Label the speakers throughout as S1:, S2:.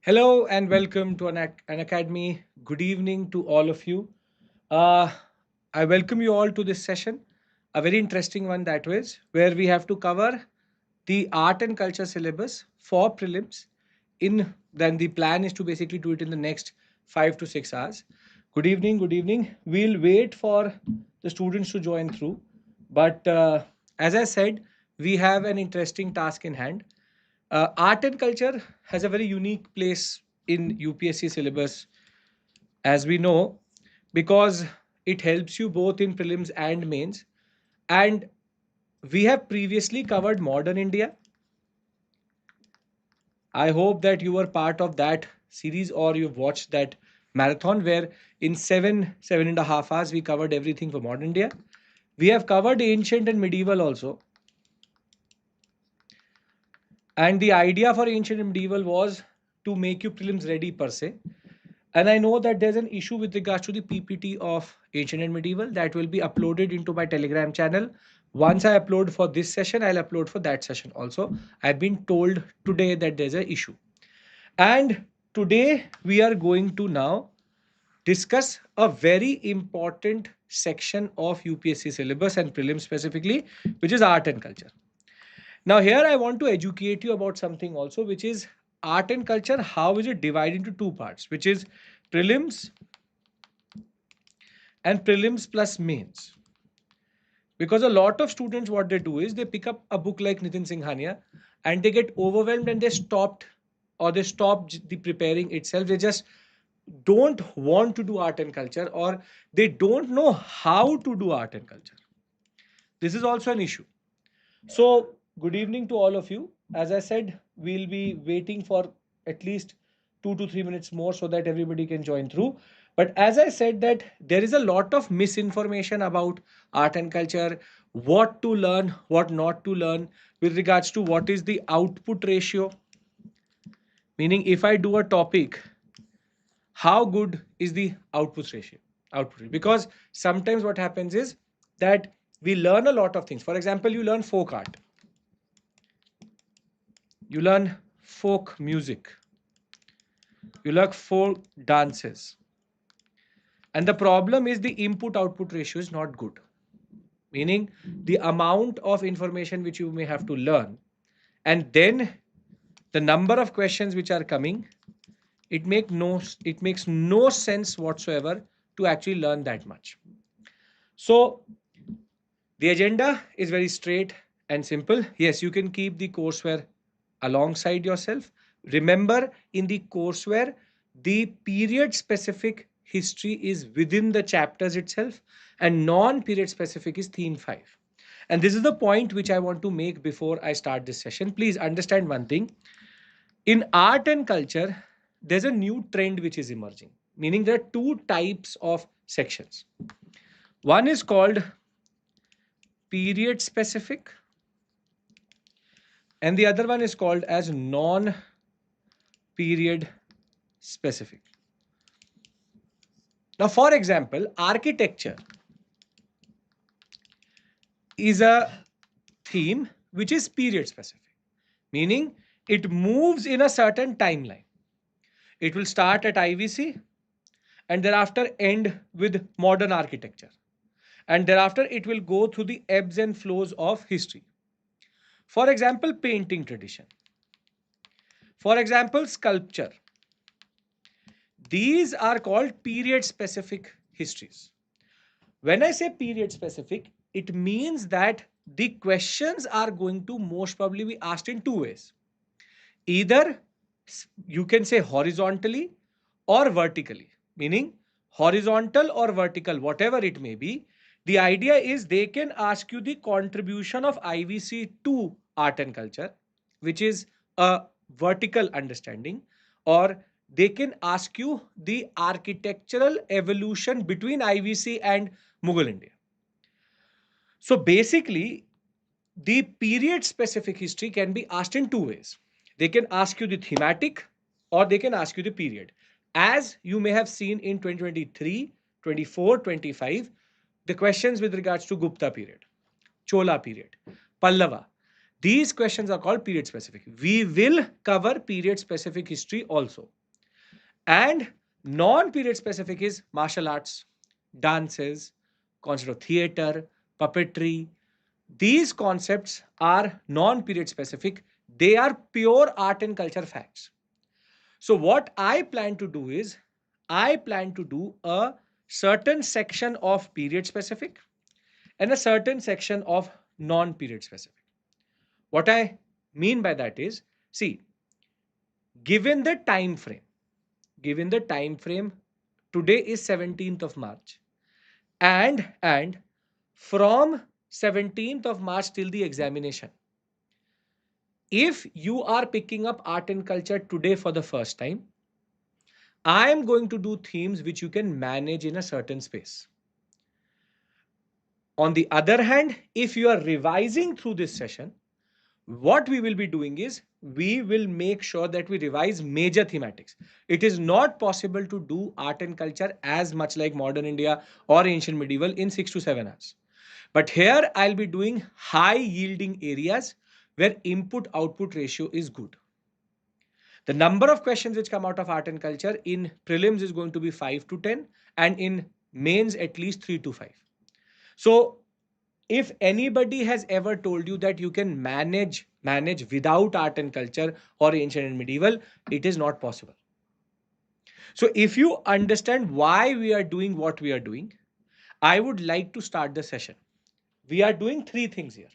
S1: Hello and welcome to an academy. Good evening to all of you. Uh, I welcome you all to this session, a very interesting one that was, where we have to cover the art and culture syllabus for prelims. Then the plan is to basically do it in the next 5 to 6 hours. Good evening. Good evening. We'll wait for the students to join through, but as I said, we have an interesting task in hand. Art and culture has a very unique place in UPSC syllabus, as we know, because it helps you both in prelims and mains. And we have previously covered modern India. I hope that you were part of that series or you've watched that marathon where in 7.5 hours, we covered everything for modern India. We have covered ancient and medieval also. And the idea for ancient and medieval was to make you prelims ready per se. And I know that there's an issue with regards to the PPT of ancient and medieval that will be uploaded into my Telegram channel. Once I upload for this session, I'll upload for that session also. I've been told today that there's an issue. And today we are going to now discuss a very important section of UPSC syllabus and prelims specifically, which is art and culture. Now, here I want to educate you about something also, which is art and culture. How is it divided into two parts, which is prelims and prelims plus mains? Because a lot of students, what they do is they pick up a book like Nitin Singhania and they get overwhelmed and they stopped the preparing itself. They just don't want to do art and culture, or they don't know how to do art and culture. This is also an issue. So, good evening to all of you. As I said, we'll be waiting for at least 2 to 3 minutes more so that everybody can join through. But as I said, that there is a lot of misinformation about art and culture, what to learn, what not to learn, with regards to what is the output ratio. Meaning, if I do a topic, how good is the output ratio? Because sometimes what happens is that we learn a lot of things. For example, you learn folk art, you learn folk music, you learn folk dances, and the problem is the input output ratio is not good, meaning the amount of information which you may have to learn, and then the number of questions which are coming, it makes no sense whatsoever to actually learn that much. So the agenda is very straight and simple. Yes, you can keep the courseware alongside yourself. Remember, in the courseware, the period specific history is within the chapters itself, and non period specific is theme 5. And this is the point which I want to make before I start this session. Please understand one thing. In art and culture, there's a new trend which is emerging, meaning there are two types of sections. One is called period specific, and the other one is called as non period specific. Now, for example, architecture is a theme which is period specific, meaning it moves in a certain timeline. It will start at IVC and thereafter end with modern architecture, and thereafter it will go through the ebbs and flows of history. For example, painting tradition, for example, sculpture. These are called period specific histories. When I say period specific, it means that the questions are going to most probably be asked in two ways. Either you can say horizontally or vertically, meaning horizontal or vertical, whatever it may be. The idea is they can ask you the contribution of IVC to art and culture, which is a vertical understanding, or they can ask you the architectural evolution between IVC and Mughal India. So basically, the period specific history can be asked in two ways. They can ask you the thematic or they can ask you the period. As you may have seen in 2023, 24, 25, the questions with regards to Gupta period, Chola period, Pallava, These questions are called period specific. We will cover period specific history also. And non-period specific is martial arts, dances, concept of theater, puppetry. These concepts are non-period specific. They are pure art and culture facts. So what I plan to do is, I plan to do a certain section of period specific and a certain section of non-period specific. What I mean by that is, see, given the time frame, given the time frame, today is 17th of March, and from 17th of March till the examination, if you are picking up art and culture today for the first time, I am going to do themes which you can manage in a certain space. On the other hand, if you are revising through this session, what we will be doing is we will make sure that we revise major thematics. It is not possible to do art and culture as much like modern India or ancient medieval in 6 to 7 hours. But here I'll be doing high yielding areas where input output ratio is good. The number of questions which come out of art and culture in prelims is going to be 5 to 10, and in mains at least 3 to 5. So if anybody has ever told you that you can manage without art and culture or ancient and medieval, it is not possible. So if you understand why we are doing what we are doing, I would like to start the session. We are doing three things here.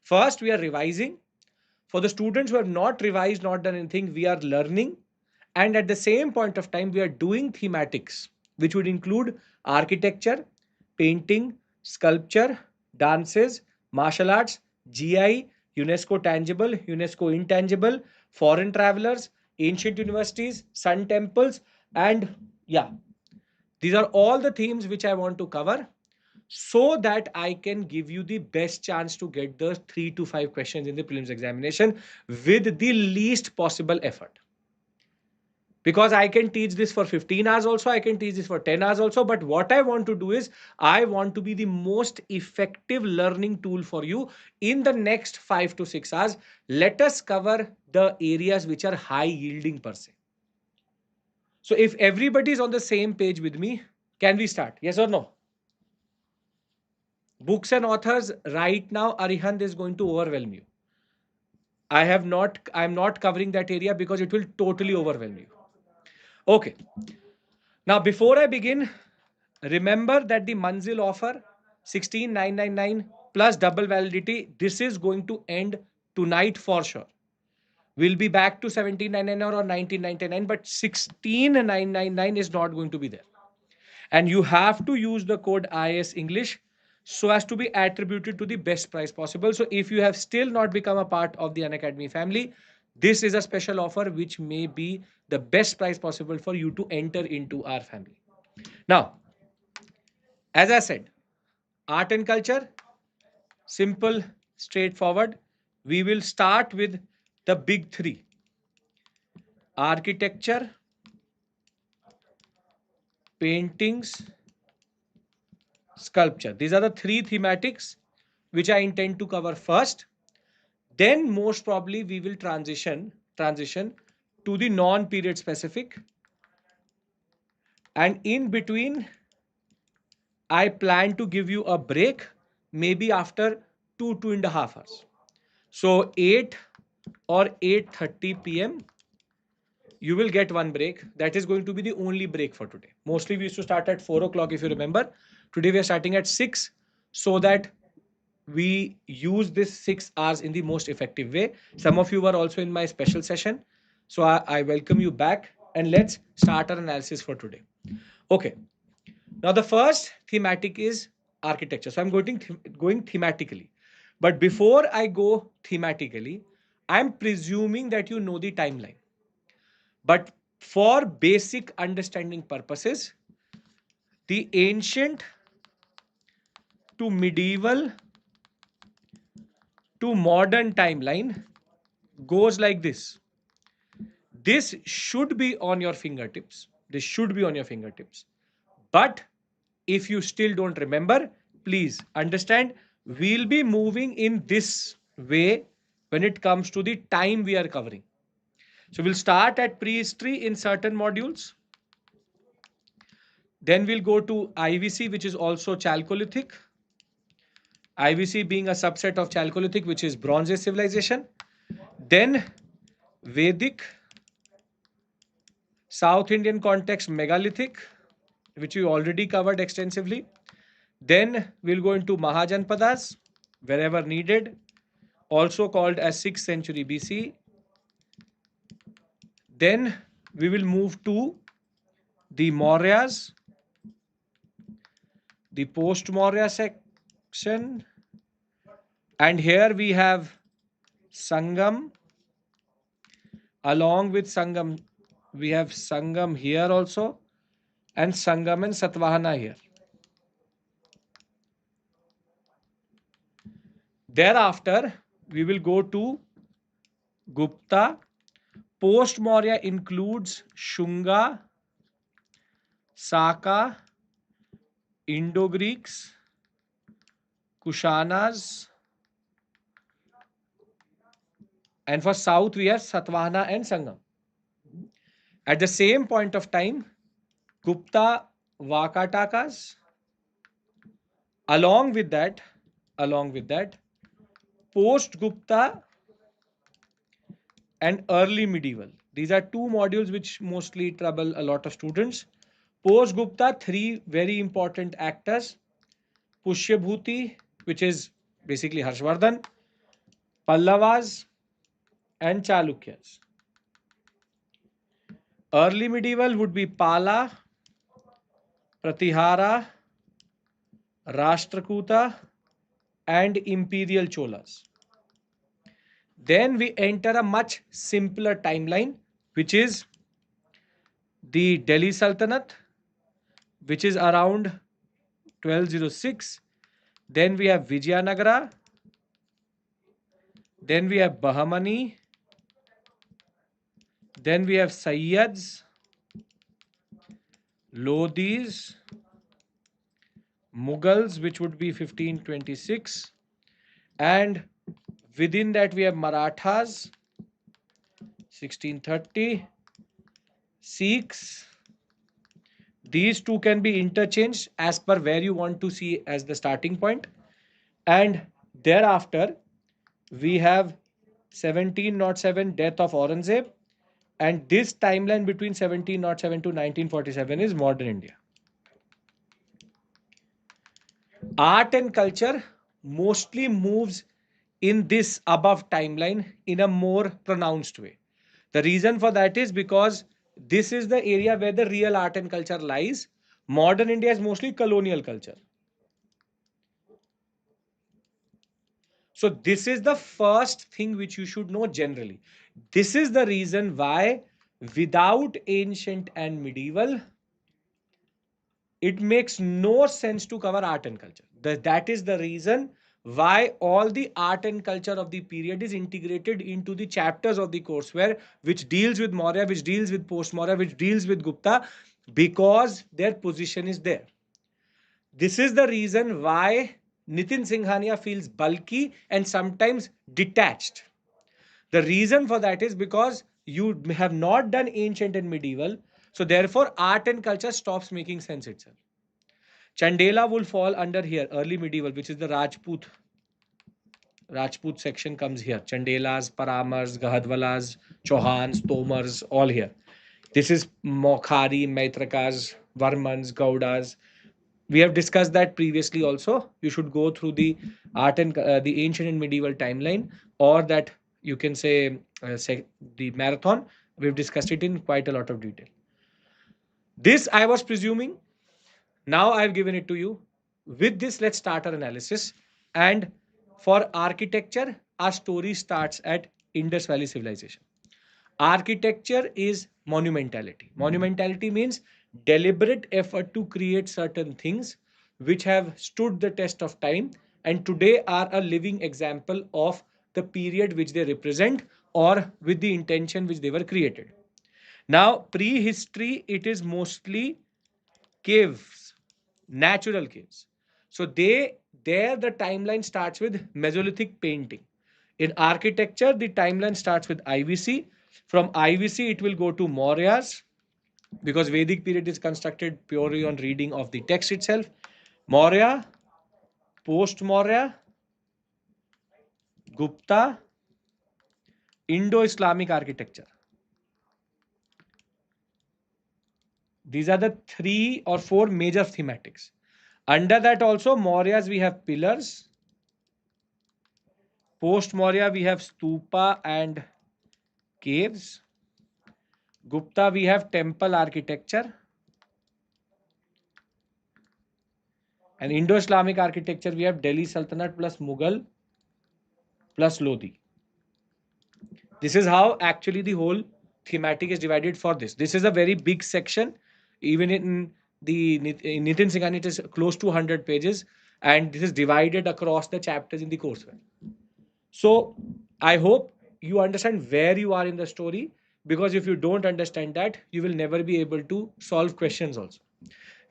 S1: First, we are revising. For the students who have not revised, not done anything, we are learning. And at the same point of time, we are doing thematics, which would include architecture, painting, sculpture, dances, martial arts, GI, UNESCO tangible, UNESCO intangible, foreign travelers, ancient universities, sun temples, and yeah, these are all the themes which I want to cover so that I can give you the best chance to get the 3 to 5 questions in the prelims examination with the least possible effort. Because I can teach this for 15 hours also, I can teach this for 10 hours also, but what I want to do is I want to be the most effective learning tool for you in the next 5 to 6 hours. Let us cover the areas which are high yielding per se. So if everybody is on the same page with me, can we start? Yes or no? Books and authors, right now, Arihant is going to overwhelm you. I'm not covering that area because it will totally overwhelm you. Okay. Now, before I begin, remember that the Manzil offer 16,999 plus double validity, this is going to end tonight for sure. We'll be back to 17,999 or 1999, but 16,999 is not going to be there. And you have to use the code IS English so as to be attributed to the best price possible. So if you have still not become a part of the Unacademy family, this is a special offer which may be the best price possible for you to enter into our family. Now, as I said, art and culture, simple, straightforward. We will start with the big three: architecture, paintings, sculpture. These are the three thematics which I intend to cover first. Then most probably we will transition to the non-period specific. And in between, I plan to give you a break maybe after 2.5 hours. So 8 or 8:30 p.m. you will get one break. That is going to be the only break for today. Mostly we used to start at 4 o'clock if you remember. Today we are starting at 6 so that we use this 6 hours in the most effective way. Some of you were also in my special session. So I welcome you back and let's start our analysis for today. Okay. Now the first thematic is architecture. So I'm going thematically. But before I go thematically, I'm presuming that you know the timeline. But for basic understanding purposes, the ancient to medieval to modern timeline goes like this. This should be on your fingertips. This should be on your fingertips. But if you still don't remember, please understand, we'll be moving in this way when it comes to the time we are covering. So we'll start at prehistory in certain modules. Then we'll go to IVC, which is also Chalcolithic. IVC being a subset of Chalcolithic, which is Bronze Age civilization. Then Vedic, South Indian context Megalithic, which we already covered extensively. Then we'll go into Mahajanpadas, wherever needed, also called as 6th century BC. Then we will move to the Mauryas, the post-Maurya section. And here we have Sangam. Along with Sangam, we have Sangam here also, and Sangam and Satvahana here. Thereafter, we will go to Gupta. Post-Maurya includes Shunga, Saka, Indo-Greeks, Kushanas, and for South we have Satvahana and Sangam. At the same point of time, Gupta Vakatakas. Along with that, post-Gupta and early medieval. These are two modules which mostly trouble a lot of students. Post-Gupta, three very important actors. Pushyabhuti, which is basically Harshvardhan, Pallavas, and Chalukyas. Early medieval would be Pala, Pratihara, Rashtrakuta, and Imperial Cholas. Then we enter a much simpler timeline, which is the Delhi Sultanate, which is around 1206. Then we have Vijayanagara. Then we have Bahamani. Then we have Sayyads, Lodhis, Mughals, which would be 1526. And within that we have Marathas, 1630. Sikhs. These two can be interchanged as per where you want to see as the starting point. And thereafter, we have 1707, death of Aurangzeb. And this timeline between 1707 to 1947 is modern India. Art and culture mostly moves in this above timeline in a more pronounced way. The reason for that is because this is the area where the real art and culture lies. Modern India is mostly colonial culture. So this is the first thing which you should know generally. This is the reason why without ancient and medieval, it makes no sense to cover art and culture. That is the reason why all the art and culture of the period is integrated into the chapters of the courseware, which deals with Maurya, which deals with post-Maurya, which deals with Gupta, because their position is there. This is the reason why Nitin Singhania feels bulky and sometimes detached. The reason for that is because you have not done ancient and medieval, so therefore art and culture stops making sense itself. Chandela will fall under here, early medieval, which is the Rajput. Rajput section comes here. Chandelas, Paramars, Gahadwalas, Chauhans, Tomars, all here. This is Mokhari, Maitrakas, Varmans, Gaudas. We have discussed that previously also. You should go through the art and the ancient and medieval timeline, or that you can say the marathon. We've discussed it in quite a lot of detail. This I was presuming. Now I've given it to you. With this, let's start our analysis. And for architecture, our story starts at Indus Valley Civilization. Architecture is monumentality. Monumentality means deliberate effort to create certain things which have stood the test of time and today are a living example of the period which they represent or with the intention which they were created. Now, prehistory, it is mostly caves, natural caves. So there the timeline starts with Mesolithic painting. In architecture, the timeline starts with IVC. From IVC, it will go to Mauryas, because Vedic period is constructed purely on reading of the text itself. Maurya, post-Maurya, Gupta, Indo-Islamic architecture. These are the 3 or 4 major thematics. Under that also, Mauryas we have pillars. Post-Maurya we have stupa and caves. Gupta we have temple architecture. And Indo-Islamic architecture we have Delhi Sultanate plus Mughal plus Lodi. This is how actually the whole thematic is divided for this. This is a very big section. Even in Nitin Singhani, it is close to 100 pages, and this is divided across the chapters in the courseware. So I hope you understand where you are in the story, because if you don't understand that, you will never be able to solve questions also.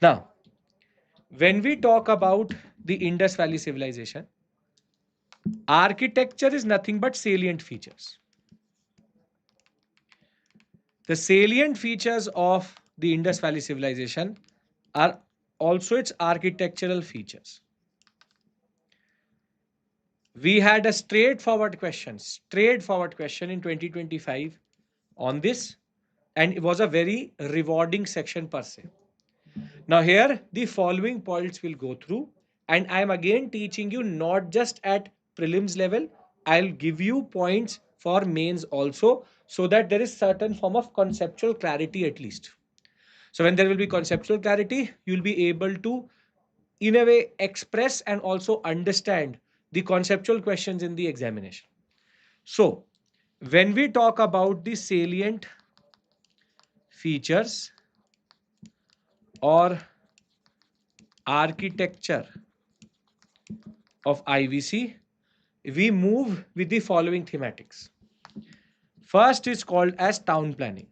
S1: Now, when we talk about the Indus Valley Civilization, architecture is nothing but salient features. The salient features of the Indus Valley Civilization are also its architectural features. We had a straightforward question in 2025 on this, and it was a very rewarding section per se. Now here the following points will go through, and I am again teaching you not just at prelims level. I'll give you points for mains also, so that there is certain form of conceptual clarity at least. So when there will be conceptual clarity, you'll be able to, in a way, express and also understand the conceptual questions in the examination. So when we talk about the salient features or architecture of IVC, we move with the following thematics. First is called as town planning.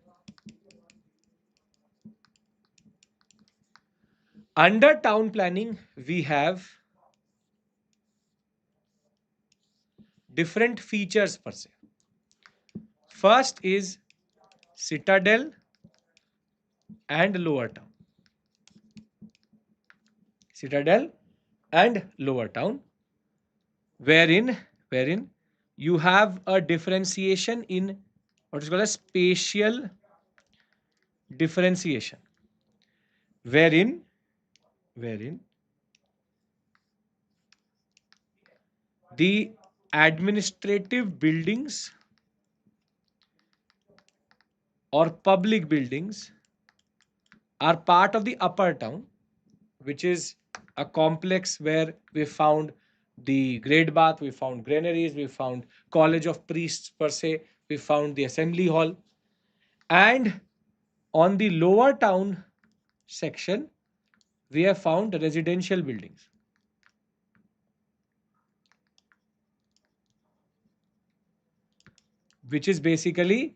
S1: Under town planning, we have different features per se. First is citadel and lower town. Citadel and lower town, wherein you have a differentiation in what is called a spatial differentiation, wherein the administrative buildings or public buildings are part of the upper town, which is a complex where we found the great bath, we found granaries, we found college of priests per se, we found the assembly hall. And on the lower town section, we have found residential buildings. Which is basically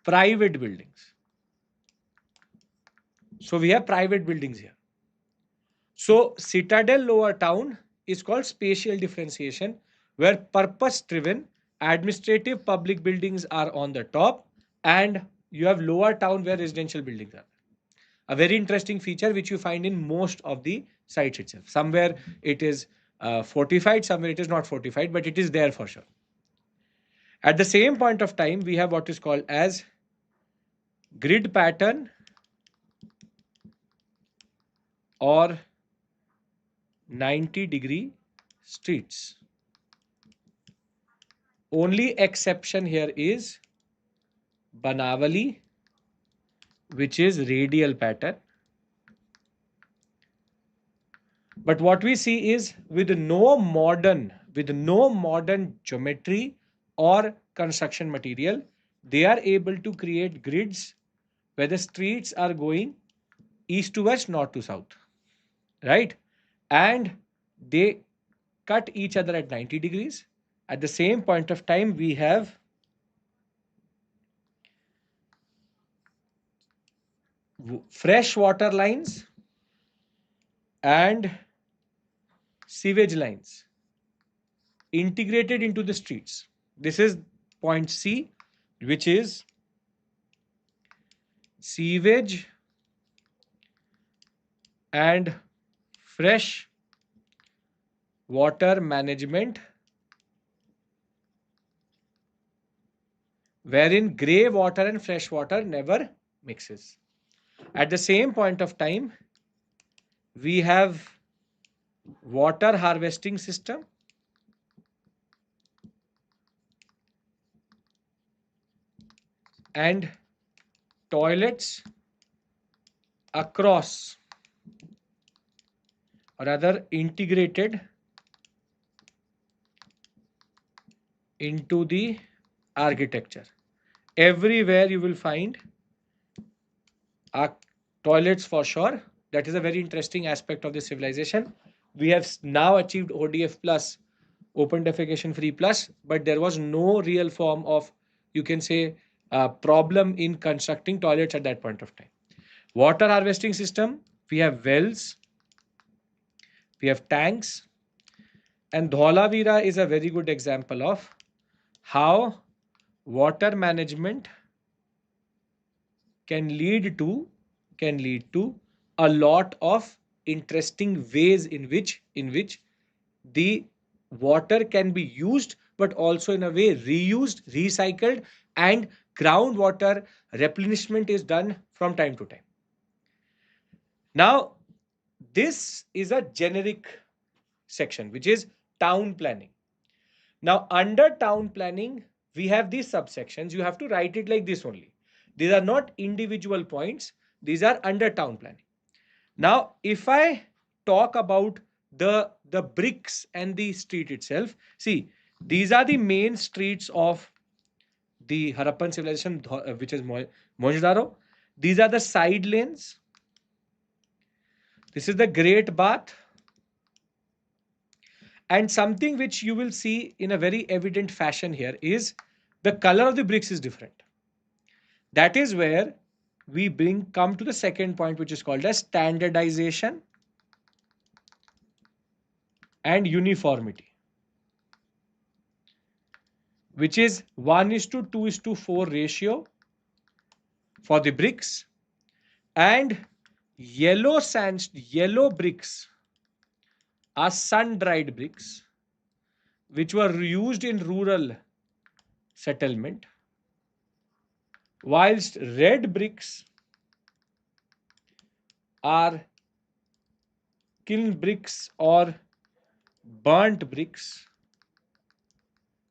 S1: private buildings. So we have private buildings here. So citadel lower town is called spatial differentiation, where purpose-driven administrative public buildings are on the top, and you have lower town where residential buildings are. A very interesting feature which you find in most of the sites itself. Somewhere it is fortified, somewhere it is not fortified, but it is there for sure. At the same point of time, we have what is called as grid pattern or 90-degree streets. Only exception here is Banavali, which is radial pattern. But what we see is with no modern geometry or construction material, they are able to create grids where the streets are going east to west, north to south, right? And they cut each other at 90 degrees. At the same point of time, we have fresh water lines and sewage lines integrated into the streets. This is point C, which is sewage and fresh water management, wherein grey water and fresh water never mixes. At the same point of time, we have water harvesting system and toilets across, or rather integrated into the architecture. Everywhere you will find toilets for sure. That is a very interesting aspect of this civilization. We have now achieved ODF plus, open defecation free plus, but there was no real form of, you can say, problem in constructing toilets at that point of time. Water harvesting system, we have wells, we have tanks, and Dholavira is a very good example of how water management can lead to a lot of interesting ways in which the water can be used, but also in a way reused, recycled, and groundwater replenishment is done from time to time. Now, this is a generic section, which is town planning. Now, under town planning, we have these subsections. You have to write it like this only. These are not individual points. These are under town planning. Now, if I talk about the bricks and the street itself, see, these are the main streets of the Harappan civilization, which is Mohenjo-daro. These are the side lanes. This is the Great Bath. And something which you will see in a very evident fashion here is the color of the bricks is different. That is where we come to the second point, which is called as standardization and uniformity, which is 1:2:4 ratio for the bricks, and yellow bricks are sun-dried bricks, which were used in rural settlement, whilst red bricks are kiln bricks or burnt bricks,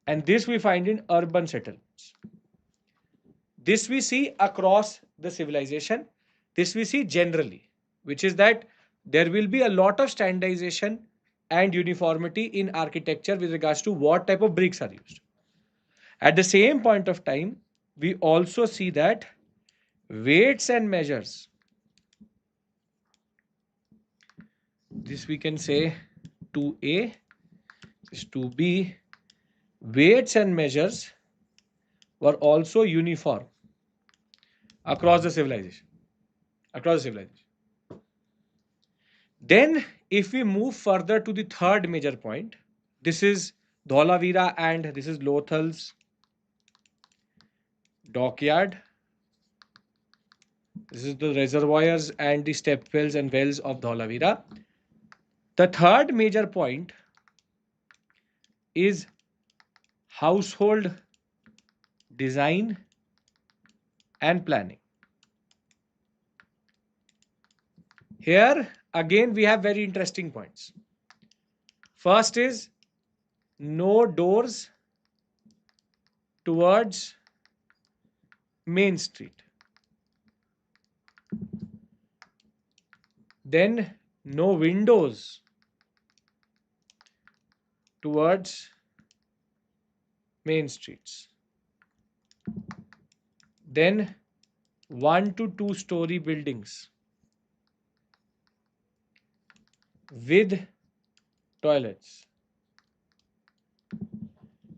S1: and this we find in urban settlements. This we see across the civilization. This we see generally, which is that there will be a lot of standardization and uniformity in architecture with regards to what type of bricks are used. At the same point of time, we also see that weights and measures, this we can say 2A, is 2B, weights and measures were also uniform across the civilization. Then, if we move further to the third major point, this is Dholavira and this is Lothal's dockyard. This is the reservoirs and the step wells and wells of Dholavira. The third major point is household design and planning. Here again we have very interesting points. First is no doors towards Main Street. Then no windows towards main streets. Then 1 to 2 story buildings with toilets.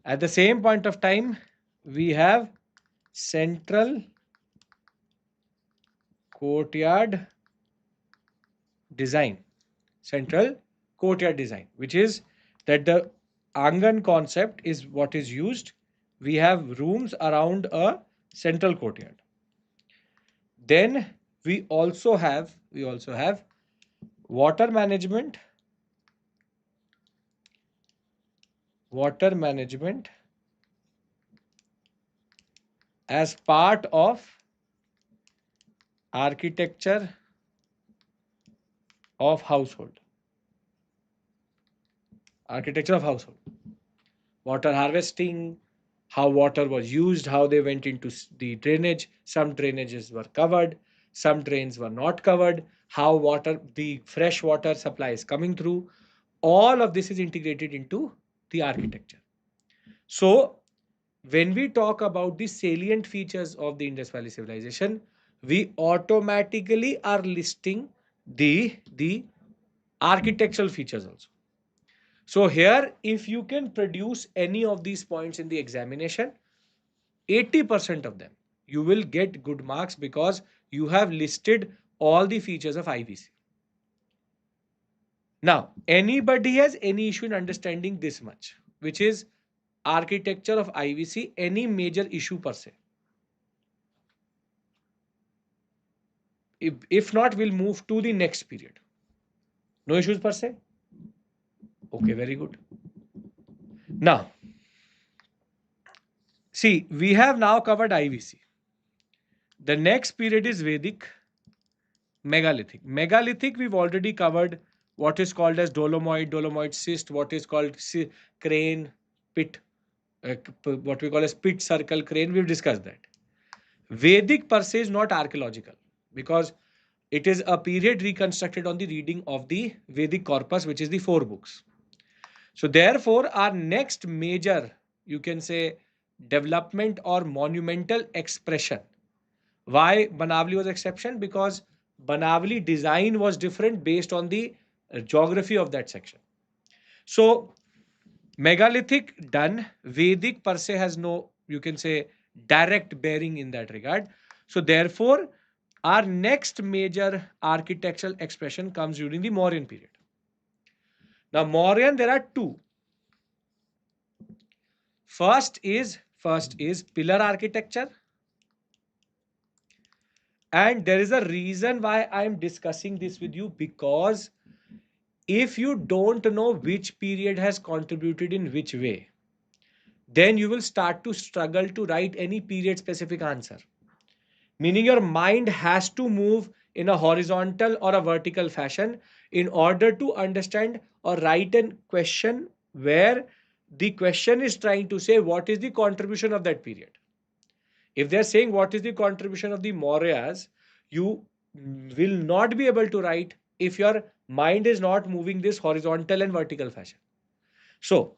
S1: At the same point of time, we have central courtyard design. Central courtyard design, which is that the Angan concept is what is used we have rooms around a central courtyard. Then we also have water management, water management as part of architecture of household. Architecture of household. Water harvesting, how water was used, how they went into the drainage. Some drainages were covered, some drains were not covered, how water, the fresh water supply is coming through. All of this is integrated into the architecture. So, when we talk about the salient features of the Indus Valley Civilization, we automatically are listing the architectural features also. So here, if you can produce any of these points in the examination, 80% of them, you will get good marks because you have listed all the features of IVC. Now, anybody has any issue in understanding this much, which is architecture of IVC, any major issue per se? If not, we'll move to the next period. No issues per se? Okay, very good. Now, see, we have now covered IVC. The next period is Vedic megalithic. Megalithic, we've already covered what is called as dolomoid schist, what is called crane, pit, what we call as pit circle crane. We've discussed that. Vedic per se is not archaeological because it is a period reconstructed on the reading of the Vedic corpus, which is the 4 books. So therefore, our next major, you can say, development or monumental expression. Why Banavali was exception? Because Banavali design was different based on the geography of that section. So megalithic done, Vedic per se has no, you can say, direct bearing in that regard. So therefore, our next major architectural expression comes during the Mauryan period. Now Mauryan, there are two. First is pillar architecture. And there is a reason why I am discussing this with you, because if you don't know which period has contributed in which way, then you will start to struggle to write any period specific answer. Meaning your mind has to move in a horizontal or a vertical fashion in order to understand or write a question where the question is trying to say what is the contribution of that period. If they're saying what is the contribution of the Mauryas, you will not be able to write if your mind is not moving this horizontal and vertical fashion. So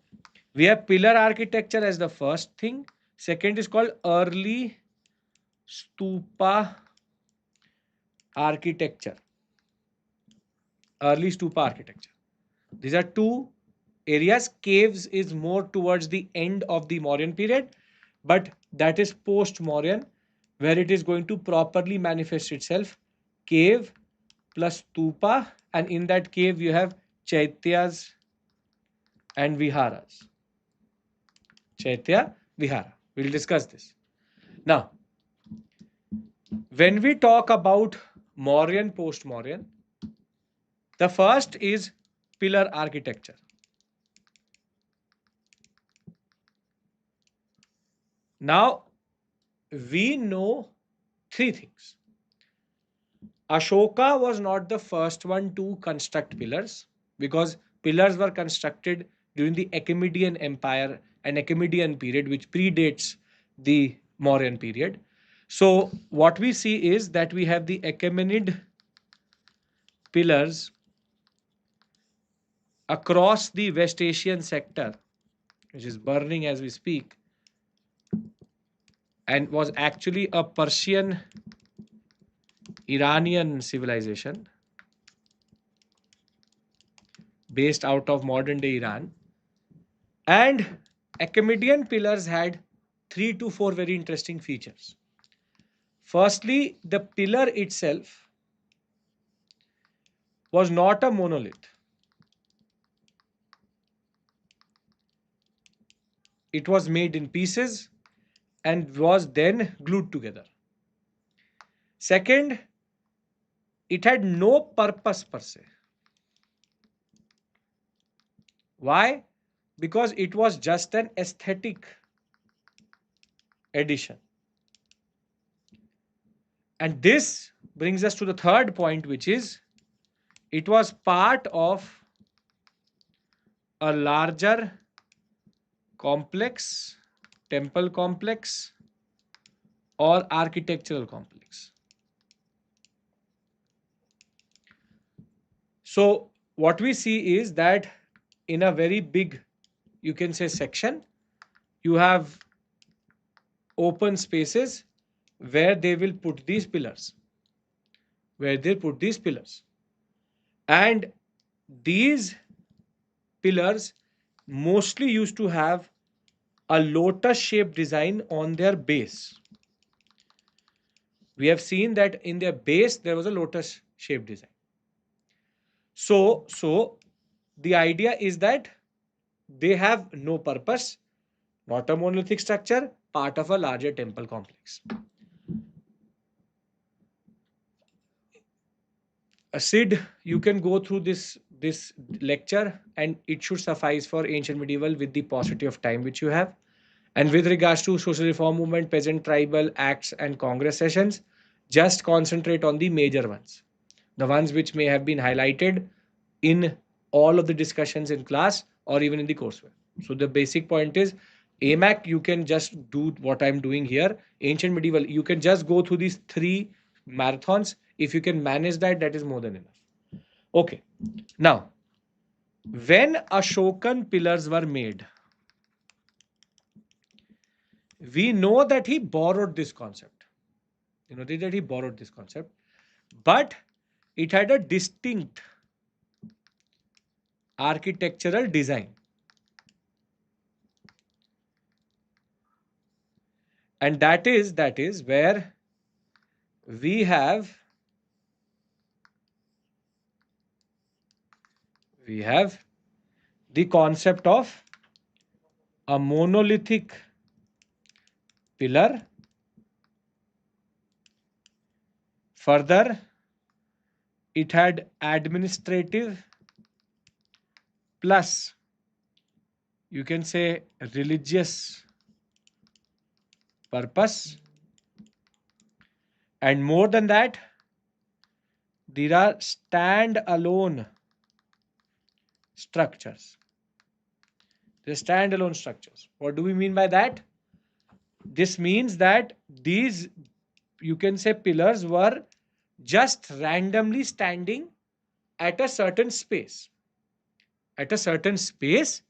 S1: we have pillar architecture as the first thing. Second is called early stupa architecture. Early stupa architecture. These are two areas. Caves is more towards the end of the Mauryan period, but that is post Mauryan, where it is going to properly manifest itself. Cave plus stupa, and in that cave you have chaityas and viharas. Chaitya, vihara. We'll discuss this. Now, when we talk about Mauryan, post Mauryan, the first is pillar architecture. Now, we know 3 things. Ashoka was not the first one to construct pillars, because pillars were constructed during the Achaemenid Empire and Achaemenid period, which predates the Mauryan period. So, what we see is that we have the Achaemenid pillars across the West Asian sector, which is burning as we speak, and was actually a Persian Iranian civilization based out of modern day Iran. And Achaemenid pillars had 3 to 4 very interesting features. Firstly, the pillar itself was not a monolith. it was made in pieces and was then glued together. Second, it had no purpose per se. Why? Because it was just an aesthetic addition. And this brings us to the third point, which is it was part of a larger complex, temple complex, or architectural complex. So, what we see is that in a very big, you can say, section, you have open spaces where they will put these pillars, where they put these pillars. And these pillars mostly used to have a lotus shaped design on their base. We have seen that in their base there was a lotus shaped design. So the idea is that they have no purpose, not a monolithic structure, part of a larger temple complex. Sid, you can go through this lecture and it should suffice for ancient medieval with the paucity of time which you have. And with regards to social reform movement, peasant tribal acts and congress sessions, just concentrate on the major ones, the ones which may have been highlighted in all of the discussions in class or even in the courseware. So the basic point is AMAC, you can just do what I'm doing here. Ancient medieval, you can just go through these 3 marathons. If you can manage that, that is more than enough. Okay. Now, when Ashokan pillars were made, we know that he borrowed this concept. You know that he borrowed this concept, but it had a distinct architectural design. And that is where we have the concept of a monolithic pillar. Further, it had administrative plus, you can say, religious purpose. And more than that, there are stand-alone structures. The standalone structures. What do we mean by that? This means that these, you can say, pillars were just randomly standing at a certain space. At a certain space,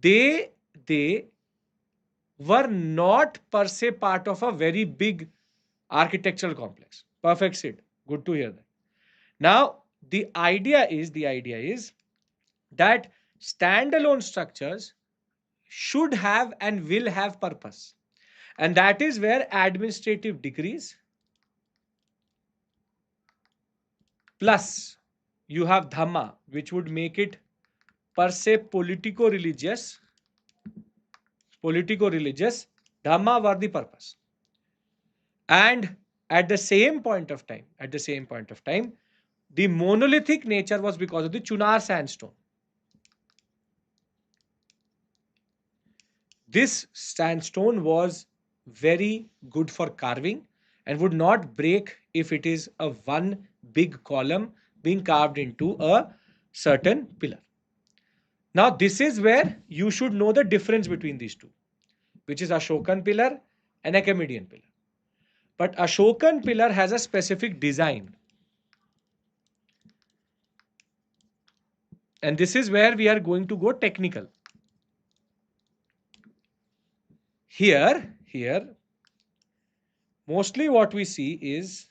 S1: they were not per se part of a very big architectural complex. Perfect, Sid. Good to hear that. Now, the idea is that standalone structures should have and will have purpose. And that is where administrative decrees plus you have dhamma, which would make it per se politico-religious, dhamma were the purpose. And at the same point of time, the monolithic nature was because of the Chunar sandstone. This sandstone was very good for carving and would not break if it is a one big column being carved into a certain pillar. Now, this is where you should know the difference between these two, which is Ashokan pillar and Achaemenid pillar. But Ashokan pillar has a specific design. And this is where we are going to go technical. Here, mostly what we see is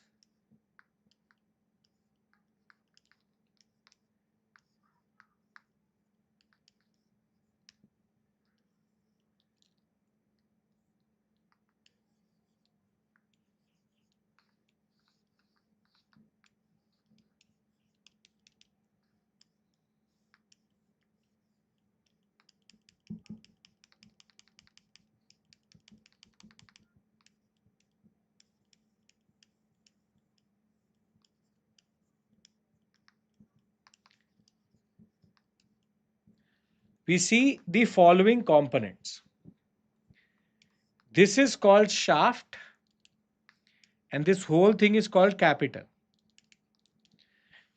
S1: we see the following components. This is called shaft, and this whole thing is called capital.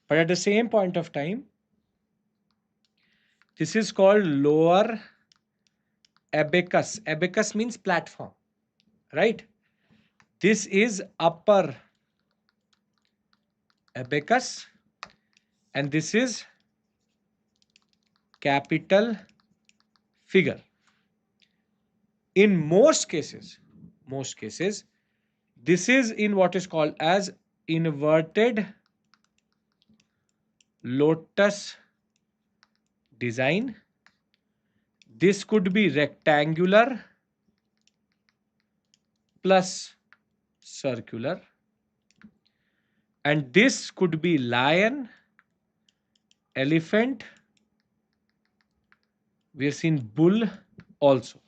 S1: But at the same point of time, this is called lower abacus. Abacus means platform, right? This is upper abacus, and this is capital figure. In most cases, this is in what is called as inverted lotus design. This could be rectangular plus circular, and this could be lion, elephant. We have seen bull also.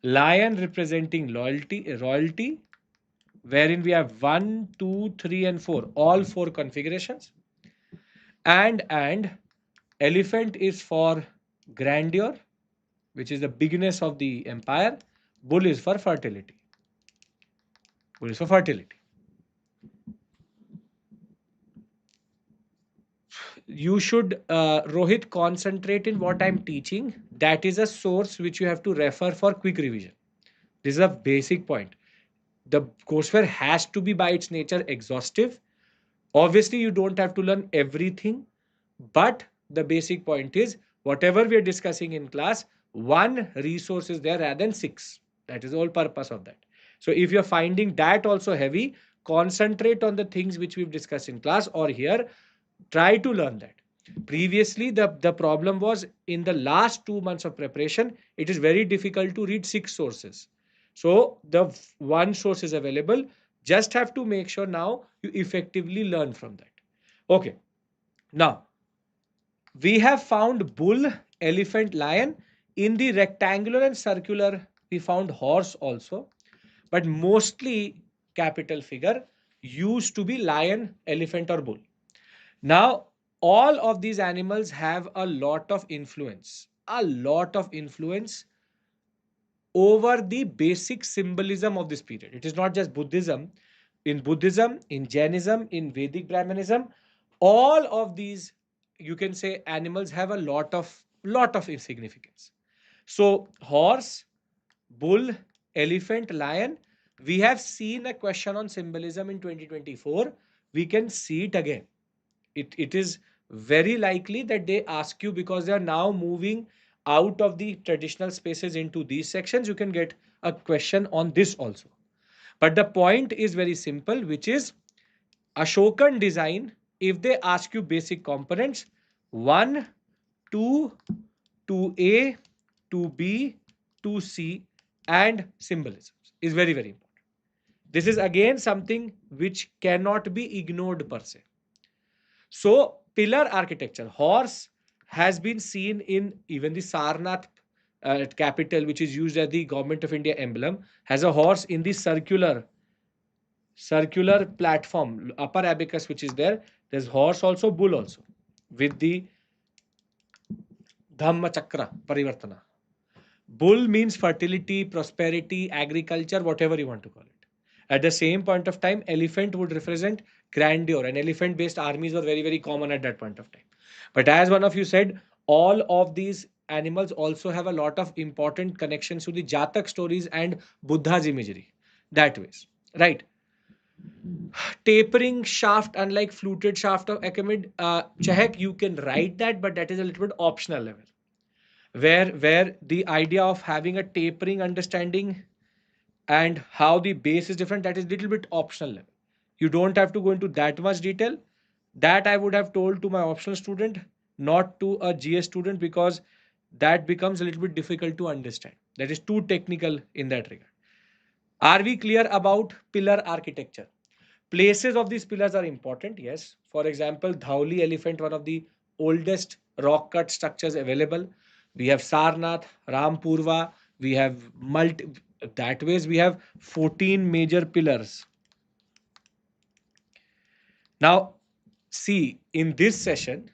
S1: Lion representing royalty, wherein we have 1, 2, 3, and 4, all 4 configurations. And elephant is for grandeur, which is the bigness of the empire. Bull is for fertility. Bull is for fertility. You should, Rohit, concentrate in what I'm teaching. That is a source which you have to refer for quick revision. This is a basic point. The courseware has to be by its nature exhaustive. Obviously, you don't have to learn everything, but the basic point is whatever we are discussing in class, one resource is there rather than 6. That is the whole purpose of that. So if you're finding that also heavy, concentrate on the things which we've discussed in class or here. Try to learn that. Previously, the problem was in the last 2 months of preparation, it is very difficult to read 6 sources. So the one source is available. Just have to make sure now you effectively learn from that. Okay. Now, we have found bull, elephant, lion. In the rectangular and circular, we found horse also. But mostly capital figure used to be lion, elephant, or bull. Now, all of these animals have a lot of influence over the basic symbolism of this period. It is not just Buddhism. In Buddhism, in Jainism, in Vedic Brahmanism, all of these, you can say, animals have a lot of significance. So, horse, bull, elephant, lion. We have seen a question on symbolism in 2024. We can see it again. It is very likely that they ask you because they are now moving out of the traditional spaces into these sections. You can get a question on this also. But the point is very simple, which is Ashokan design. If they ask you basic components, 1, 2, 2A, 2B, 2C, and symbolism is very, very important. This is again something which cannot be ignored per se. So, pillar architecture, horse has been seen in even the Sarnath capital, which is used as the Government of India emblem, has a horse in the circular platform, upper abacus, which is there. There's horse also, bull also, with the Dhamma Chakra Parivartana. Bull means fertility, prosperity, agriculture, whatever you want to call it. At the same point of time, elephant would represent grandeur, and elephant based armies were very, very common at that point of time. But as one of you said, all of these animals also have a lot of important connections to the Jatak stories and Buddha's imagery. That ways, right? Tapering shaft, unlike fluted shaft of Achaemenid, Chehek, you can write that, but that is a little bit optional level. Where the idea of having a tapering understanding and how the base is different, that is little bit optional level. You don't have to go into that much detail. That I would have told to my optional student, not to a GS student, because that becomes a little bit difficult to understand. That is too technical in that regard. Are we clear about pillar architecture? Places of these pillars are important, yes. For example, Dhauli elephant, one of the oldest rock cut structures available. We have Sarnath, Rampurva, we have that ways we have 14 major pillars. Now, see, in this session,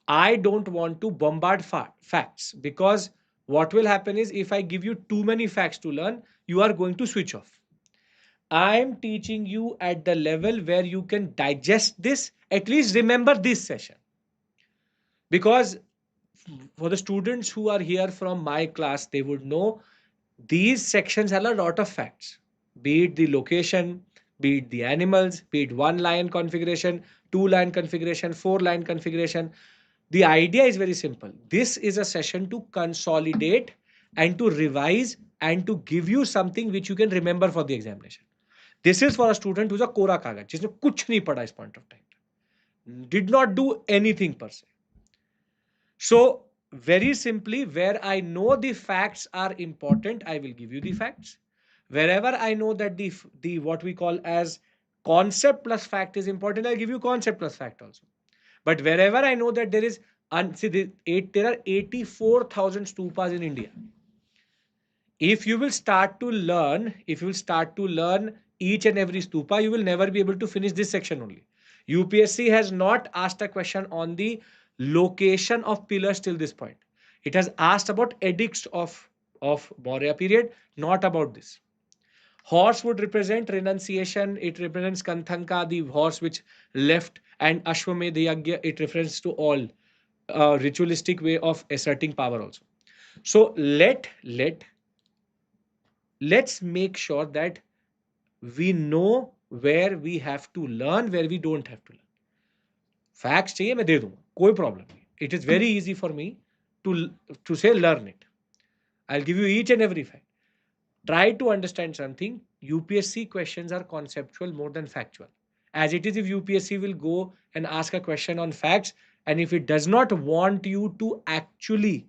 S1: I don't want to bombard facts, because what will happen is if I give you too many facts to learn, you are going to switch off. I'm teaching you at the level where you can digest this, at least remember this session. Because for the students who are here from my class, they would know these sections have a lot of facts, be it the location, be it the animals, be it one line configuration, two line configuration, four line configuration. The idea is very simple. This is a session to consolidate and to revise and to give you something which you can remember for the examination. This is for a student who's a कोरा कागज, जिसने कुछ नहीं पढ़ा इस point of time, did not do anything per se. So very simply, where I know the facts are important, I will give you the facts. Wherever I know that the what we call as concept plus fact is important, I'll give you concept plus fact also. But wherever I know that there is, there are 84,000 stupas in India. If you will start to learn, each and every stupa, you will never be able to finish this section only. UPSC has not asked a question on the location of pillars till this point. It has asked about edicts of Maurya period, not about this. Horse would represent renunciation. It represents Kanthanka, the horse which left, and Ashwamedha Yagya, it refers to all ritualistic way of asserting power also. So let's make sure that we know where we have to learn, where we don't have to learn. Facts चाहिए मैं दे दूंगा, कोई problem नहीं. It is very easy for me to say learn it. I'll give you each and every fact. Try to understand something. UPSC questions are conceptual more than factual. As it is, if UPSC will go and ask a question on facts, and if it does not want you to actually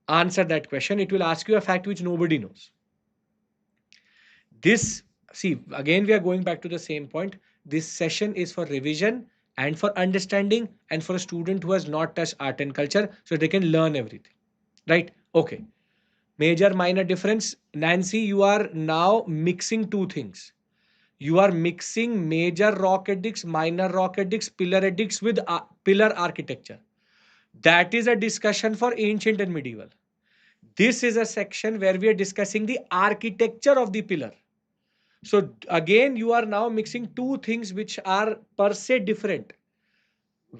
S1: answer that question, it will ask you a fact which nobody knows. See, again, we are going back to the same point. This session is for revision and for understanding and for a student who has not touched art and culture, so they can learn everything. Right? Okay. Major, minor difference. Nancy, you are now mixing two things. You are mixing major rock edicts, minor rock edicts, pillar edicts with pillar architecture. That is a discussion for ancient and medieval. This is a section where we are discussing the architecture of the pillar. So again, you are now mixing two things which are per se different.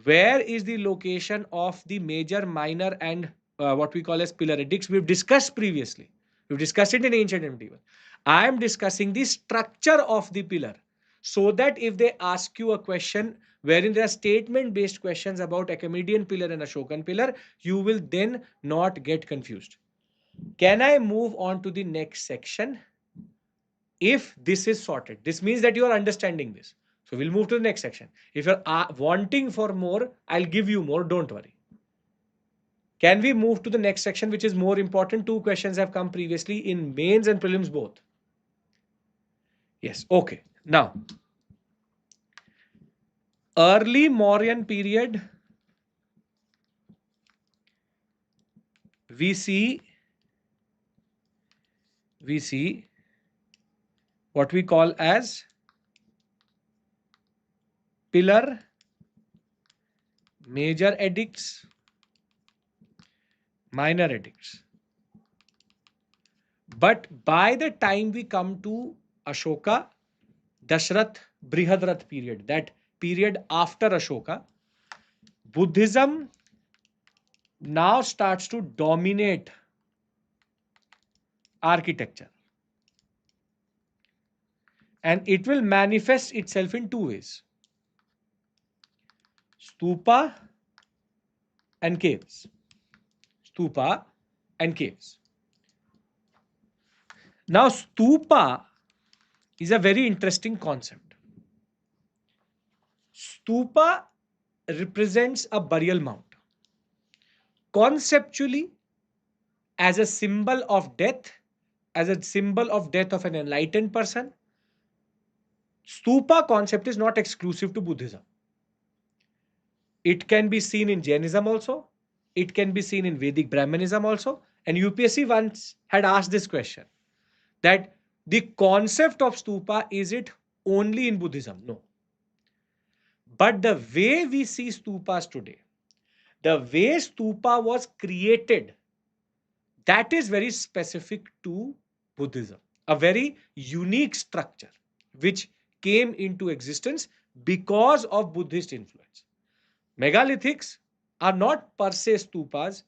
S1: Where is the location of the major, minor, and what we call as pillar edicts? We've discussed previously. We've discussed it in ancient and medieval. I am discussing the structure of the pillar, so that if they ask you a question wherein there are statement-based questions about Achaemenian pillar and Ashokan pillar, you will then not get confused. Can I move on to the next section? If this is sorted, this means that you are understanding this. So we'll move to the next section. If you're wanting for more, I'll give you more. Don't worry. Can we move to the next section, which is more important? Two questions have come previously in mains and prelims both. Yes. Okay. Now, early Mauryan period, we see what we call as pillar, major edicts, minor edicts. But by the time we come to Ashoka, Dashrath, Brihadarath period, that period after Ashoka, Buddhism now starts to dominate architecture. And it will manifest itself in two ways: stupa and caves. Stupa and caves. Now, stupa is a very interesting concept. Stupa represents a burial mound. Conceptually, as a symbol of death, as a symbol of death of an enlightened person, stupa concept is not exclusive to Buddhism. It can be seen in Jainism also. It can be seen in Vedic Brahmanism also. And UPSC once had asked this question, that the concept of stupa, is it only in Buddhism? No. But the way we see stupas today, The way stupa was created, that is very specific to Buddhism, a very unique structure which came into existence because of Buddhist influence. Megalithics are not per se stupas,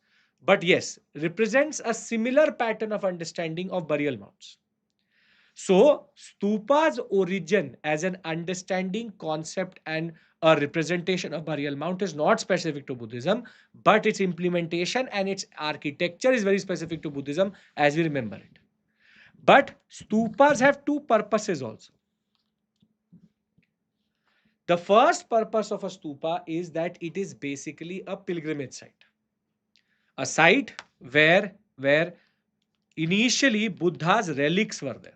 S1: but yes, represents a similar pattern of understanding of burial mounds. So, stupa's origin as an understanding concept and a representation of burial mound is not specific to Buddhism, but its implementation and its architecture is very specific to Buddhism as we remember it. But stupas have two purposes also. The first purpose of a stupa is that it is basically a pilgrimage site, a site where initially Buddha's relics were there.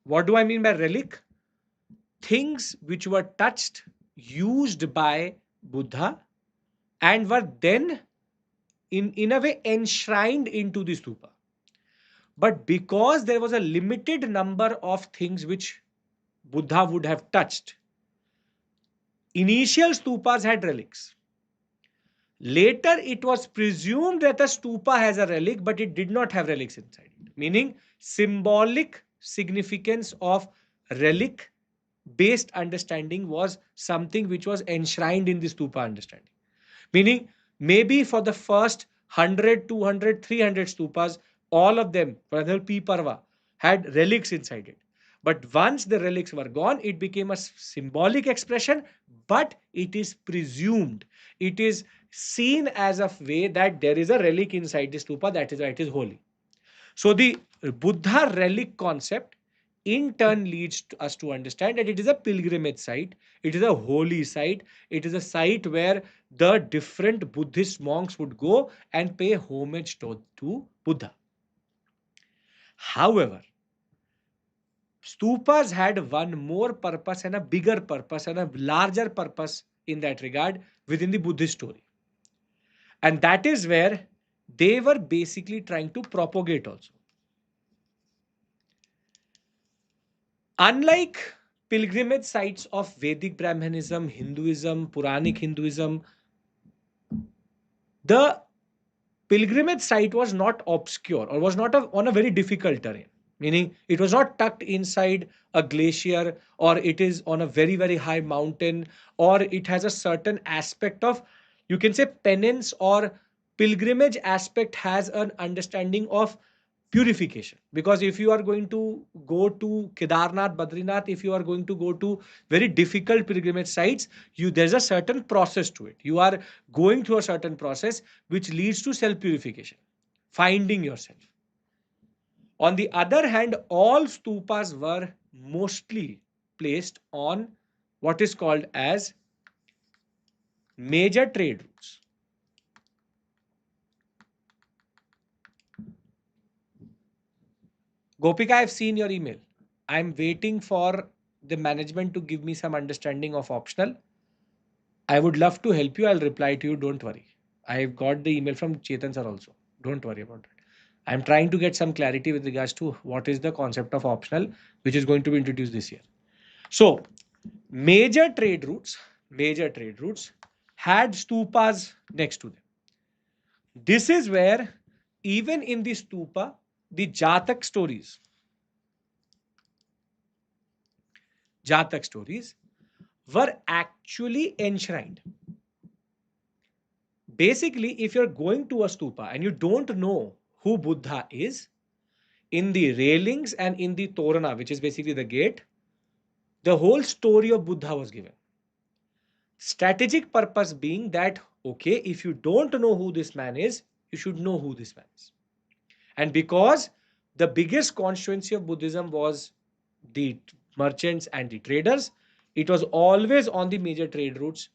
S1: What do I mean by relic? Things which were touched, used by Buddha, and were then in a way enshrined into the stupa. But because there was a limited number of things which Buddha would have touched, initial stupas had relics. Later, it was presumed that a stupa has a relic, but it did not have relics inside it, meaning symbolic significance of relic based understanding was something which was enshrined in the stupa understanding. Meaning, maybe for the first 100, 200, 300 stupas, all of them, for example, P Parva, had relics inside it. But once the relics were gone, it became a symbolic expression, but it is presumed, it is seen as a way that there is a relic inside the stupa, that is why it is holy. So the Buddha relic concept in turn leads to us to understand that it is a pilgrimage site, it is a holy site, it is a site where the different Buddhist monks would go and pay homage to Buddha. However, stupas had one more purpose and a bigger purpose and a larger purpose in that regard within the Buddhist story. And that is where they were basically trying to propagate also. Unlike pilgrimage sites of Vedic Brahmanism, Hinduism, Puranic Hinduism, the pilgrimage site was not obscure or was not on a very difficult terrain, meaning it was not tucked inside a glacier or it is on a very, very high mountain or it has a certain aspect of, you can say, penance or pilgrimage aspect has an understanding of purification. Because if you are going to go to Kedarnath, Badrinath, if you are going to go to very difficult pilgrimage sites, there's a certain process to it. You are going through a certain process which leads to self purification, finding yourself. On the other hand, all stupas were mostly placed on what is called as major trade routes. Gopika, I've seen your email. I'm waiting for the management to give me some understanding of optional. I would love to help you. I'll reply to you. Don't worry. I've got the email from Chetan sir also. Don't worry about it. I'm trying to get some clarity with regards to what is the concept of optional, which is going to be introduced this year. So, major trade routes had stupas next to them. This is where, even in the stupa, the Jatak stories were actually enshrined. Basically, if you're going to a stupa and you don't know who Buddha is, in the railings and in the Torana, which is basically the gate, the whole story of Buddha was given. Strategic purpose being that, okay, if you don't know who this man is, you should know who this man is. And because the biggest constituency of Buddhism was the merchants and the traders, it was always on the major trade routes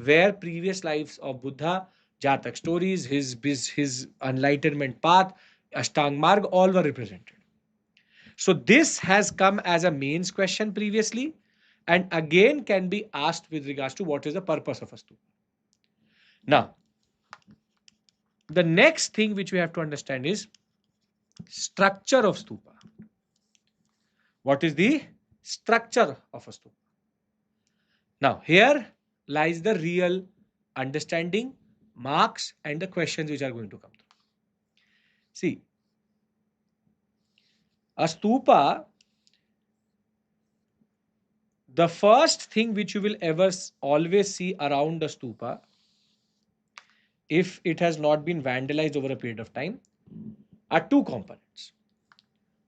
S1: where previous lives of Buddha, Jatak stories, his enlightenment path, Ashtang Marg, all were represented. So this has come as a mains question previously and again can be asked with regards to what is the purpose of a stupa. Now, the next thing which we have to understand is structure of stupa. What is the structure of a stupa? Now, here lies the real understanding, marks, and the questions which are going to come through. See, a stupa, the first thing which you will ever always see around a stupa, if it has not been vandalized over a period of time, are two components.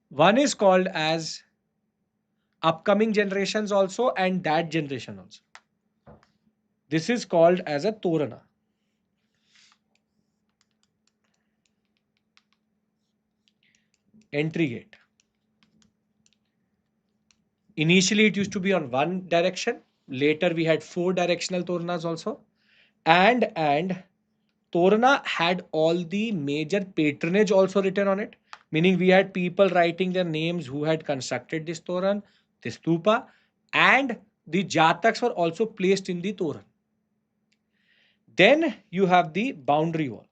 S1: One is called as upcoming generations also, and that generation also. This is called as a torana. Entry gate. Initially, it used to be on one direction. Later, we had 4 directional toranas also. And torana had all the major patronage also written on it. Meaning we had people writing their names who had constructed this toran, this stupa, and the jataks were also placed in the toran. Then you have the boundary wall.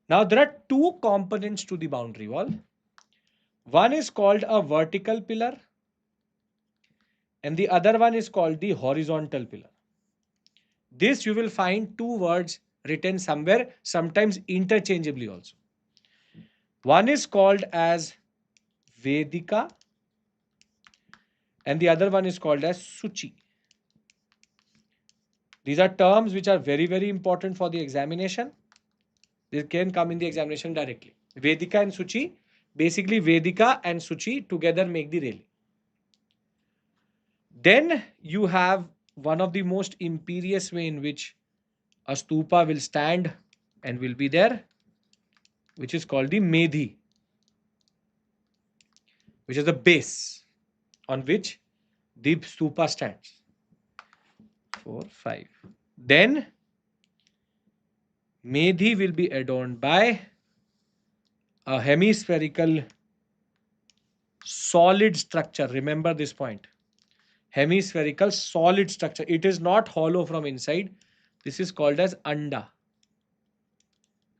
S1: Now there are 2 components to the boundary wall. One is called a vertical pillar and the other one is called the horizontal pillar. This you will find 2 words written somewhere, sometimes interchangeably also. One is called as Vedika and the other one is called as Suchi. These are terms which are very, very important for the examination. They can come in the examination directly. Vedika and Suchi. Basically, Vedika and Suchi together make the railing. Then you have one of the most imperious way in which a stupa will stand and will be there, which is called the Medhi, which is the base on which the stupa stands. 4, 5. Then Medhi will be adorned by a hemispherical solid structure. Remember this point. Hemispherical solid structure. It is not hollow from inside. This is called as anda.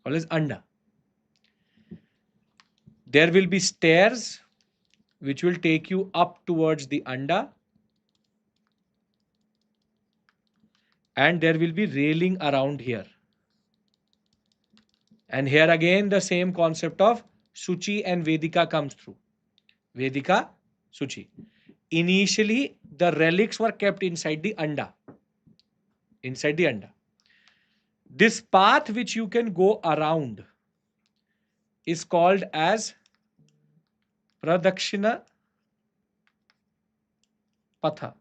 S1: Called as anda. There will be stairs which will take you up towards the anda. And there will be railing around here. And here again the same concept of Suchi and Vedika comes through. Vedika, Suchi. Initially, the relics were kept inside the anda. Inside the anda. This path which you can go around is called as Pradakshina Patha,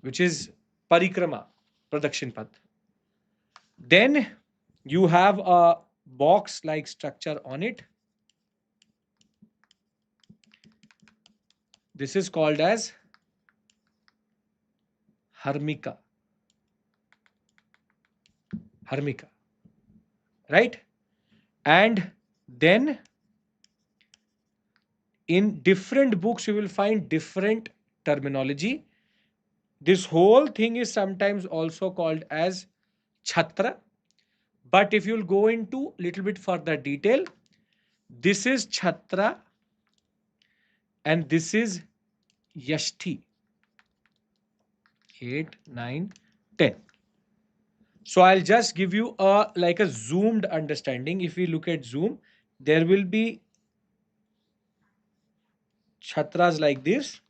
S1: which is Parikrama, Pradakshin Path. Then you have a box-like structure on it. This is called as Harmika. Harmika. Right? And then in different books, you will find different terminology. This whole thing is sometimes also called as Chhatra. But if you'll go into little bit further detail, this is Chhatra and this is Yashti. 8, 9, 10. So I'll just give you a like a zoomed understanding. If we look at zoom, there will be Chhatras like this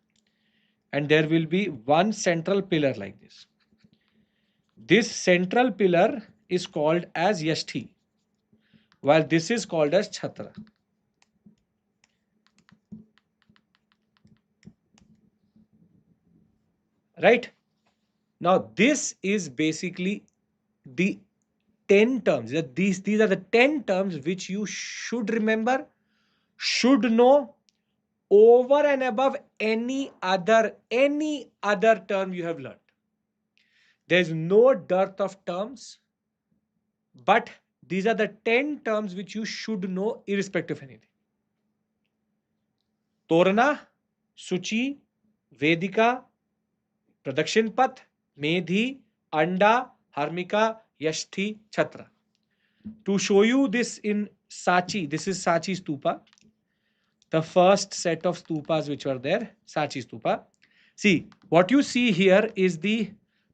S1: and there will be one central pillar like this. This central pillar is called as Yashti, while this is called as Chhatra. Right? Now, this is basically the 10 terms. These are the 10 terms which you should remember, should know over and above any other term you have learned. There is no dearth of terms, but these are the 10 terms which you should know irrespective of anything. Torana, Suchi, Vedika, Pradakshin Path, Medhi, Anda, Harmika, Yashti, Chhatra. To show you this in Sanchi, this is Sanchi Stupa. The first set of stupas which were there, Sanchi Stupa. See, what you see here is the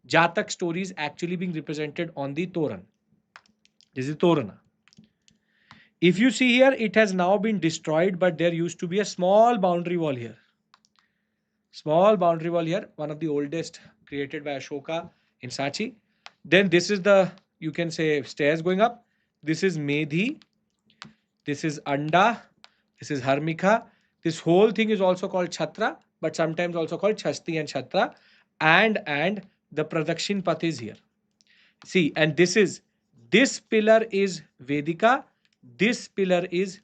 S1: Jatak stories actually being represented on the Toran. This is Torana. If you see here, it has now been destroyed, but there used to be a small boundary wall here. Small boundary wall here, one of the oldest created by Ashoka in Sanchi. Then this is the, you can say, stairs going up. This is Medhi. This is Anda. This is Harmika. This whole thing is also called Chhatra, but sometimes also called Chhasti and Chhatra. And the Pradakshin Path is here. See, and this pillar is Vedika. This pillar is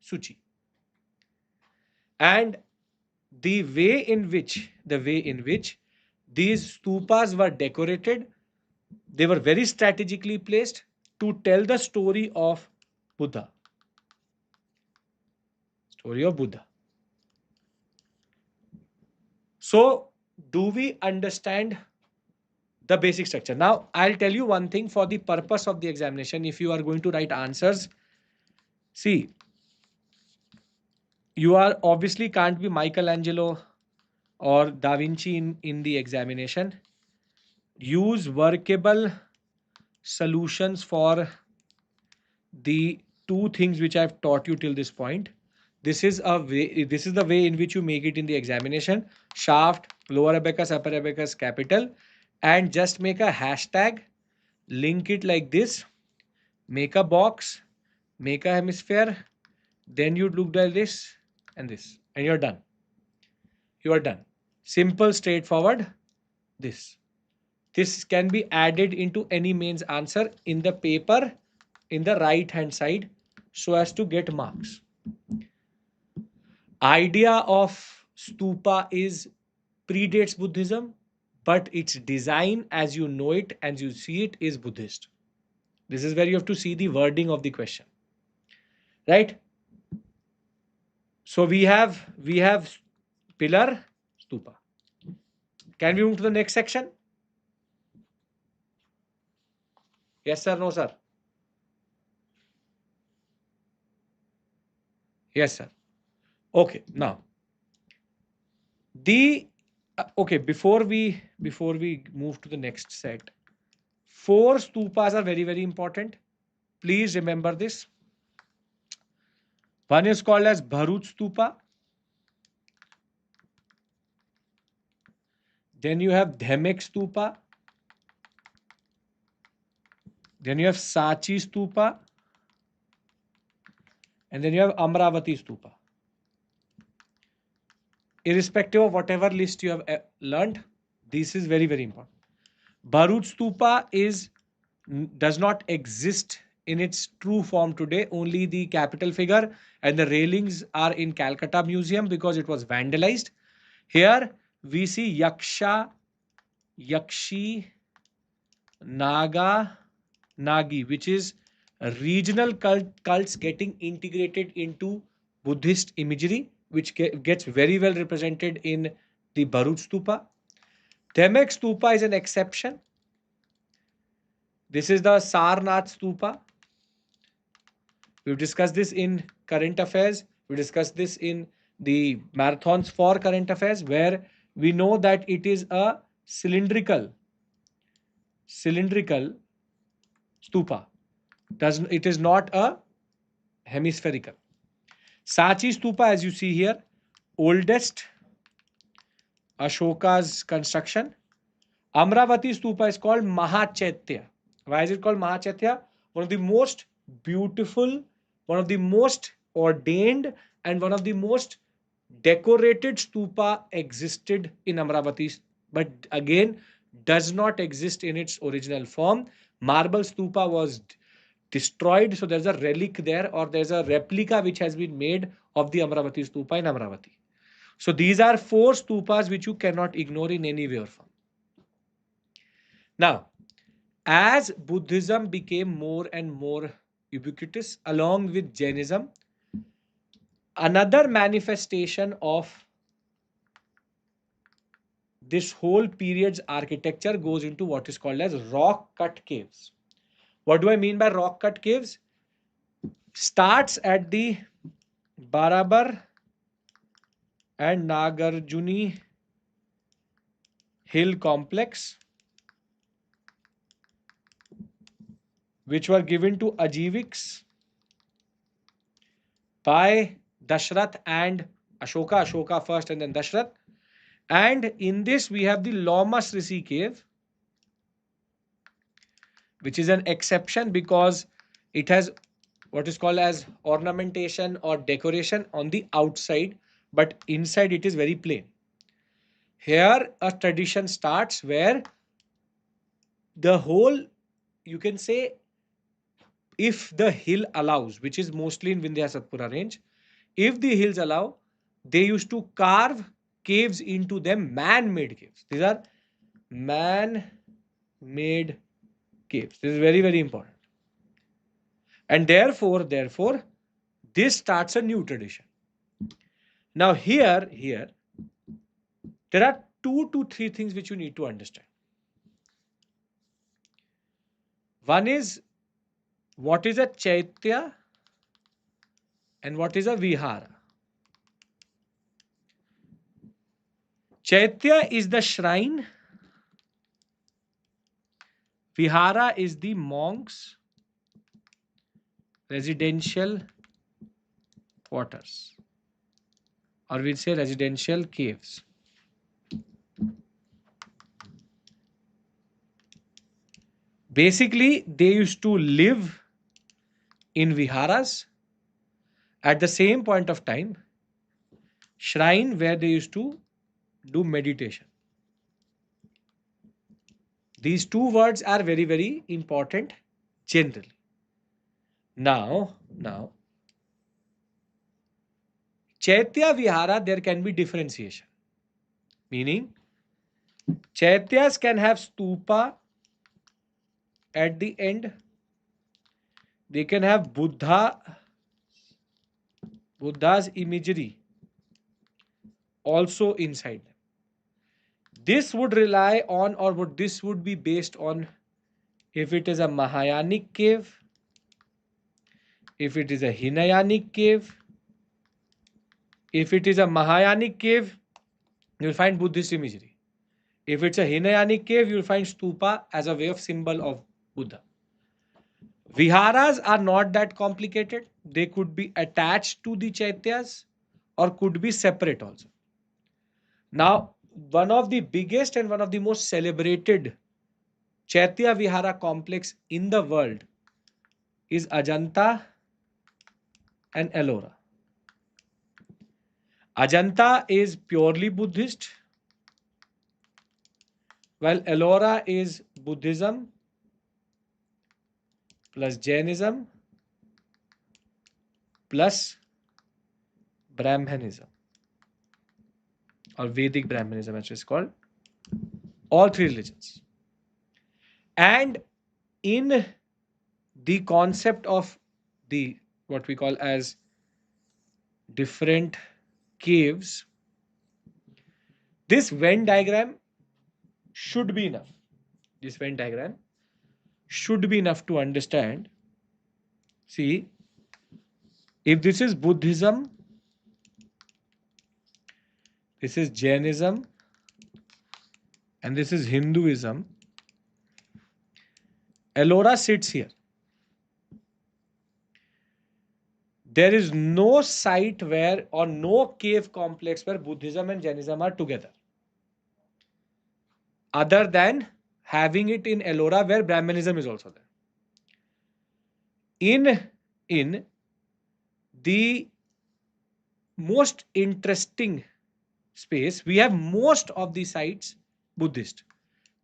S1: Suchi. And the way in which these stupas were decorated, they were very strategically placed to tell the story of Buddha. Story of Buddha. So, do we understand the basic structure? Now, I'll tell you one thing for the purpose of the examination. If you are going to write answers, see, you are obviously can't be Michelangelo or Da Vinci in the examination. Use workable solutions for the two things which I've taught you till this point. This is the way in which you make it in the examination. Shaft, lower abacus, upper abacus, capital, and just make a hashtag, link it like this, make a box, make a hemisphere, then you look like this, and you're done. You are done. Simple, straightforward. This can be added into any mains answer in the paper in the right hand side so as to get marks. Idea of stupa is predates Buddhism, but its design as you know it and you see it is Buddhist. This is where you have to see the wording of the question, right? So we have pillar, stupa. Can we move to the next section? Yes sir, no sir. Yes sir. Okay, now the okay, before we move to the next set, 4 stupas are very, very important. Please remember this. One is called as Bharhut stupa. Then you have Dhemek stupa. Then you have Sanchi stupa. And then you have Amaravati stupa. Irrespective of whatever list you have learned, this is very, very important. Bharhut stupa does not exist in its true form today. Only the capital figure and the railings are in Calcutta Museum because it was vandalized. Here we see Yaksha, Yakshi, Naga, Nagi, which is regional cults getting integrated into Buddhist imagery, which gets very well represented in the Bharhut stupa. Dhemek stupa is an exception. This is the Sarnath stupa. We've discussed this in current affairs. We discussed this in the marathons for current affairs, where we know that it is a cylindrical stupa. It is not a hemispherical. Sanchi stupa, as you see here, oldest Ashoka's construction. Amaravati stupa is called Mahachaitya. Why is it called Mahachaitya? One of the most beautiful, one of the most ordained, and one of the most decorated stupa existed in Amaravati, but again does not exist in its original form. Marble stupa was destroyed, so there's a relic there, or there's a replica which has been made of the Amaravati stupa in Amaravati. So these are 4 stupas which you cannot ignore in any way or form. Now, as Buddhism became more and more ubiquitous along with Jainism, another manifestation of this whole period's architecture goes into what is called as rock cut caves. What do I mean by rock cut caves? Starts at the Barabar and Nagarjuni hill complex which were given to Ajiviks by Dashrath and Ashoka. Ashoka first and then Dashrath. And in this we have the Lomas Rishi cave, which is an exception because it has what is called as ornamentation or decoration on the outside, but inside it is very plain. Here a tradition starts where the whole, you can say, if the hill allows, which is mostly in Vindhya Satpura range, if the hills allow, they used to carve caves into them, man-made caves. These are man-made caves. This is very, very important. And therefore, this starts a new tradition. Now here, there are 2 to 3 things which you need to understand. One is, what is a Chaitya and what is a Vihara. Chaitya is the shrine. Vihara is the monks' residential quarters, or we'll say residential caves. Basically, they used to live in viharas. At the same point of time, shrine where they used to do meditation. These 2 words are very, very important generally. Now, Chaitya Vihara, there can be differentiation. Meaning, Chaityas can have stupa at the end. They can have Buddha's imagery also inside them. This would rely on, or this would be based on, if it is a Mahayanic cave, if it is a Hinayanic cave. If it is a Mahayanic cave, you will find Buddhist imagery. If it's a Hinayanic cave, you will find stupa as a way of symbol of Buddha. Viharas are not that complicated. They could be attached to the Chaityas or could be separate also. Now, one of the biggest and one of the most celebrated Chaitya Vihara complex in the world is Ajanta and Ellora. Ajanta is purely Buddhist, while Ellora is Buddhism plus Jainism plus Brahmanism, or Vedic Brahmanism as it's called. All 3 religions. And in the concept of the what we call as different caves, this Venn diagram should be enough. This Venn diagram should be enough to understand. See, if this is Buddhism, this is Jainism, and this is Hinduism, Ellora sits here. There is no site where, or no cave complex where Buddhism and Jainism are together, other than having it in Ellora where Brahmanism is also there. In the most interesting space, we have most of the sites Buddhist,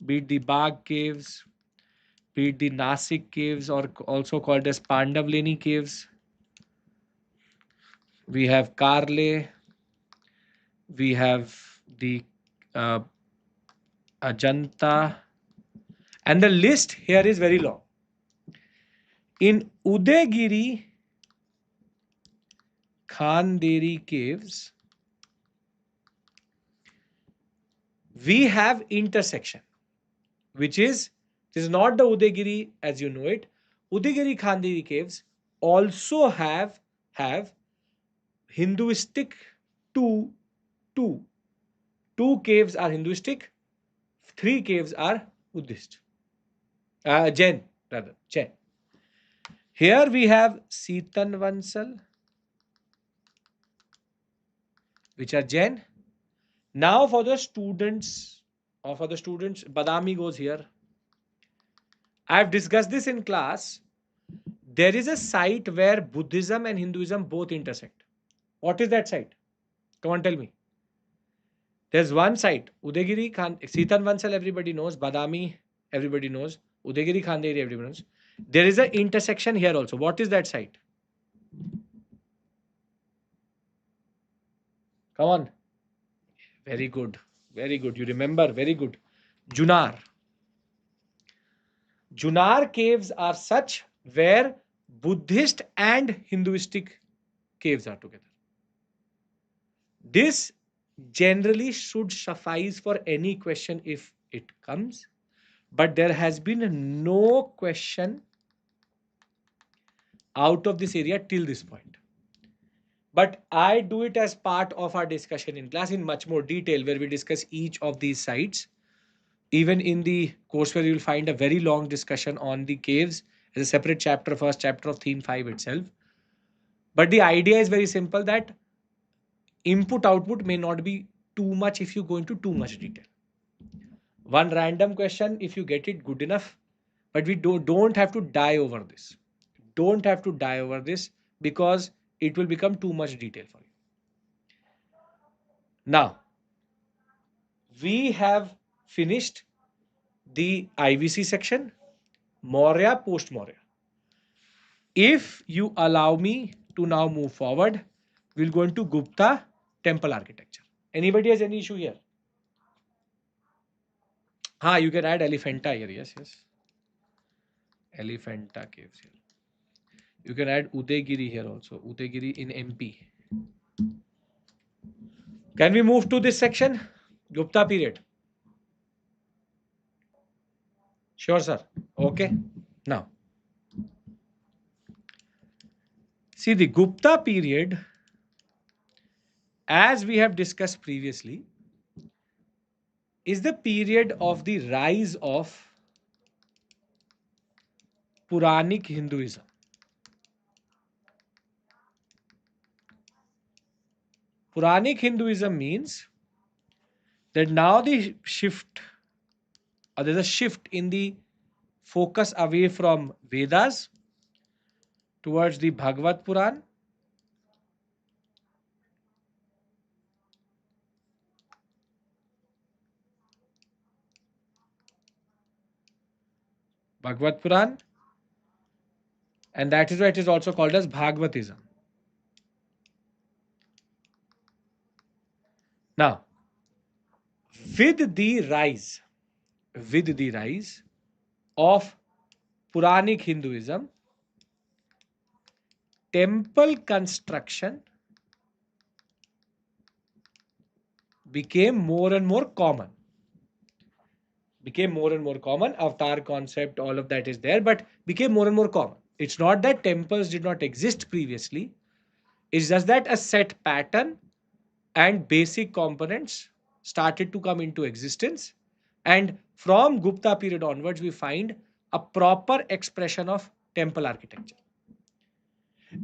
S1: be it the Bagh caves, be it the Nasik caves, or also called as Pandavleni caves. We have Karle, we have the Ajanta, and the list here is very long. In Udaygiri Khanderi caves, we have intersection, which is, this is not the Udaygiri as you know it. Udaygiri Khanderi caves also have Hinduistic two caves are Hinduistic. three caves are Buddhist. Jain, rather. Jain. Here we have Setan Vansal, which are Jain. Now for the students, Badami goes here. I have discussed this in class. There is a site where Buddhism and Hinduism both intersect. What is that site? Come on, tell me. There's one site, Udaygiri Khan, Setan Vansal, everybody knows. Badami, everybody knows. Udaygiri Khanderi, everybody knows. There is an intersection here also. What is that site? Come on. Very good. Very good. You remember. Very good. Junnar. Junnar caves are such where Buddhist and Hinduistic caves are together. This generally should suffice for any question if it comes, but there has been no question out of this area till this point. But I do it as part of our discussion in class in much more detail, where we discuss each of these sites. Even in the courseware, you will find a very long discussion on the caves as a separate chapter, first chapter of theme 5 itself. But the idea is very simple, that input output may not be too much if you go into too much detail. One random question, if you get it, good enough. But we don't have to die over this. Don't have to die over this, because it will become too much detail for you. Now, we have finished the IVC section, Maurya, post-Maurya. If you allow me to now move forward, we'll go into Gupta temple architecture. Anybody has any issue here? You can add Elephanta here. Yes, yes. Elephanta caves here. You can add Udaygiri here also. Udaygiri in MP. Can we move to this section? Gupta period. Sure, sir. Okay. Now, see, the Gupta period, as we have discussed previously, is the period of the rise of Puranic Hinduism. Puranic Hinduism means that now the shift, or there's a shift in the focus away from Vedas towards the Bhagavad Puran, and that is why it is also called as Bhagavatism. Now, with the rise of Puranic Hinduism, temple construction became more and more common. Avatar concept, all of that is there, but became more and more common. It's not that temples did not exist previously. It's just that a set pattern and basic components started to come into existence. And from Gupta period onwards, we find a proper expression of temple architecture.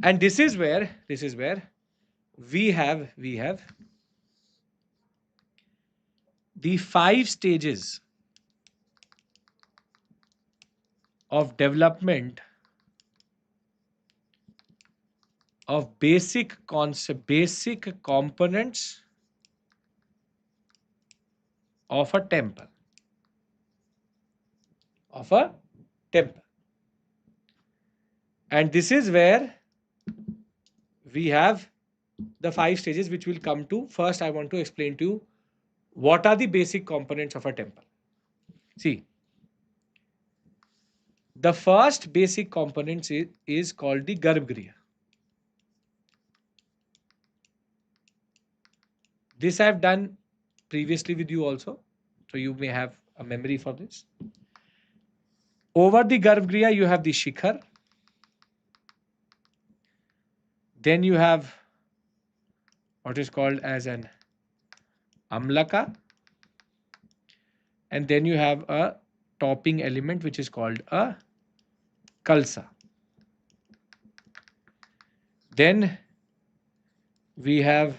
S1: And this is where we have the 5 stages of development of basic components of a temple. And this is where we have the 5 stages, which we'll come to. First, I want to explain to you what are the basic components of a temple. See, the first basic component is called the Garbhagriha. This I have done previously with you also, so you may have a memory for this. Over the Garbhagriha, you have the Shikhar. Then you have what is called as an Amlaka. and then you have a topping element which is called a kalsa. Then we have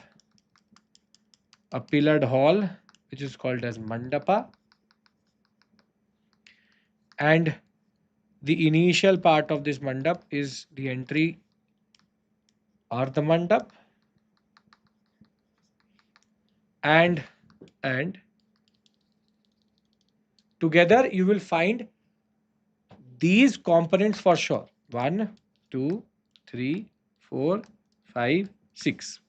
S1: a pillared hall which is called as mandapa, and the initial part of this mandap is the entry or the mandap, and together you will find these components for sure: 1, 2, 3, 4, 5, 6.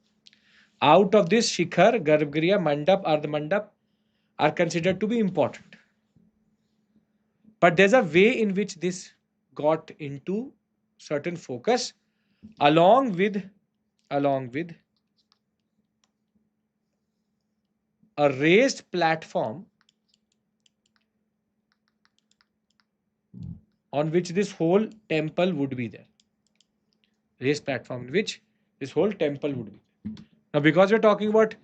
S1: Out of this, shikhar, garbhagriha, mandap or the mandap are considered to be important. But there's a way in which this got into certain focus along with a raised platform on which this whole temple would be there. Raised platform in which this whole temple would be. Now, because we're talking about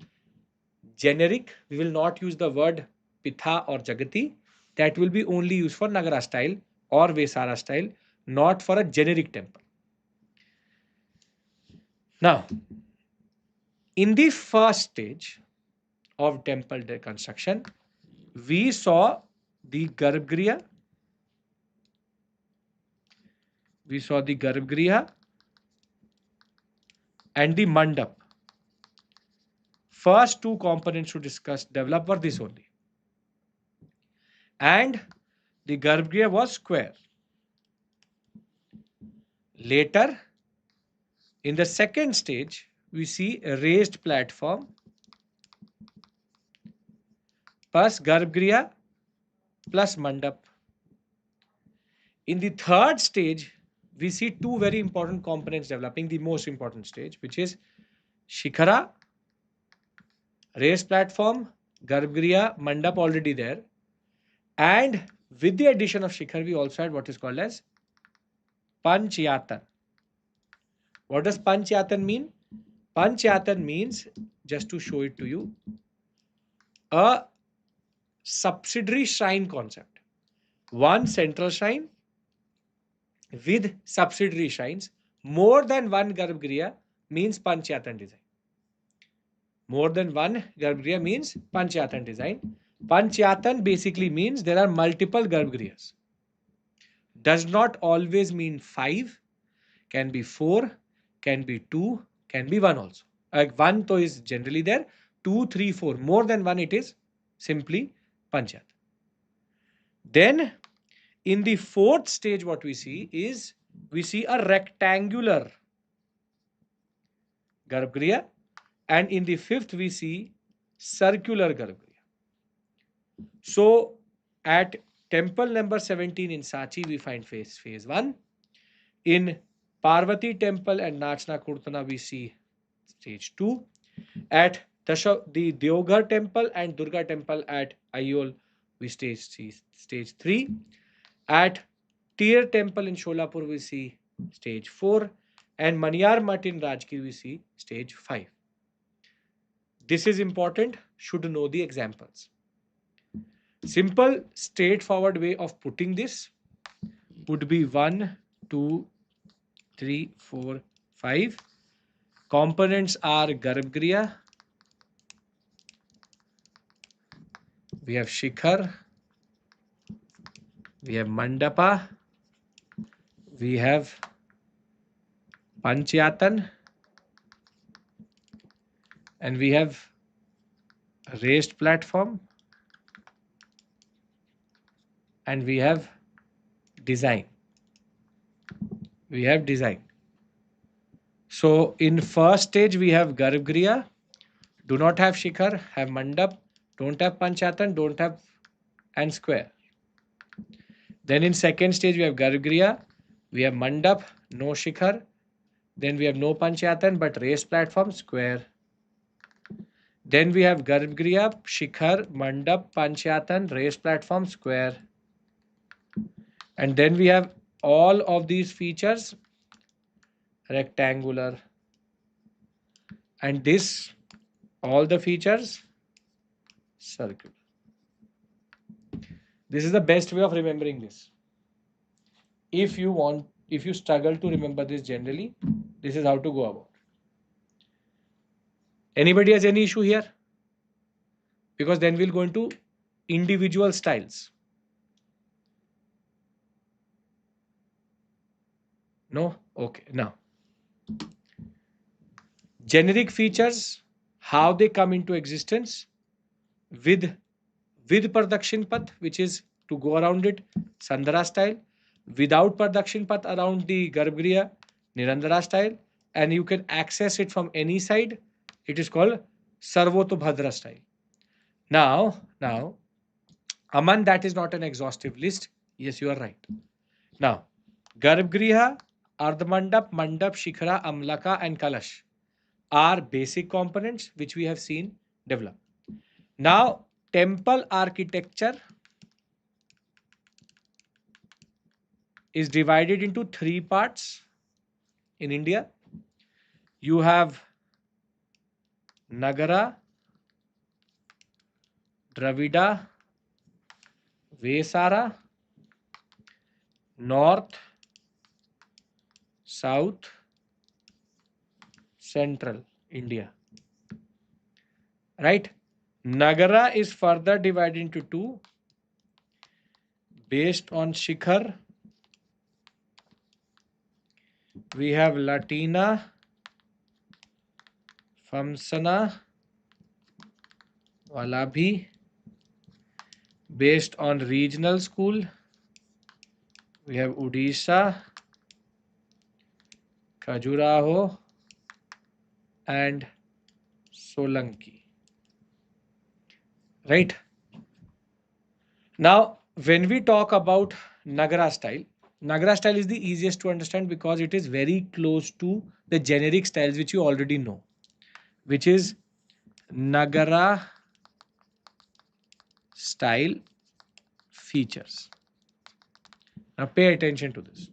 S1: generic, we will not use the word pitha or jagati. That will be only used for Nagara style or Vesara style, not for a generic temple. Now, in the first stage of temple construction, we saw the Garbhagriha, and the mandap. First two components to discuss develop were this only. And the Garbhagriha was square. Later, in the second stage, we see a raised platform plus Garbhagriha plus mandap. In the third stage, we see two very important components developing, the most important stage, which is shikhara, raised platform, Garbhagriha, mandap already there. And with the addition of shikhar, we also had what is called as Panchayatan. What does Panchayatan mean? Panchayatan means, just to show it to you, a subsidiary shrine concept. One central shrine with subsidiary shrines. More than one Garbhagriha means Panchayatan design. More than one Garbhagriha means Panchayatan design. Panchayatan basically means there are multiple Garbhagrias. Does not always mean 5, can be 4, can be 2, can be 1 also. Like 1 to is generally there, 2, 3, 4. More than 1 it is simply Panchayatan. Then in the fourth stage what we see is, we see a rectangular Garbhagriha, and in the fifth we see circular Garbhagriha. So at temple number 17 in Sanchi we find phase 1. In Parvati temple and Nachna Kurtana we see stage 2. At the Deoghar temple and Durga temple at Ayol we see stage 3. At Tir temple in Sholapur we see stage 4, and Maniyar Mutt in Rajgir we see stage 5. This is important, should know the examples. Simple, straightforward way of putting this would be 1, 2, 3, 4, 5. Components are Garbhagriha, we have shikhar, we have mandapa, we have Panchayatan, and we have a raised platform, and we have design. So in first stage we have Garbhagriha, do not have shikhar, have mandap, don't have Panchayatan, don't have and square. Then in second stage we have Garbhagriha, we have mandap, no shikhar. Then we have no Panchayatan but raised platform, square. Then we have Garbhagriha, shikhar, mandap, Panchayatan, raised platform, square. And then we have all of these features rectangular, and this all the features circular. This is the best way of remembering this. If you struggle to remember this generally, this is how to go about. Anybody has any issue here? Because then we'll go into individual styles. No? Okay. Now, generic features, how they come into existence with Pradakshin Path, which is to go around it, Sandhara style, without Pradakshin Path around the Garbhagriha, Nirandara style, and you can access it from any side. It is called Sarvotobhadra style. Now, Aman, that is not an exhaustive list. Yes, you are right. Now, Garbhagriha, Ardhamandap, Mandap, Shikhara, Amlaka, and Kalash are basic components which we have seen develop. Now, temple architecture is divided into three parts in India. You have Nagara, Dravida, Vesara, North, South, Central India. Right? Nagara is further divided into two based on Shikhar. We have Latina, Famsana, Valabhi. Based on regional school, we have Odisha, Khajuraho, and Solanki. Right? Now, when we talk about Nagara style is the easiest to understand because it is very close to the generic styles which you already know, which is Nagara style features. Now, pay attention to this.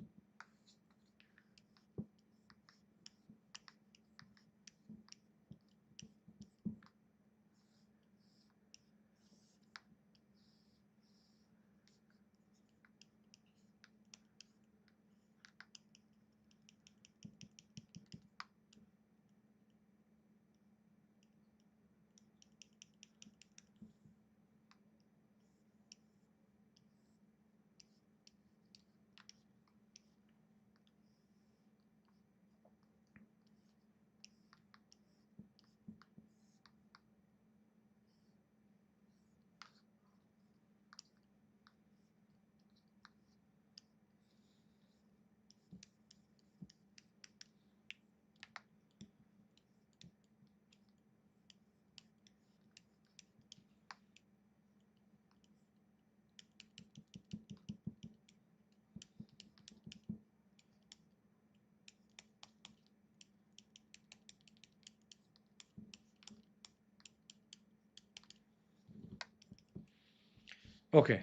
S1: Okay.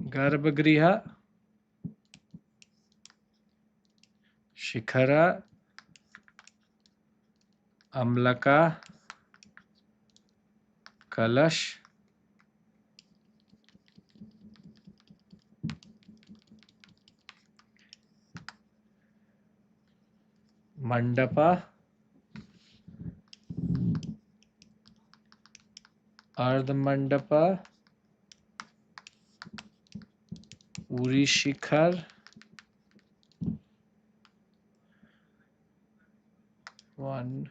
S1: Garbhagriha, Shikhara, Amlaka, Kalash, Mandapa, Ardhamandapa, Uri Shikhar, 1,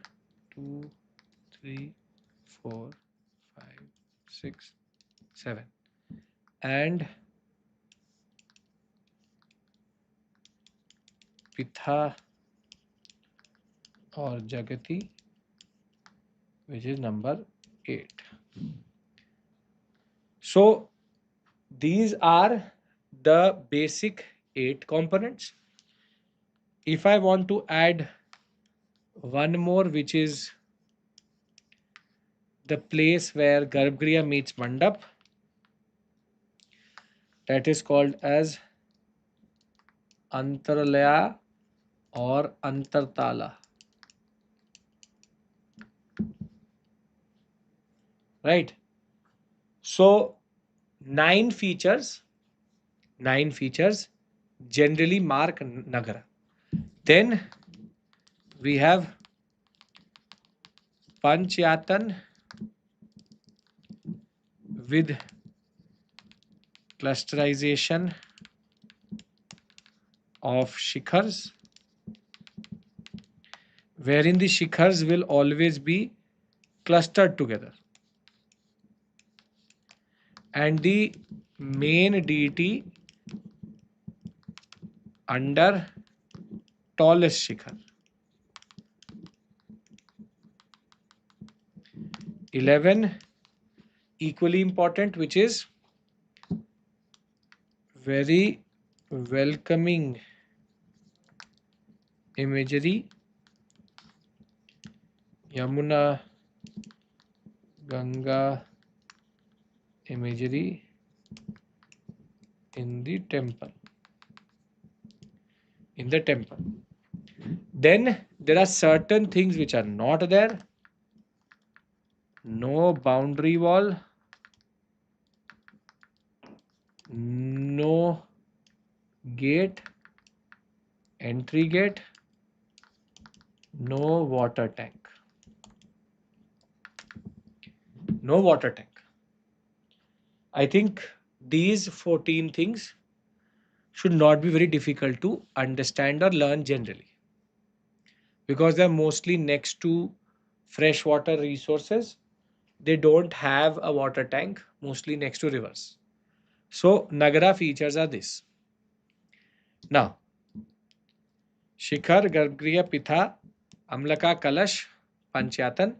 S1: 2, 3, 4, 5, 6, 7, and Pitha or Jagati, which is number 8. So these are the basic 8 components. If I want to add one more, which is the place where Garbhagriha meets Mandap, that is called as Antarlaya or Antartala. right? So nine features generally mark Nagara. Then we have Panchayatan with clusterization of shikhars, wherein the shikhars will always be clustered together, and the main deity under tallest shikhar. 11, equally important, which is very welcoming imagery, Yamuna Ganga imagery in the temple. Then there are certain things which are not there. No boundary wall, no gate, entry gate, no water tank. No water tank. I think these 14 things should not be very difficult to understand or learn generally, because they're mostly next to freshwater resources. They don't have a water tank, mostly next to rivers. So Nagara features are this. Now, Shikhar, Garbhagriha, Pitha, Amlaka, Kalash, Panchayatan.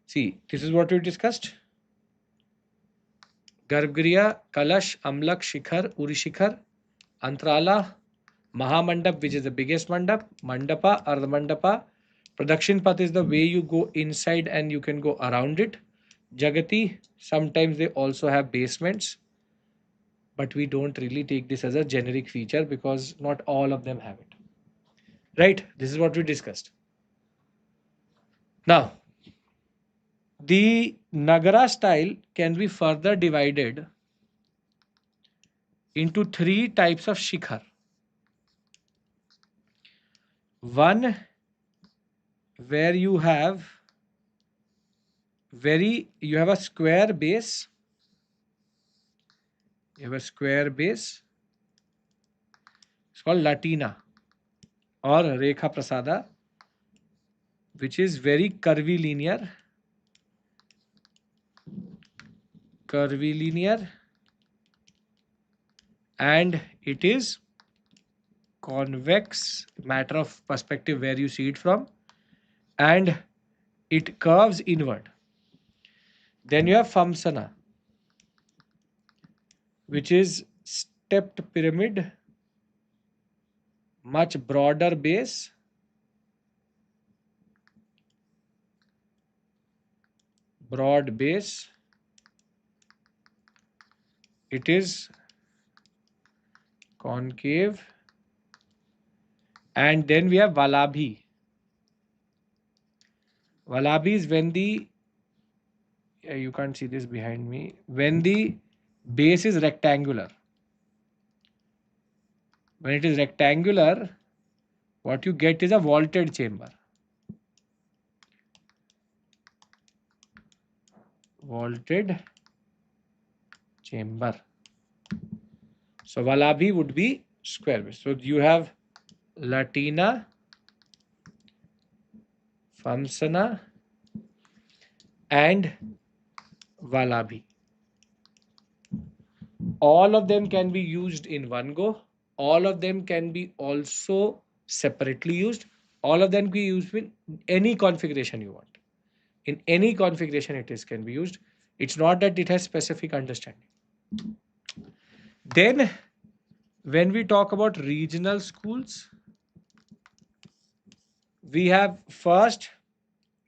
S1: See, this is what we discussed. Garbhagriha, Kalash, Amlak, Shikhar, Uri Shikhar, Antrala, Mahamandap, which is the biggest mandap, Mandapa, Ardha Mandapa. Production path is the way you go inside and you can go around it. Jagati, sometimes they also have basements, but we don't really take this as a generic feature because not all of them have it. Right? This is what we discussed. Now, the Nagara style can be further divided into three types of shikhar. One where you have a square base. You have a square base. It's called Latina or Rekha Prasada, which is very curvilinear. And it is convex, matter of perspective where you see it from, and it curves inward. Then you have Famsana, which is stepped pyramid, much broader base, broad base. It is concave. And then we have Valabhi. Valabhi is when the, you can't see this behind me, when the base is rectangular. When it is rectangular, what you get is a vaulted chamber. Vaulted chamber. So Valabhi would be square base. So you have Latina, Famsana, and Valabhi. All of them can be used in one go. All of them can be also separately used. All of them can be used in any configuration you want. In any configuration it can be used. It's not that it has specific understanding. Then when we talk about regional schools, we have first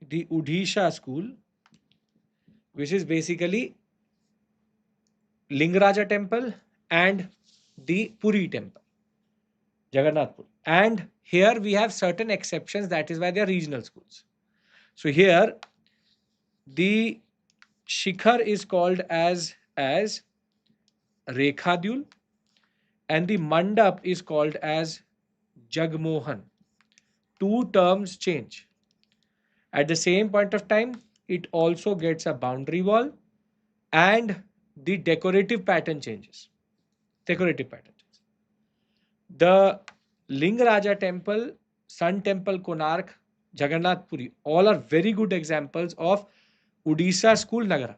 S1: the Odisha school, which is basically Lingaraja temple and the Puri temple, Jagannath Puri. And here we have certain exceptions, that is why they are regional schools. So here the Shikhar is called as Rekhadyul, and the mandap is called as Jagmohan. Two terms change. At the same point of time, it also gets a boundary wall and the decorative pattern changes. Decorative pattern changes. The Lingaraja temple, Sun temple, Konark, Jagannath Puri, all are very good examples of Odisha school Nagara.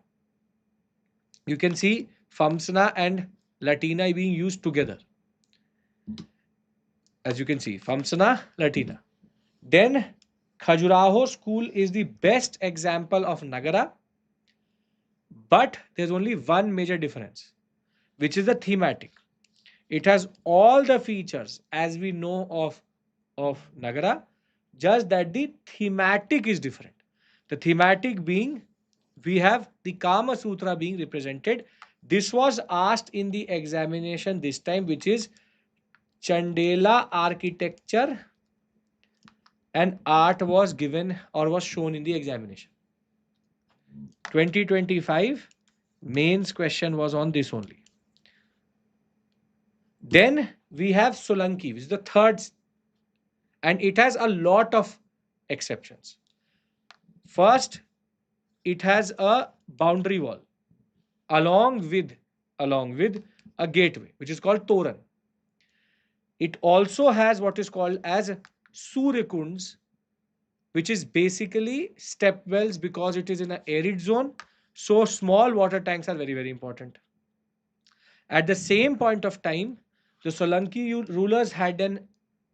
S1: You can see Famsana and Latina being used together. As you can see, Famsana, Latina. Then Khajuraho school is the best example of Nagara, but there's only one major difference, which is the thematic. It has all the features as we know of Nagara, just that the thematic is different. The thematic being, we have the Kama Sutra being represented. This was asked in the examination this time, which is Chandela architecture, and art was given or was shown in the examination. 2025 mains question was on this only. Then we have Solanki, which is the third, and it has a lot of exceptions. First, it has a boundary wall along with a gateway, which is called Toran. It also has what is called as Suryakunds, which is basically step wells because it is in an arid zone. So small water tanks are very, very important. At the same point of time, the Solanki rulers had an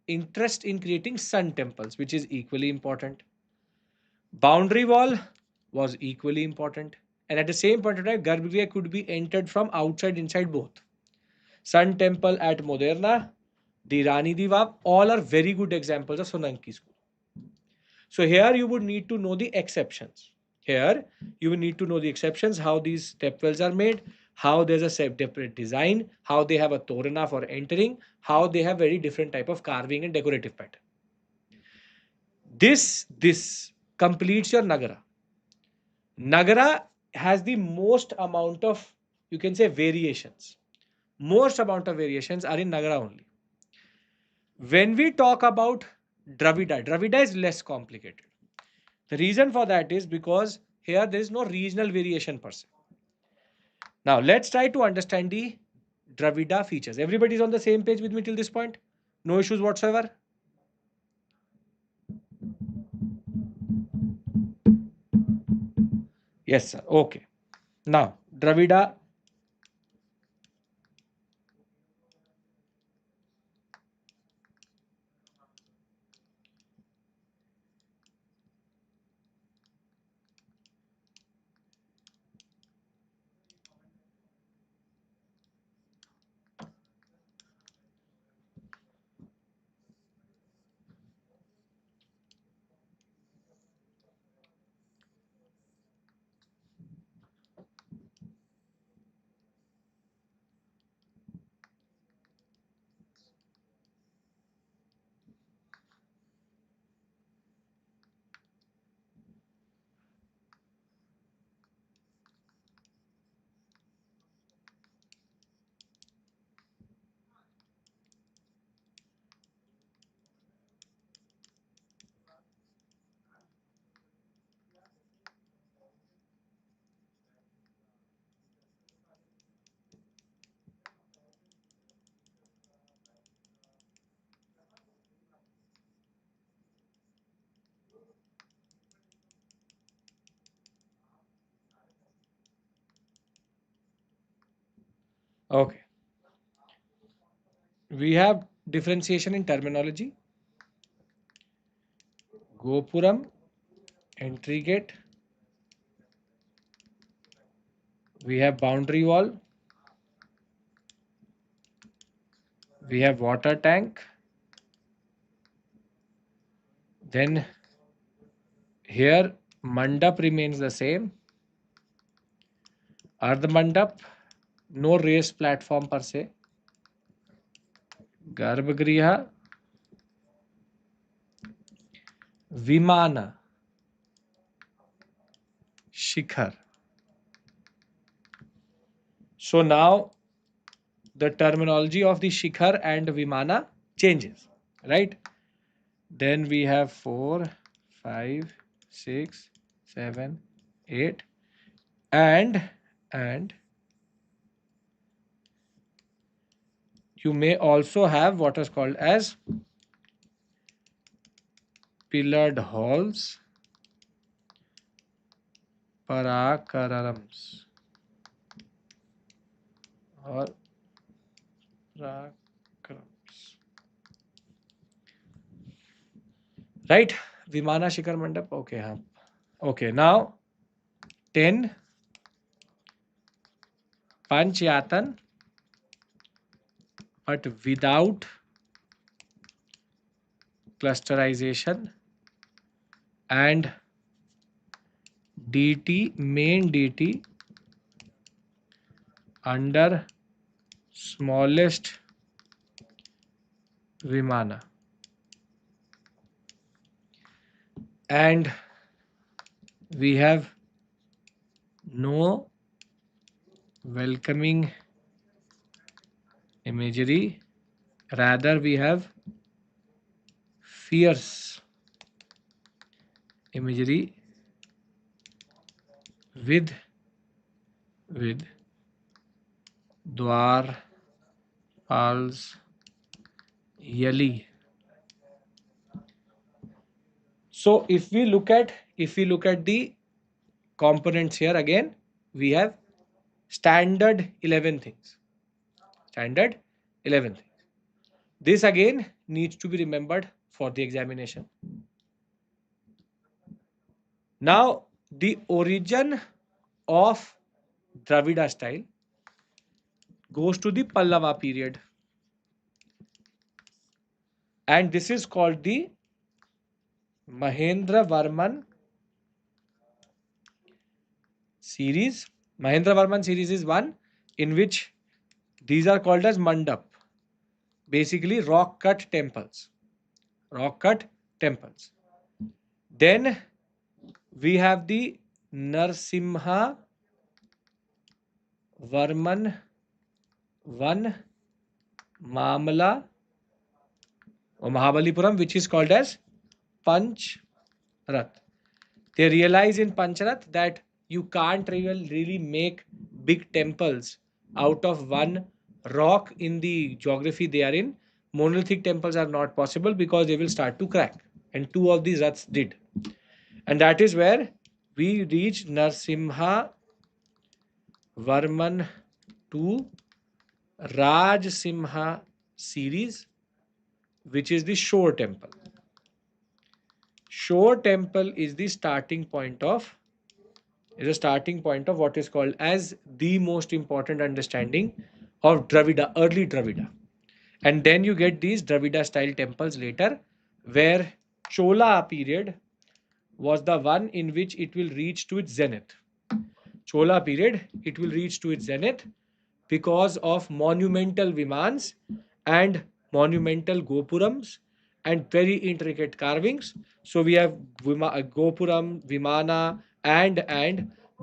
S1: interest in creating sun temples, which is equally important. Boundary wall was equally important. And at the same point of time, Garbhagriha could be entered from outside, inside both. Sun temple at Moderna, the Rani Diwab, all are very good examples of Solanki school. So here you would need to know the exceptions. Here you will need to know the exceptions, how these step wells are made, how there's a separate design, how they have a torana for entering, how they have very different type of carving and decorative pattern. This completes your Nagara. Nagara has the most amount of, you can say, variations. Most amount of variations are in Nagara only. When we talk about Dravida is less complicated. The reason for that is because here there is no regional variation per se. Now let's try to understand the Dravida features. Everybody is on the same page with me till this point? No issues whatsoever? Yes, sir. Okay. Now, Dravida. Okay. We have differentiation in terminology. Gopuram, entry gate. We have boundary wall. We have water tank. Then here mandap remains the same. Ardh mandap, no raised platform per se. Garbhagriha, Vimana, Shikhar. So now the terminology of the Shikhar and Vimana changes, right? Then we have 4, 5, 6, 7, 8, and you may also have what is called as pillared halls, parakarams, or prakarams, right? Vimana Shikhar Mandap. Okay, huh? Okay, now 10 Panchayatan, but without clusterization, and DT, main DT under smallest Vimana. And we have no welcoming imagery, rather we have fierce imagery with Dwar Pals Yali. So if we look at the components here, again we have standard 11 things. Standard 11 things. This again needs to be remembered for the examination. Now the origin of Dravida style goes to the Pallava period, and this is called the Mahendra Varman series. Mahendra Varman series is one in which these are called as mandap, basically rock cut temples. Rock cut temples. Then we have the Narsimha Varman 1 Mamala or Mahabalipuram, which is called as Panch Rath. They realize in Pancharath that you can't really make big temples out of one rock in the geography they are in. Monolithic temples are not possible because they will start to crack. And two of these Raths did. And that is where we reach Narsimha Varman to Rajsimha series, which is the Shore Temple. Shore Temple is the starting point of what is called as the most important understanding of Dravida, early Dravida. And then you get these Dravida style temples later, where Chola period was the one in which it will reach to its zenith. Chola period, it will reach to its zenith because of monumental Vimans and monumental Gopurams and very intricate carvings. So we have Gopuram, Vimana, and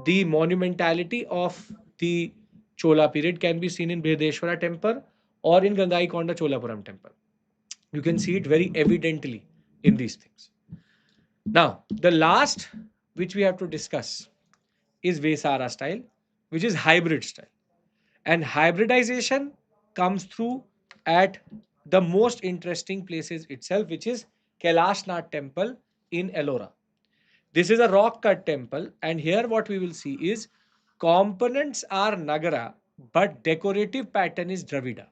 S1: the monumentality of the Chola period can be seen in Brideshwara temple or in Gangaikonda Cholapuram temple. You can see it very evidently in these things. Now, the last which we have to discuss is Vesara style, which is hybrid style. And hybridization comes through at the most interesting places itself, which is Kailashnath temple in Ellora. This is a rock cut temple, and here what we will see is components are Nagara, but decorative pattern is Dravida,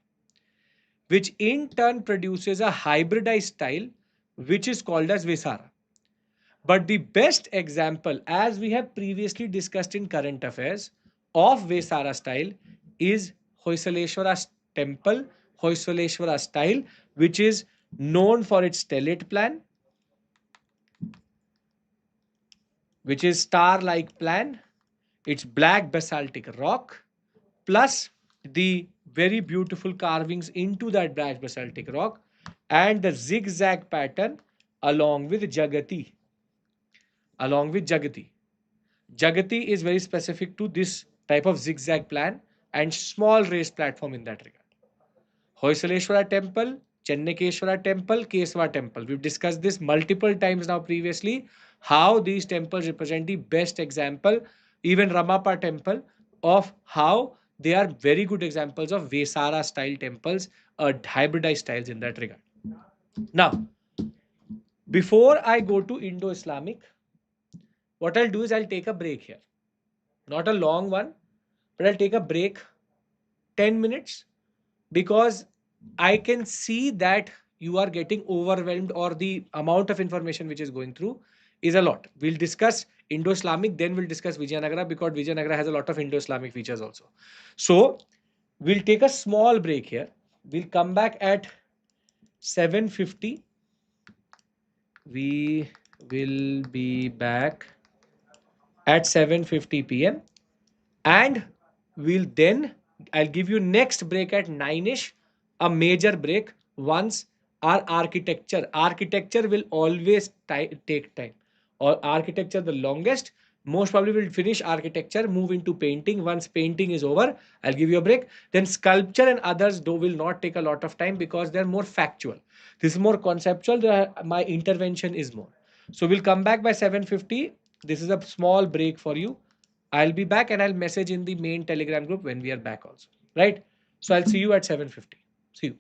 S1: which in turn produces a hybridized style, which is called as Vesara. But the best example, as we have previously discussed in current affairs, of Vesara style is Hoysaleshwara temple, Hoysaleshwara style, which is known for its stellate plan, which is star-like plan, its black basaltic rock, plus the very beautiful carvings into that black basaltic rock, and the zigzag pattern along with Jagati. Jagati is very specific to this type of zigzag plan, and small raised platform in that regard. Hoysaleshwara temple, Chennakeshwara temple, Keswa temple. We've discussed this multiple times now previously, how these temples represent the best example, even Ramappa temple, of how they are very good examples of Vesara style temples, hybridized styles in that regard. Now, before I go to Indo-Islamic, what I'll do is I'll take a break here. Not a long one, but I'll take a break 10 minutes because I can see that you are getting overwhelmed or the amount of information which is going through is a lot. We'll discuss Indo-Islamic, then we'll discuss Vijayanagara because Vijayanagara has a lot of Indo-Islamic features also. So we'll take a small break here. We'll come back at 7:50. We will be back at 7:50 p.m. and we'll then I'll give you next break at 9ish, a major break once our architecture will always take time, or architecture the longest. Most probably we'll finish architecture, move into painting. Once painting is over, I'll give you a break. Then sculpture and others though will not take a lot of time because they're more factual. This is more conceptual. My intervention is more. So we'll come back by 7:50. This is a small break for you. I'll be back and I'll message in the main Telegram group when we are back also. Right? So I'll see you at 7:50. See you.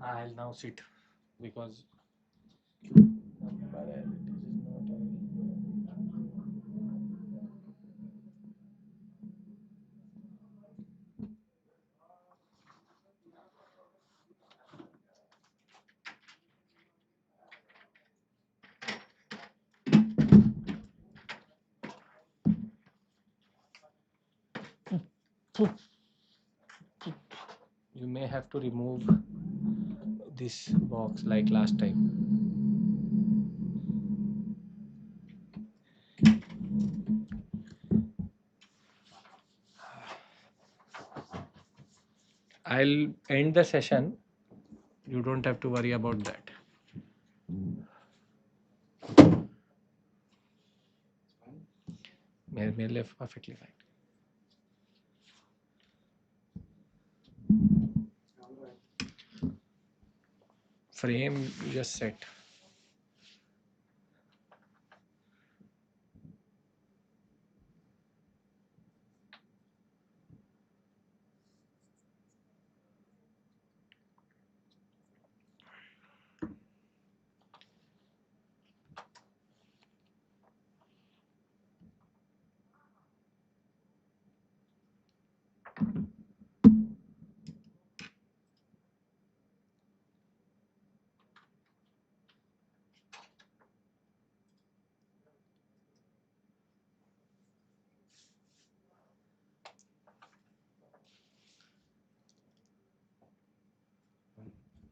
S1: I'll now sit because you may have to remove this box like last time. I'll end the session. You don't have to worry about that. मेरे लिए perfectly fine. Frame you just set.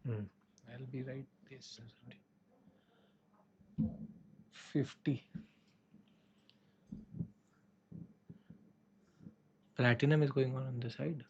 S1: I'll be right this 50. Platinum is going on the side.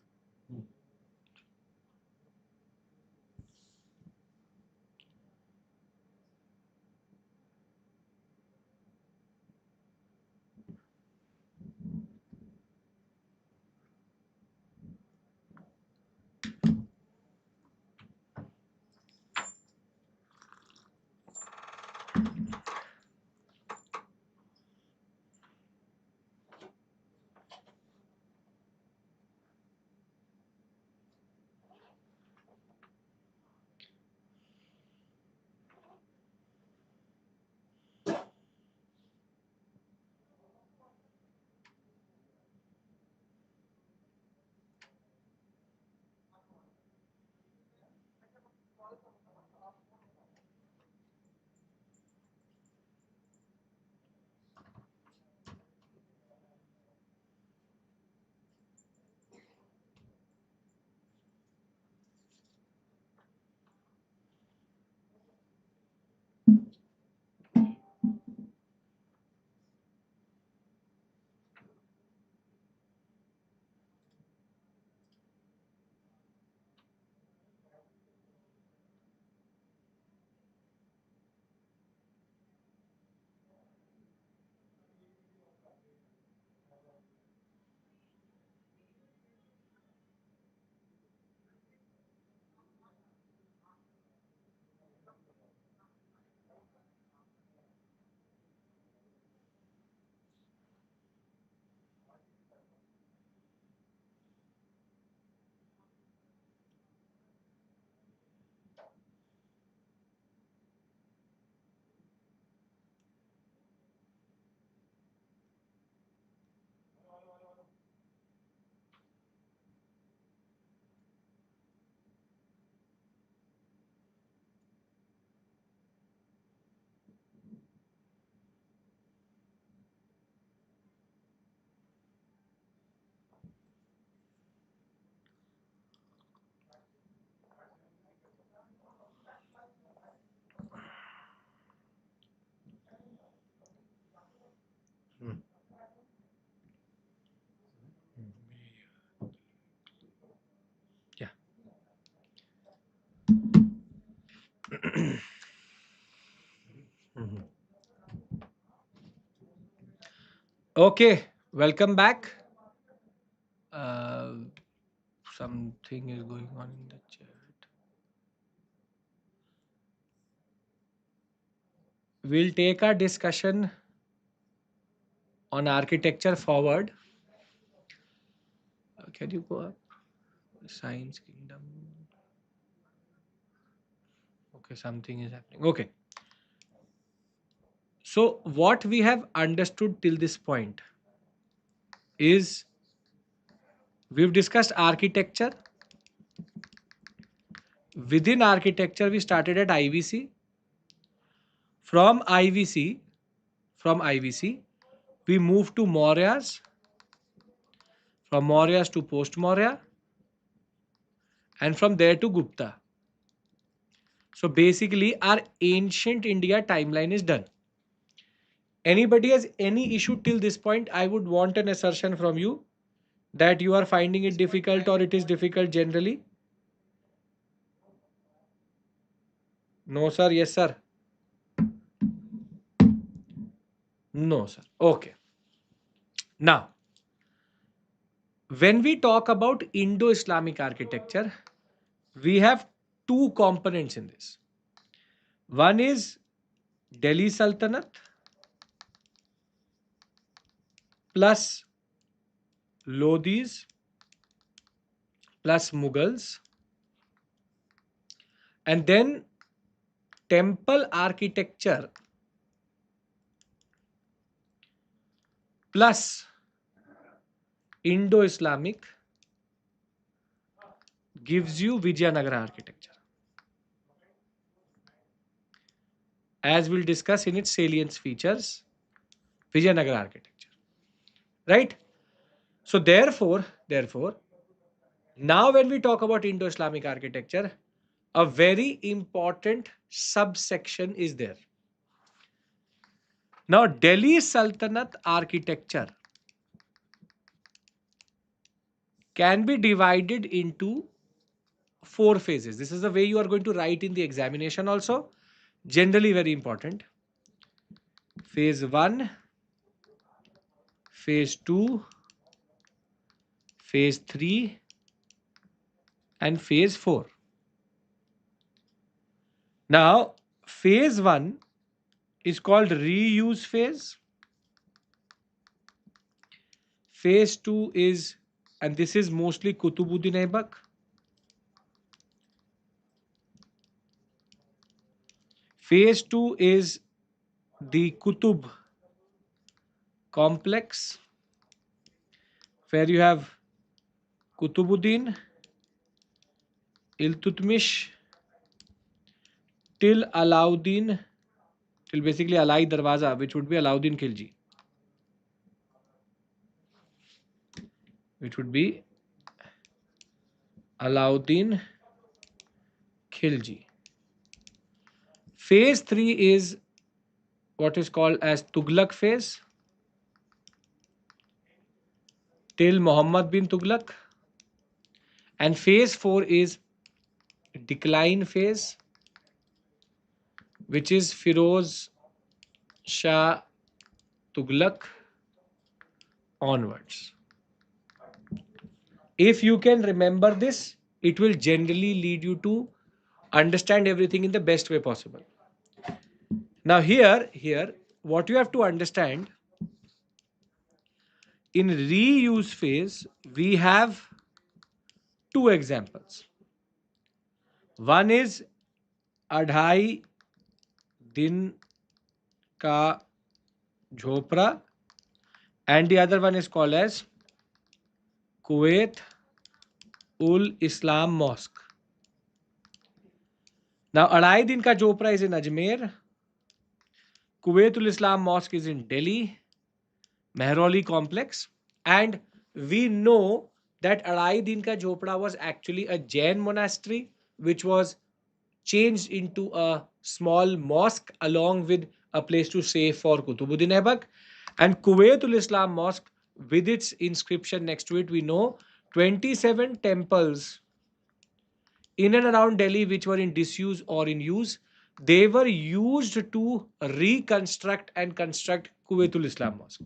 S1: Yeah. Okay, welcome back. Something is going on in the chat. We'll take our discussion on architecture forward. Can you go up? Science Kingdom. Okay, something is happening. Okay. So what we have understood till this point is we've discussed architecture. Within architecture, we started at IVC. From IVC, we moved to Mauryas. From Mauryas to post-Maurya. And from there to Gupta. So basically, our ancient India timeline is done. Anybody has any issue till this point? I would want an assertion from you that you are finding it difficult or it is difficult generally. No, sir. Yes, sir. No, sir. Okay. Now, when we talk about Indo-Islamic architecture, we have two components in this. One is Delhi Sultanate plus Lodhis plus Mughals, and then temple architecture plus Indo-Islamic gives you Vijayanagara architecture, as we'll discuss in its salience features, Vijayanagara architecture, right? So therefore, now when we talk about Indo-Islamic architecture, a very important subsection is there. Now, Delhi Sultanate architecture can be divided into 4 phases. This is the way you are going to write in the examination also. Generally very important. Phase 1, phase 2, phase 3, and phase 4. Now, phase 1 is called reuse phase. Phase 2 is, and this is mostly Kutubuddin Aibak. Phase 2 is the Kutub complex, where you have Kutubuddin, Iltutmish, till Alauddin, till basically Alai Darwaza, which would be Alauddin Khilji. Which would be Alauddin Khilji. Phase 3 is what is called as Tughlaq phase, till Muhammad bin Tughlaq. And phase 4 is decline phase, which is Firoz Shah Tughlaq onwards. If you can remember this, it will generally lead you to understand everything in the best way possible. Now here, what you have to understand, in reuse phase, we have 2 examples. One is Adhai Din Ka Jhopra, and the other one is called as Kuwait Ul Islam Mosque. Now, Adhai Din Ka Jhopra is in Ajmer. Kuwait Ul Islam Mosque is in Delhi, Mehrauli complex. And we know that Adhai Din Ka Jhopra was actually a Jain monastery, which was changed into a small mosque along with a place to stay for Kutubuddin Aibak. And Kuwaitul Islam Mosque, with its inscription next to it, we know 27 temples in and around Delhi which were in disuse or in use, they were used to reconstruct and construct Kuwaitul Islam Mosque.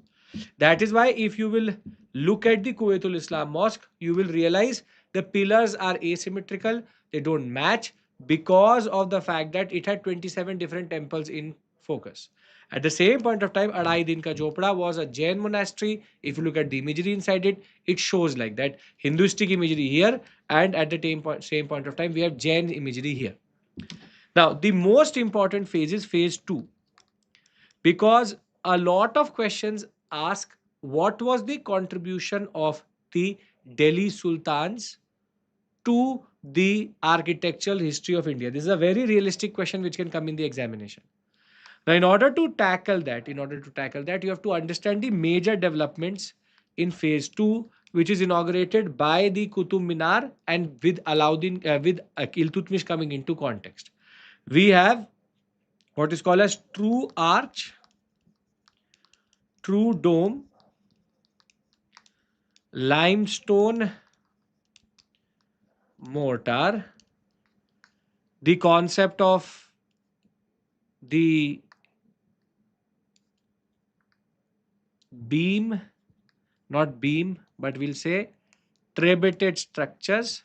S1: That is why if you will look at the Kuwaitul Islam Mosque, you will realize the pillars are asymmetrical, they don't match, because of the fact that it had 27 different temples in focus. At the same point of time, Adai Din Ka Jhopda was a Jain monastery. If you look at the imagery inside it, it shows like that Hinduistic imagery here, and at the same point of time, we have Jain imagery here. Now, the most important phase is phase 2, because a lot of questions ask what was the contribution of the Delhi Sultans to the architectural history of India. This is a very realistic question which can come in the examination. Now, in order to tackle that, you have to understand the major developments in phase 2, which is inaugurated by the Qutub Minar and with Iltutmish coming into context. We have what is called as true arch, true dome, limestone mortar, the concept of the beam, not beam, but we'll say trebated structures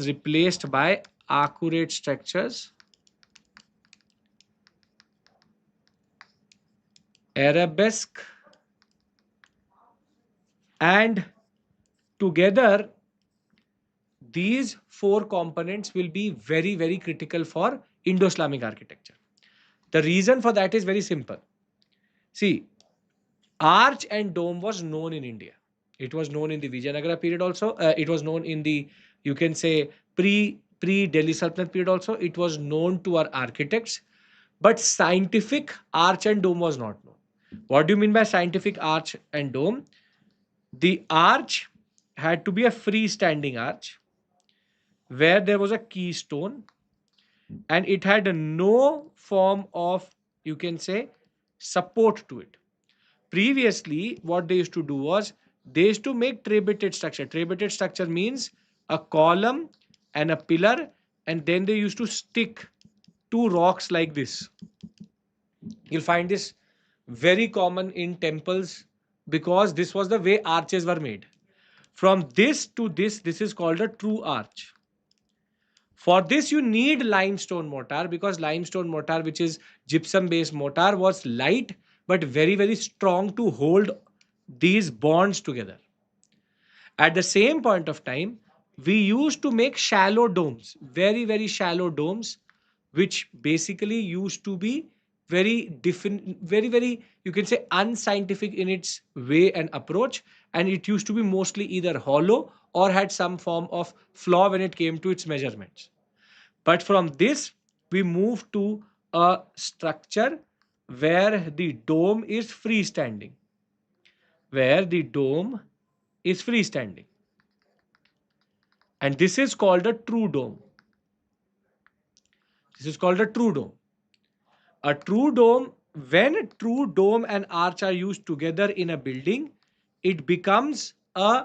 S1: replaced by accurate structures, arabesque, and together these four components will be very, very critical for Indo-Islamic architecture. The reason for that is very simple. See, arch and dome was known in India. It was known in the Vijayanagara period also. It was known in the, you can say, pre Delhi Sultanate period also. It was known to our architects, but scientific arch and dome was not known. What do you mean by scientific arch and dome? The arch had to be a freestanding arch where there was a keystone and it had no form of, you can say, support to it. Previously, what they used to do was they used to make trebated structure. Trebated structure means a column and a pillar, and then they used to stick two rocks like this. You'll find this very common in temples because this was the way arches were made. From this to this is called a true arch. For this, you need limestone mortar because limestone mortar, which is gypsum based mortar, was light but very, very strong to hold these bonds together. At the same point of time, we used to make shallow domes, very, very shallow domes, which basically used to be very different, very, very, you can say, unscientific in its way and approach. And it used to be mostly either hollow or had some form of flaw when it came to its measurements. But from this, we move to a structure where the dome is freestanding. Where the dome is freestanding. And this is called a true dome. This is called a true dome. A true dome, when a true dome and arch are used together in a building, it becomes a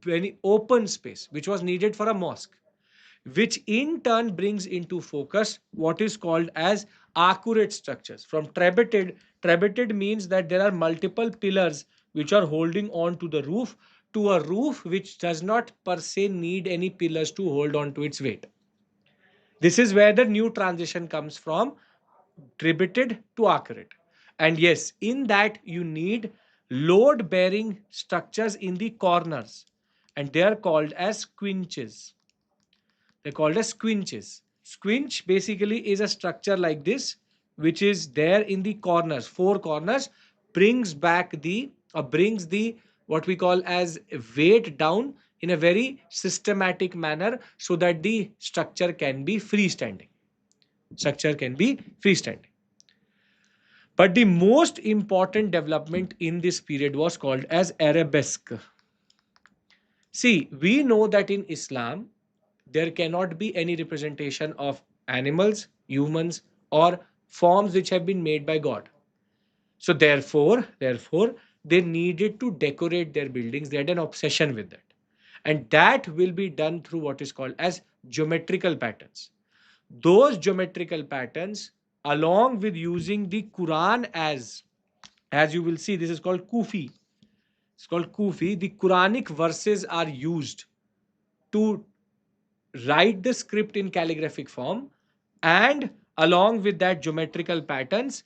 S1: very open space, which was needed for a mosque, which in turn brings into focus what is called as accurate structures. From trebated means that there are multiple pillars which are holding on to the roof, to a roof which does not per se need any pillars to hold on to its weight. This is where the new transition comes from trebated to accurate. And yes, in that you need load bearing structures in the corners, and they are called as squinches. They're called as squinches. Squinch basically is a structure like this, which is there in the corners, four corners, brings the what we call as weight down in a very systematic manner so that the structure can be freestanding. Structure can be freestanding. But the most important development in this period was called as arabesque. See, we know that in Islam, there cannot be any representation of animals, humans, or forms which have been made by God. So therefore, they needed to decorate their buildings. They had an obsession with that. And that will be done through what is called as geometrical patterns. Those geometrical patterns, along with using the Quran as you will see, this is called Kufi. It's called Kufi. The Quranic verses are used to write the script in calligraphic form, and along with that geometrical patterns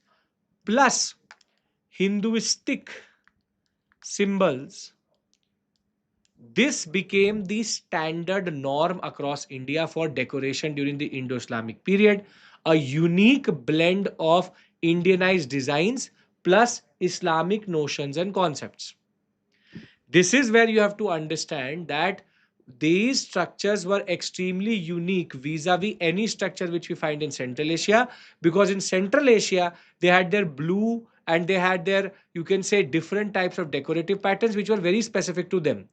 S1: plus Hinduistic symbols. This became the standard norm across India for decoration during the Indo-Islamic period, a unique blend of Indianized designs plus Islamic notions and concepts. This is where you have to understand that these structures were extremely unique vis-a-vis any structure which we find in Central Asia, because in Central Asia they had their blue and they had their, you can say, different types of decorative patterns which were very specific to them.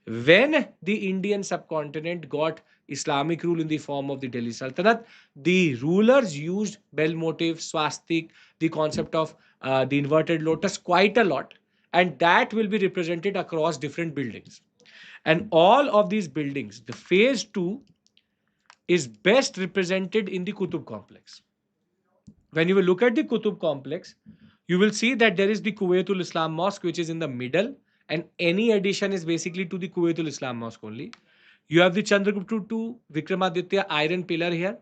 S1: When the Indian subcontinent got Islamic rule in the form of the Delhi Sultanate, the rulers used bell motif, swastik, the concept of the inverted lotus quite a lot, and that will be represented across different buildings. And all of these buildings, the phase 2 is best represented in the Qutub complex. When you will look at the Qutub complex, you will see that there is the Kuwaitul Islam Mosque, which is in the middle, and any addition is basically to the Kuwaitul Islam Mosque only. You have the Chandragupta to Vikramaditya iron pillar here,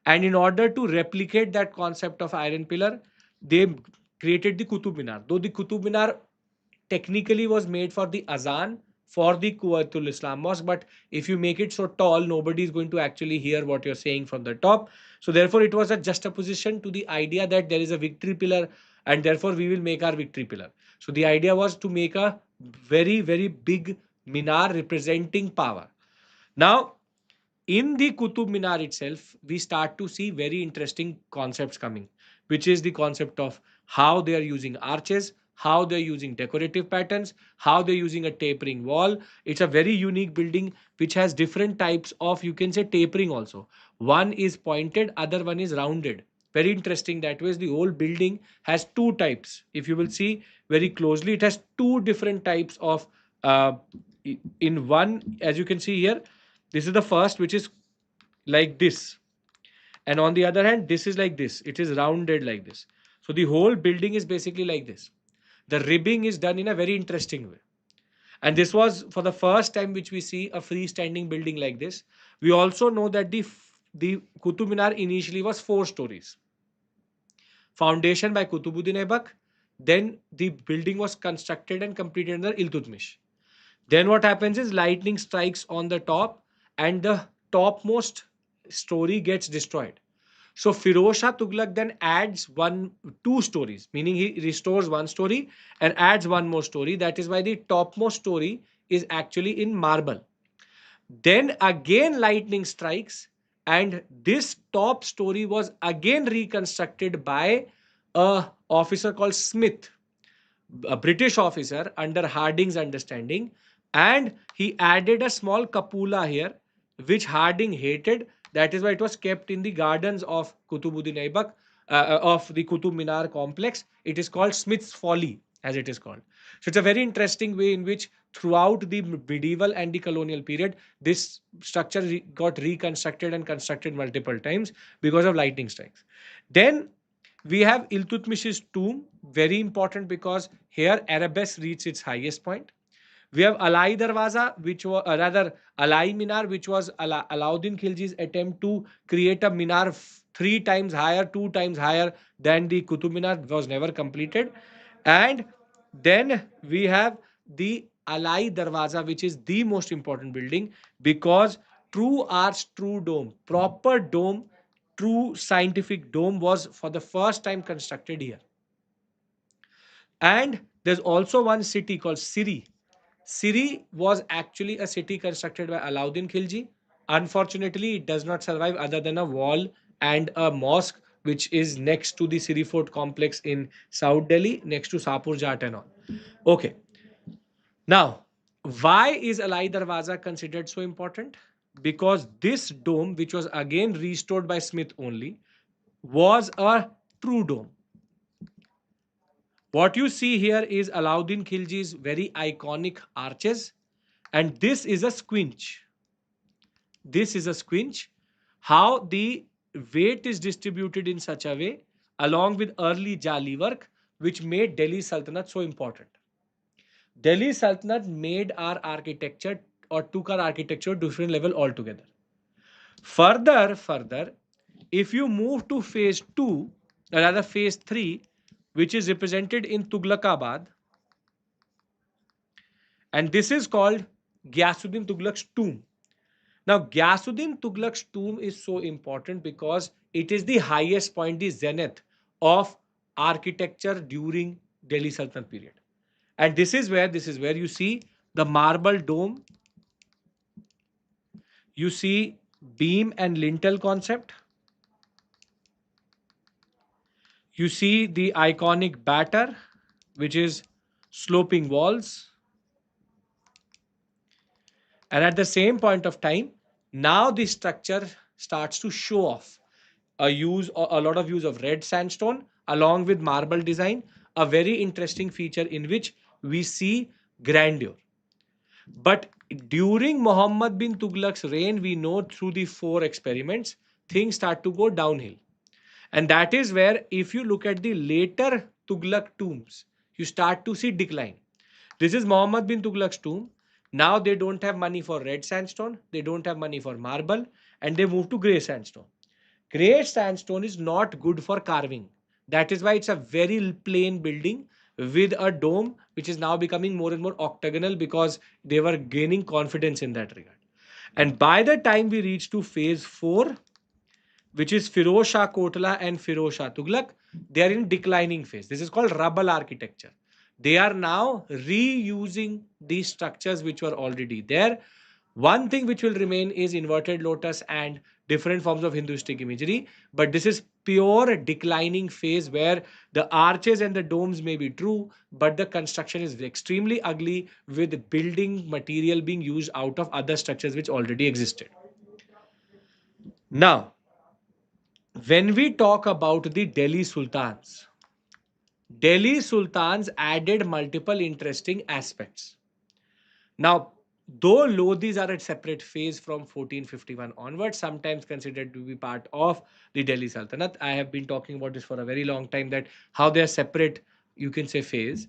S1: and in order to replicate that concept of iron pillar, they created the Qutub Minar. Though the Qutub Minar technically was made for the azan for the Kuwaitul Islam Mosque, but if you make it so tall, nobody is going to actually hear what you're saying from the top. So therefore, it was a juxtaposition to the idea that there is a victory pillar, and therefore we will make our victory pillar. So the idea was to make a very, very big minar representing power. Now, in the Qutub Minar itself, we start to see very interesting concepts coming, which is the concept of how they are using arches, how they're using decorative patterns, how they're using a tapering wall. It's a very unique building which has different types of, you can say, tapering also. One is pointed, other one is rounded. Very interesting that way. The whole building has two types. If you will see very closely, it has two different types of uh, in one, as you can see here, this is the first, which is like this, and on the other hand this is like this, it is rounded like this. So the whole building is basically like this. The ribbing is done in a very interesting way, and this was for the first time which we see a freestanding building like this. We also know that the Qutub Minar initially was 4 stories. Foundation by Kutubuddin Aibak, then the building was constructed and completed under Iltutmish. Then what happens is lightning strikes on the top and the topmost story gets destroyed. So Firoz Shah Tughlaq then adds 2 stories, meaning he restores 1 story and adds one more story. That is why the topmost story is actually in marble. Then again lightning strikes, and this top story was again reconstructed by a officer called Smith, a British officer under Harding's understanding, and he added a small cupola here, which Harding hated. That is why it was kept in the gardens of Kutubuddin Aibak, of the Qutub Minar complex. It is called Smith's Folly, as it is called. So it's a very interesting way in which throughout the medieval and the colonial period, this structure got reconstructed and constructed multiple times because of lightning strikes. Then we have Iltutmish's tomb, very important because here Arabesque reached its highest point. We have Alai Darwaza, which was rather Alai Minar, which was Alauddin Khilji's attempt to create a minar 3 times higher, 2 times higher than the Qutub Minar, was never completed. And then we have the Alai Darwaza, which is the most important building because true arch, true dome, proper dome, true scientific dome was for the first time constructed here. And there's also one city called Siri. Siri was actually a city constructed by Alauddin Khilji. Unfortunately, it does not survive other than a wall and a mosque, which is next to the Siri Fort complex in South Delhi, next to Sapur Jat and all. Okay. Now, why is Alai Darwaza considered so important? Because this dome, which was again restored by Smith only, was a true dome. What you see here is Alauddin Khilji's very iconic arches, and this is a squinch. This is a squinch. How the weight is distributed in such a way, along with early Jali work, which made Delhi Sultanate so important. Delhi Sultanate made our architecture or took our architecture to different level altogether. Further, If you move to phase 2, or rather phase 3, which is represented in Tughlaqabad, and this is called Ghiyasuddin Tughlaq's tomb. Now, Ghiyasuddin Tughlaq's tomb is so important because it is the highest point, the zenith of architecture during Delhi Sultanate period. And this is where you see the marble dome, you see beam and lintel concept, you see the iconic batter, which is sloping walls, and at the same point of time, now the structure starts to show off a lot of use of red sandstone along with marble design, a very interesting feature in which we see grandeur. But during Muhammad bin Tughlaq's reign, we know through the four experiments, things start to go downhill. And that is where, if you look at the later Tughlaq tombs, you start to see decline. This is Muhammad bin Tughlaq's tomb. Now they don't have money for red sandstone, they don't have money for marble, and they move to grey sandstone. Grey sandstone is not good for carving. That is why it's a very plain building with a dome, which is now becoming more and more octagonal because they were gaining confidence in that regard. And by the time we reach to phase 4, which is Firoz Shah Kotla and Firoz Shah Tughlaq, they are in declining phase. This is called rubble architecture. They are now reusing these structures which were already there. One thing which will remain is inverted lotus and different forms of Hinduistic imagery, but this is pure declining phase where the arches and the domes may be true, but the construction is extremely ugly with building material being used out of other structures which already existed. Now, when we talk about the Delhi Sultans added multiple interesting aspects. Now, though Lodhis are a separate phase from 1451 onwards, sometimes considered to be part of the Delhi Sultanate, I have been talking about this for a very long time, that how they are separate, you can say, phase.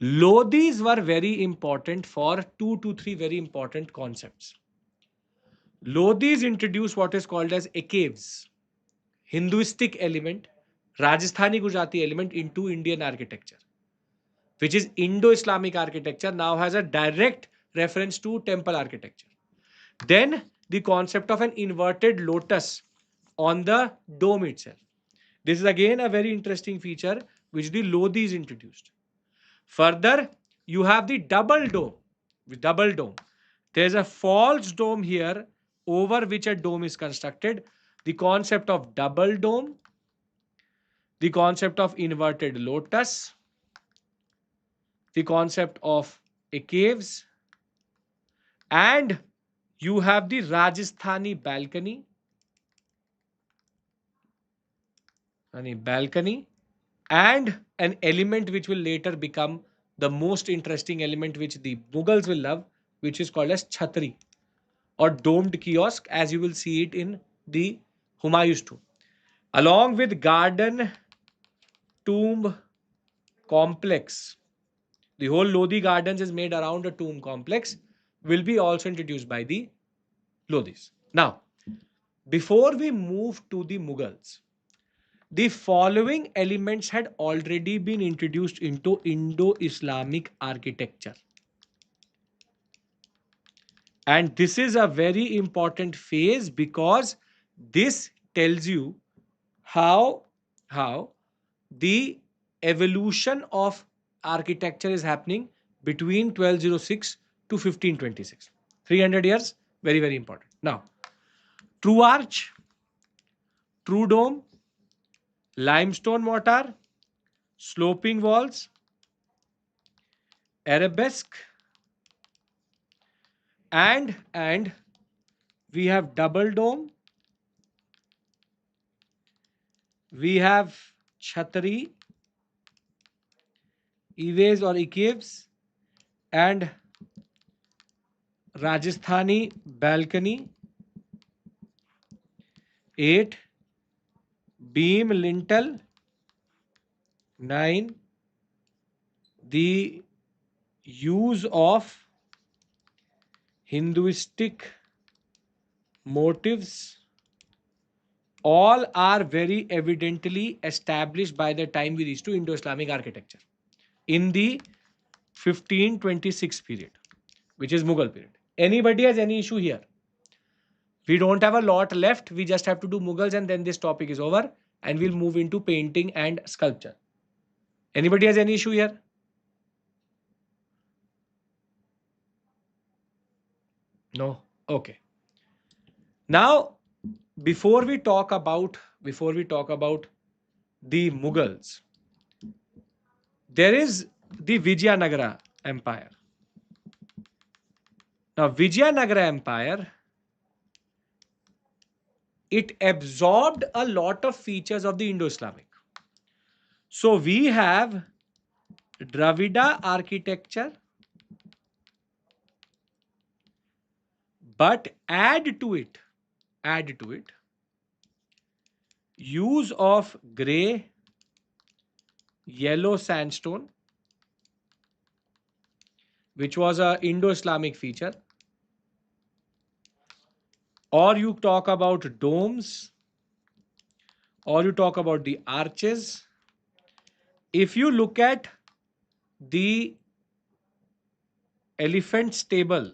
S1: Lodhis were very important for 2 to 3 very important concepts. Lodhis introduced what is called as caves, Hinduistic element, Rajasthani Gujarati element into Indian architecture, which is Indo-Islamic architecture, now has a direct reference to temple architecture. Then the concept of an inverted lotus on the dome itself. This is again a very interesting feature which the Lodhis introduced. Further, you have the double dome. With double dome, there's a false dome here over which a dome is constructed. The concept of double dome, the concept of inverted lotus, the concept of caves, and you have the Rajasthani balcony, and an element which will later become the most interesting element which the Mughals will love, which is called as chhatri or domed kiosk, as you will see it in the Humayun's tomb, along with garden tomb complex. The whole Lodhi Gardens is made around a tomb complex, will be also introduced by the Lodhis. Now, before we move to the Mughals, the following elements had already been introduced into Indo-Islamic architecture. And this is a very important phase because this tells you how the evolution of architecture is happening between 1206 to 1526. 300 years, very, very important. Now, true arch, true dome, limestone mortar, sloping walls, arabesque, and we have double dome, we have chhatri, eaves or caves, and Rajasthani balcony, 8, beam lintel, 9, the use of Hinduistic motifs all are very evidently established by the time we reach to Indo-Islamic architecture in the 1526 period, which is Mughal period. Anybody has any issue here? We don't have a lot left. We just have to do Mughals and then this topic is over and we'll move into painting and sculpture. Anybody has any issue here? No? Okay. Now, before we talk about the Mughals, there is the Vijayanagara Empire. Now, Vijayanagara Empire, it absorbed a lot of features of the Indo-Islamic. So we have Dravida architecture, but add to it use of grey, yellow sandstone, which was a Indo-Islamic feature, or you talk about domes, or you talk about the arches. If you look at the elephant stable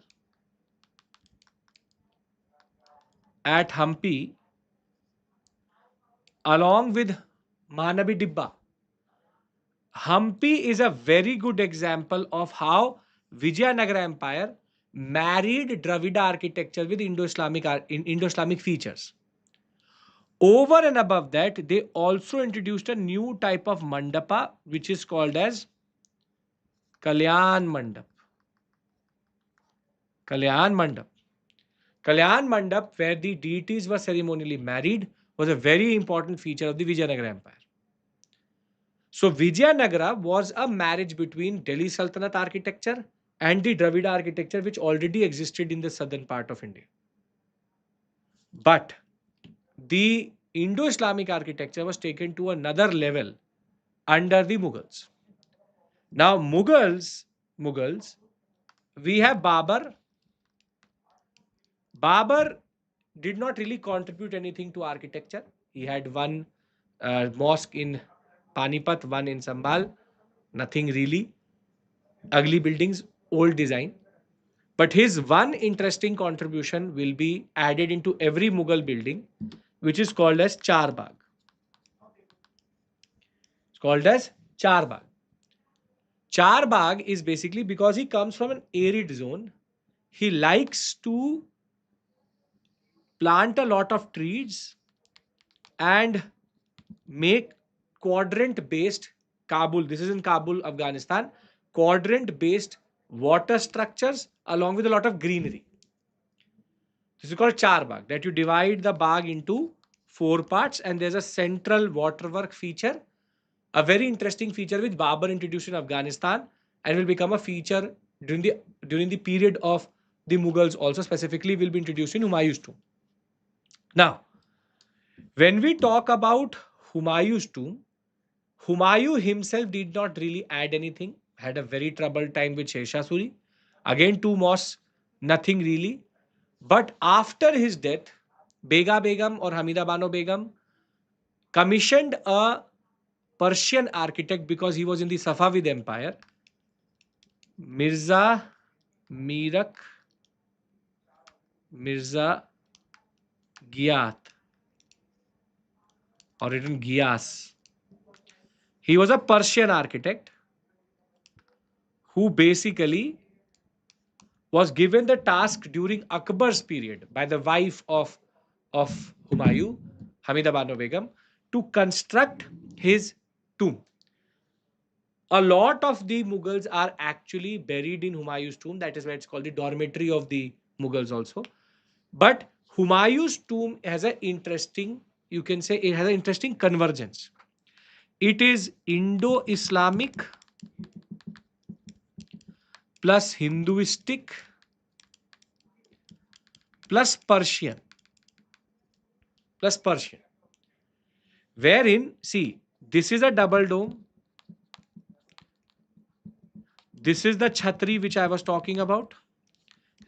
S1: at Hampi along with Manabi Dibba, Hampi is a very good example of how Vijayanagara Empire married Dravida architecture with Indo-Islamic features. Over and above that, they also introduced a new type of mandapa, which is called as Kalyan Mandap. Kalyan Mandap. Kalyan Mandap, where the deities were ceremonially married, was a very important feature of the Vijayanagara Empire. So Vijayanagara was a marriage between Delhi Sultanate architecture and the Dravida architecture, which already existed in the southern part of India. But the Indo-Islamic architecture was taken to another level under the Mughals. Now, Mughals, we have Babar. Babar did not really contribute anything to architecture. He had one mosque in Panipat, one in Sambhal. Nothing really. Ugly buildings, old design. But his one interesting contribution will be added into every Mughal building, which is called as Charbagh. It's called as Charbagh. Charbagh is basically because he comes from an arid zone. He likes to plant a lot of trees and make quadrant based Kabul. This is in Kabul, Afghanistan. Quadrant based water structures along with a lot of greenery. This is called Charbagh, that you divide the bagh into 4 parts and there's a central waterwork feature, a very interesting feature which Babur introduced in Afghanistan and will become a feature during the period of the Mughals also, specifically will be introduced in Humayun's tomb. Now, when we talk about Humayun's tomb, Humayun himself did not really add anything, had a very troubled time with Sher Suri. Again, 2 mosques, nothing really. But after his death, Bega Begum or Hamida Bano Begum commissioned a Persian architect because he was in the Safavid Empire, Mirza Giyat, or written Giyas. He was a Persian architect who basically was given the task during Akbar's period by the wife of Humayun, Hamida Bano Begum, to construct his tomb. A lot of the Mughals are actually buried in Humayun's tomb. That is why it's called the dormitory of the Mughals also. But Humayun's tomb has an interesting, you can say it has an interesting convergence. It is Indo-Islamic plus Hinduistic plus Persian. Wherein, see, this is a double dome. This is the Chhatri which I was talking about.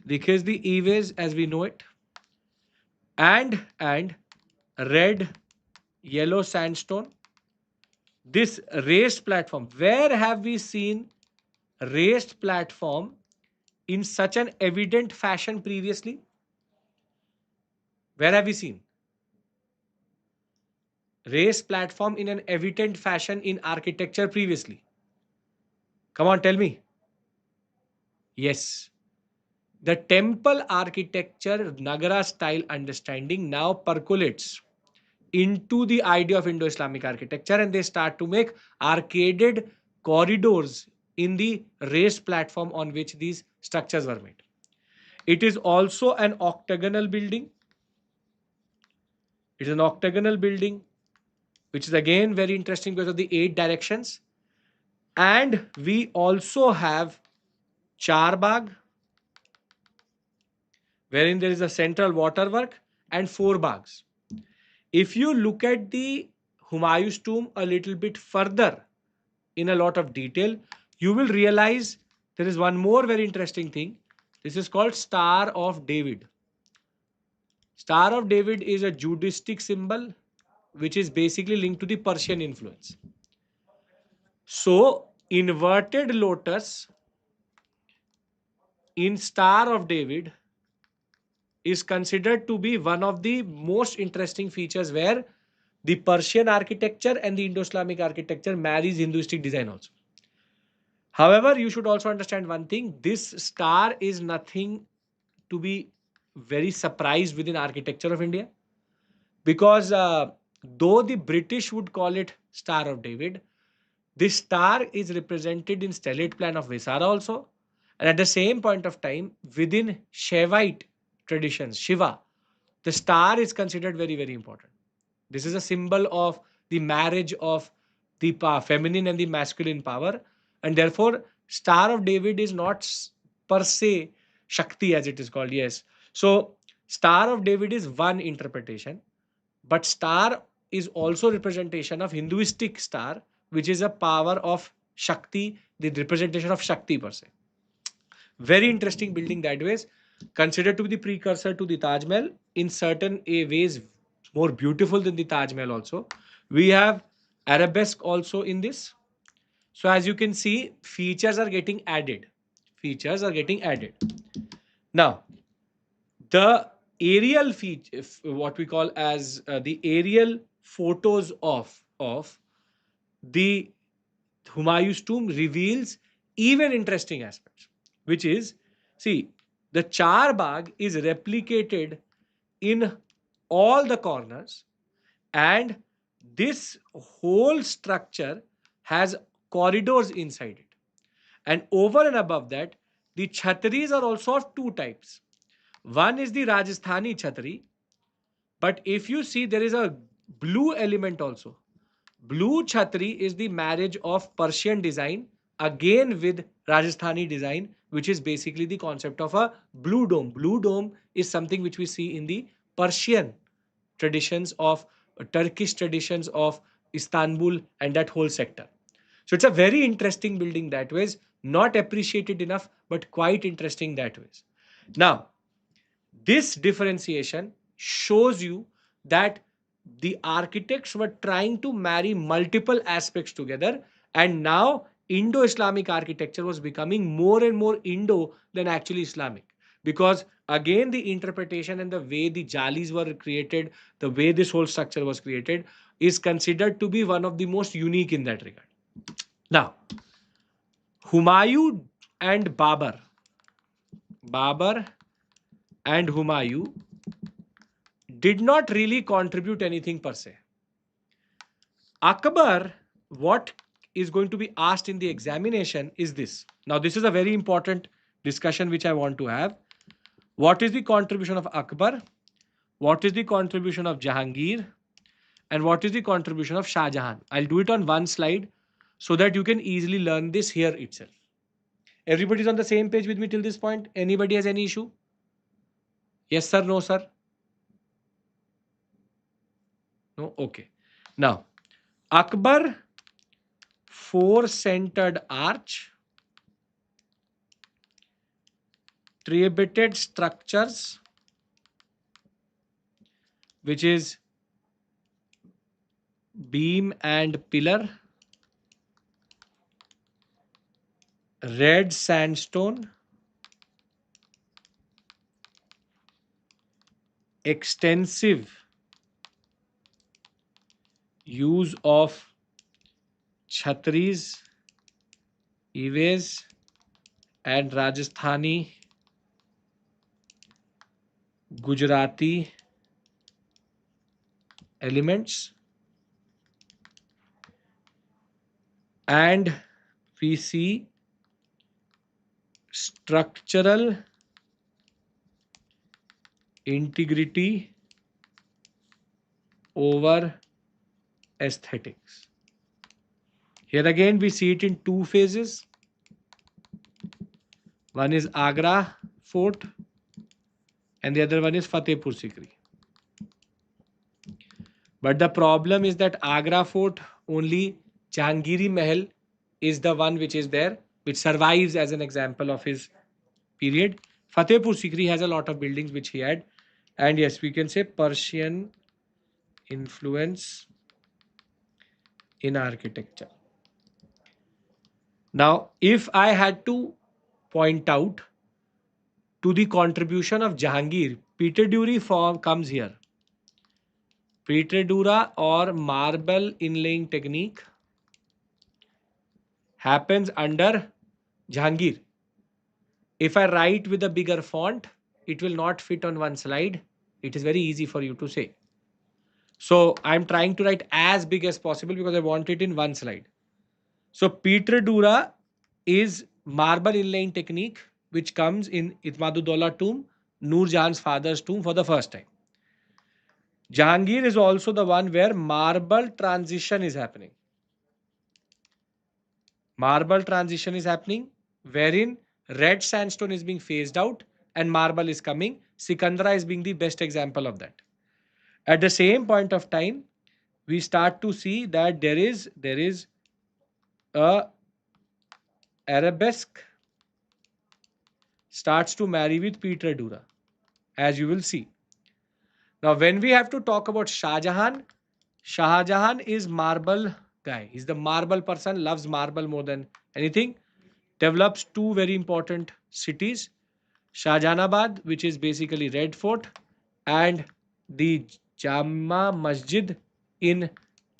S1: This is the Eaves as we know it. And red, yellow sandstone. This raised platform. Where have we seen raised platform in such an evident fashion previously? Where have we seen raised platform in an evident fashion in architecture previously? Come on, tell me. Yes. The temple architecture, Nagara style understanding now percolates into the idea of Indo-Islamic architecture, and they start to make arcaded corridors in the raised platform on which these structures were made. It is also an octagonal building. It is an octagonal building, which is again very interesting because of the 8 directions. And we also have Charbagh, wherein there is a central waterwork and 4 bags. If you look at the Humayun's tomb a little bit further in a lot of detail, you will realize there is one more very interesting thing. This is called Star of David. Star of David is a Judaistic symbol which is basically linked to the Persian influence. So, inverted lotus in Star of David is considered to be one of the most interesting features where the Persian architecture and the Indo-Islamic architecture marries Hinduistic design also. However, you should also understand one thing. This star is nothing to be very surprised within architecture of India, because though the British would call it Star of David, this star is represented in stellate plan of Visara also. And at the same point of time, within Shaivite traditions, Shiva, the star is considered very, very important. This is a symbol of the marriage of the feminine and the masculine power. And therefore, Star of David is not per se Shakti as it is called. Yes. So, Star of David is one interpretation, but star is also representation of Hinduistic star, which is a power of Shakti, the representation of Shakti per se. Very interesting building that ways. Considered to be the precursor to the Taj Mahal, in certain ways more beautiful than the Taj Mahal also. We have arabesque also in this. So as you can see, features are getting added. Features are getting added. Now, the aerial feature, what we call as the aerial photos of the Humayun's tomb reveals even interesting aspects, which is, see, the Charbagh is replicated in all the corners, and this whole structure has corridors inside it. And over and above that, the chhatris are also of two types. One is the Rajasthani chhatri, but if you see, there is a blue element also. Blue chhatri is the marriage of Persian design again with Rajasthani design, which is basically the concept of a blue dome. Blue dome is something which we see in the Persian traditions of Turkish traditions of Istanbul and that whole sector. So it's a very interesting building that ways, not appreciated enough, but quite interesting that ways. Now, this differentiation shows you that the architects were trying to marry multiple aspects together, and now Indo-Islamic architecture was becoming more and more Indo than actually Islamic, because again the interpretation and the way the jalis were created, the way this whole structure was created, is considered to be one of the most unique in that regard. Now, Humayun and Babar and Humayun did not really contribute anything per se. Akbar, what is going to be asked in the examination is this. Now, this is a very important discussion which I want to have. What is the contribution of Akbar? What is the contribution of Jahangir? And what is the contribution of Shah Jahan? I'll do it on one slide so that you can easily learn this here itself. Everybody's on the same page with me till this point? Anybody has any issue? Yes, sir. No, sir. No? Okay. Now, Akbar, four-centered arch, tribetted structures, which is beam and pillar, red sandstone, extensive use of chhatris, eways, and Rajasthani, Gujarati elements, and we see structural integrity over aesthetics. Here again we see it in two phases. One is Agra Fort and the other one is Fatehpur Sikri. But the problem is that Agra Fort, only Jahangiri Mahal is the one which is there, which survives as an example of his period. Fatehpur Sikri has a lot of buildings which he had. And yes, we can say Persian influence in architecture. Now, if I had to point out to the contribution of Jahangir, Peter form comes here. Peter or marble inlaying technique happens under Jahangir. If I write with a bigger font, it will not fit on one slide. It is very easy for you to say. So I'm trying to write as big as possible because I want it in one slide. So Peter is marble inlaying technique which comes in Itmaduddaulah tomb, Noor Jahan's father's tomb for the first time. Jahangir is also the one where marble transition is happening. Marble transition is happening wherein red sandstone is being phased out and marble is coming. Sikandra is being the best example of that. At the same point of time, we start to see that there is a arabesque starts to marry with Peter Dura, as you will see. Now, when we have to talk about Shah Jahan is marble guy. He's the marble person, loves marble more than anything. Develops two very important cities, Shahjahanabad, which is basically Red Fort, and the Jama Masjid in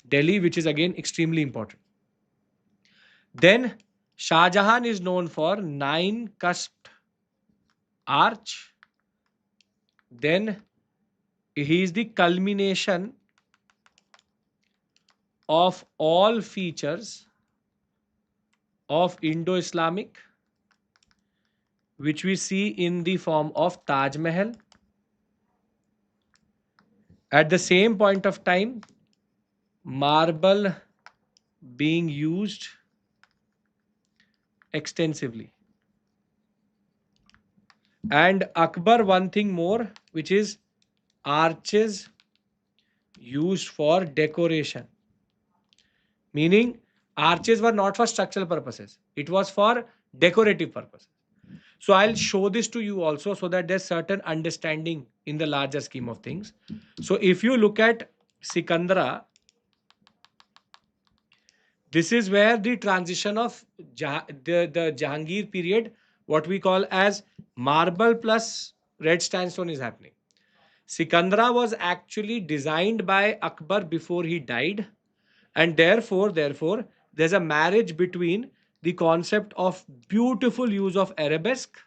S1: Delhi, which is again extremely important. Then Shah Jahan is known for 9-cusped arch. Then he is the culmination of all features of Indo-Islamic, which we see in the form of Taj Mahal. At the same point of time, marble being used extensively. And Akbar, one thing more, which is arches used for decoration. Meaning, arches were not for structural purposes. It was for decorative purposes. So I'll show this to you also so that there's certain understanding in the larger scheme of things. So if you look at Sikandra, this is where the transition of the Jahangir period, what we call as marble plus red sandstone is happening. Sikandra was actually designed by Akbar before he died. And therefore, there's a marriage between the concept of beautiful use of arabesque,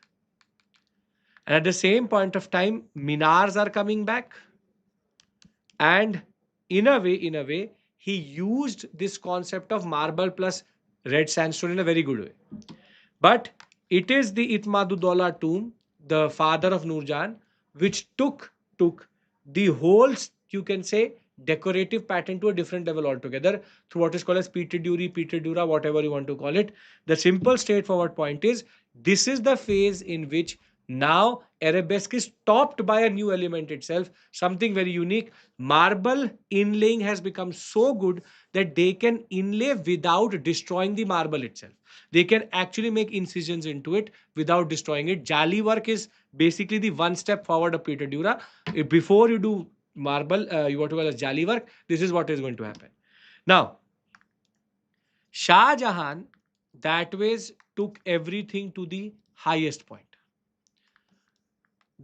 S1: and at the same point of time, minars are coming back. And in a way, he used this concept of marble plus red sandstone in a very good way. But it is the Itmaduddaulah tomb, the father of Noor Jahan, which took the whole, you can say, decorative pattern to a different level altogether through what is called as Peter Dura, whatever you want to call it. The simple straightforward point is this is the phase in which now arabesque is topped by a new element itself, something very unique. Marble inlaying has become so good that they can inlay without destroying the marble itself. They can actually make incisions into it without destroying it. Jali work is basically the one step forward of Peter Dura. Before you do marble, you want to call as jali work, this is what is going to happen. Now, Shah Jahan that ways took everything to the highest point.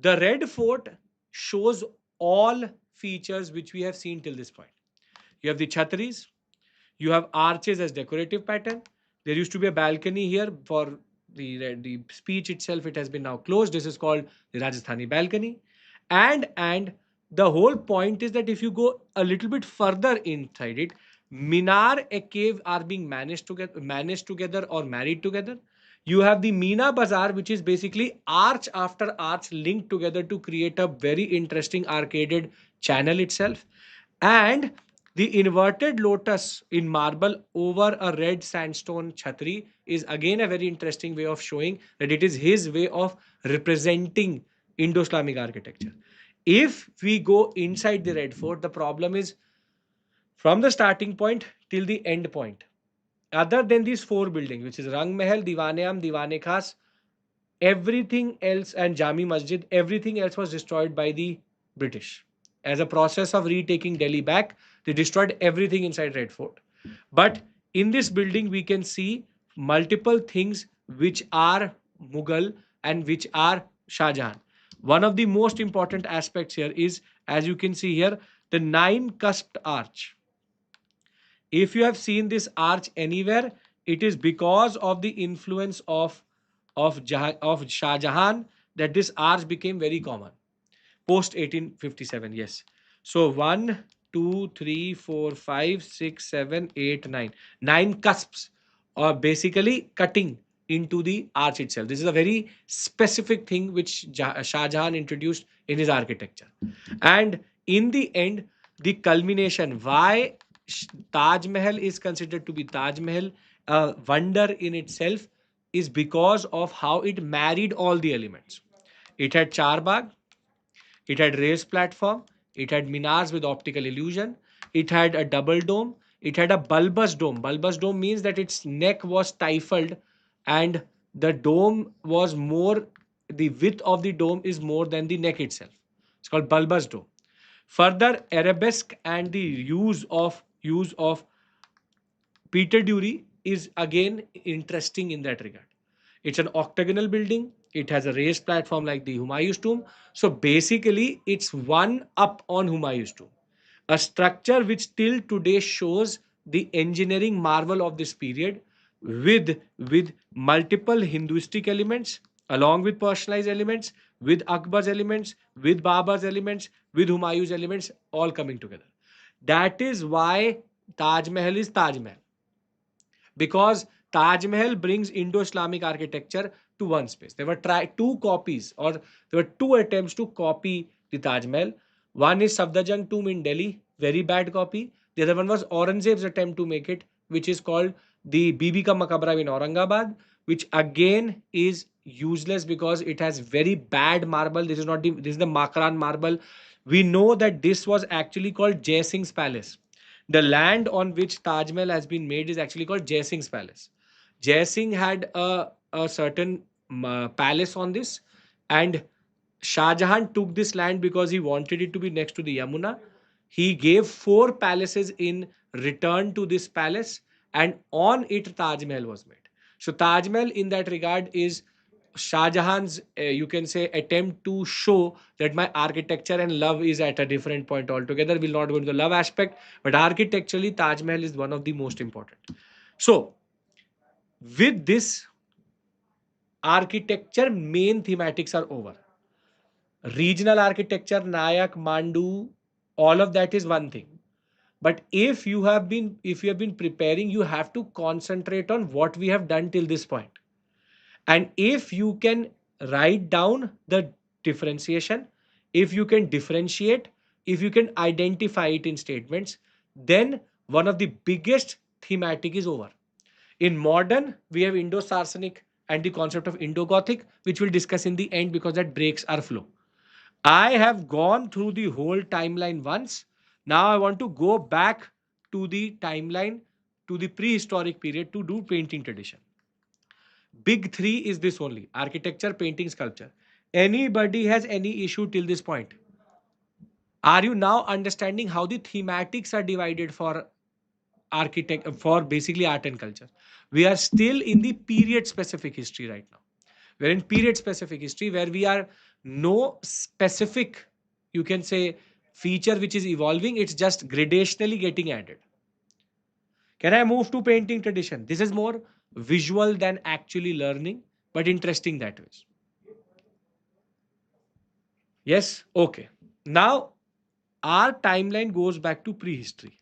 S1: The Red Fort shows all features which we have seen till this point. You have the chhatris, you have arches as decorative pattern. There used to be a balcony here for the speech itself. It has been now closed. This is called the Rajasthani balcony. And the whole point is that if you go a little bit further inside it, Minar, a cave are being managed together or married together. You have the Meena Bazaar, which is basically arch after arch linked together to create a very interesting arcaded channel itself. And the inverted lotus in marble over a red sandstone chhatri is again a very interesting way of showing that it is his way of representing Indo-Islamic architecture. If we go inside the Red Fort, the problem is from the starting point till the end point. Other than these four buildings, which is Rang Mahal, Diwane-am, Diwane Khas, everything else, and Jami Masjid, everything else was destroyed by the British. As a process of retaking Delhi back, they destroyed everything inside Red Fort. But in this building, we can see multiple things which are Mughal and which are Shah Jahan. One of the most important aspects here is, as you can see here, the nine cusped arch. If you have seen this arch anywhere, it is because of the influence of Shah Jahan that this arch became very common post 1857. Yes. So one, two, three, four, five, six, seven, eight, nine. Nine cusps are basically cutting into the arch itself. This is a very specific thing which Shah Jahan introduced in his architecture. And in the end, the culmination, why Taj Mahal is considered to be Taj Mahal, a wonder in itself, is because of how it married all the elements. It had Charbagh, it had raised platform, it had minars with optical illusion, it had a double dome, it had a bulbous dome. Bulbous dome means that its neck was stifled and the dome was more, the width of the dome is more than the neck itself. It's called bulbous dome. Further, arabesque and the use of Peter Dury is again interesting in that regard. It's an octagonal building. It has a raised platform like the Humayun's tomb. So basically, it's one up on Humayun's tomb. A structure which till today shows the engineering marvel of this period with multiple Hinduistic elements, along with personalized elements, with Akbar's elements, with Babar's elements, with Humayun's elements, all coming together. That is why Taj Mahal is Taj Mahal, because Taj Mahal brings Indo-Islamic architecture to one space. There were two copies, or there were two attempts to copy the Taj Mahal. One is Safdarjung tomb in Delhi, very bad copy. The other one was Aurangzeb's attempt to make it, which is called the Bibi Ka Maqbara in Aurangabad, which again is useless because it has very bad marble. This is the Makran marble. We know that this was actually called Jai Singh's palace. The land on which Taj Mahal has been made is actually called Jai Singh's palace. Jai Singh had a certain palace on this, and Shah Jahan took this land because he wanted it to be next to the Yamuna. He gave four palaces in return to this palace, and on it Taj Mahal was made. So Taj Mahal in that regard is Shah Jahan's, you can say, attempt to show that my architecture and love is at a different point altogether. We'll not go into the love aspect, but architecturally, Taj Mahal is one of the most important. So, with this, architecture main thematics are over. Regional architecture, Nayak, Mandu, all of that is one thing. But if you have been preparing, you have to concentrate on what we have done till this point. And if you can write down the differentiation, if you can differentiate, if you can identify it in statements, then one of the biggest thematic is over. In modern, we have Indo-Saracenic and the concept of Indo-Gothic, which we'll discuss in the end because that breaks our flow. I have gone through the whole timeline once. Now I want to go back to the timeline, to the prehistoric period, to do painting tradition. Big three is this only: architecture, painting, sculpture. Anybody has any issue till this point? Are you now understanding how the thematics are divided for architect for basically art and culture. We are still in the period specific history right now. We're in period specific history where we are no specific, you can say, feature which is evolving. It's just gradationally getting added. Can I move to painting tradition? This is more visual than actually learning, but interesting that way. Yes? Okay. Now, our timeline goes back to prehistory.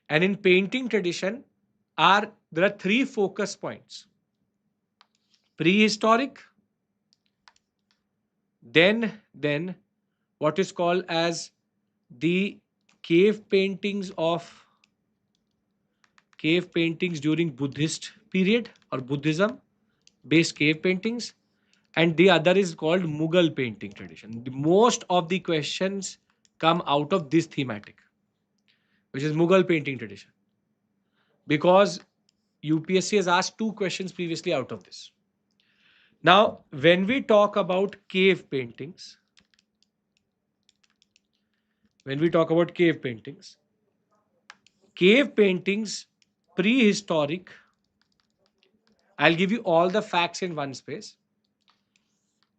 S1: And in painting tradition, there are three focus points: prehistoric, then what is called as the cave paintings during Buddhist period or Buddhism based cave paintings, and the other is called Mughal painting tradition. Most of the questions come out of this thematic, which is Mughal painting tradition, because UPSC has asked two questions previously out of this. Now, when we talk about cave paintings, cave paintings, prehistoric, I'll give you all the facts in one space.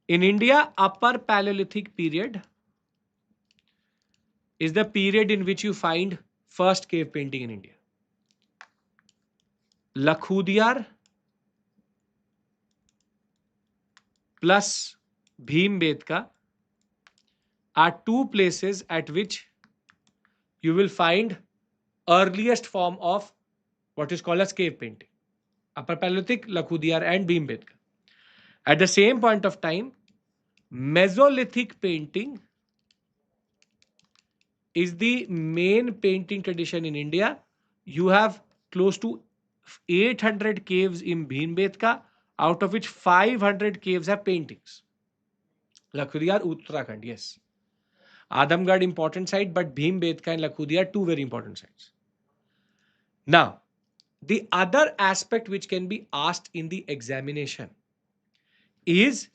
S1: In India, Upper Paleolithic period is the period in which you find first cave painting in India. Lakhudiyar plus Bhimbetka are two places at which you will find earliest form of what is called as cave painting. Upper Paleolithic, Lakhudiyar and Bhimbetka. At the same point of time, Mesolithic painting is the main painting tradition in India. You have close to 800 caves in Bhimbetka, out of which 500 caves have paintings. Lakhudiyar, Uttarakhand, yes. Adamgarh, important site, but Bhimbetka and Lakhudiyar, two very important sites. Now, the other aspect which can be asked in the examination is,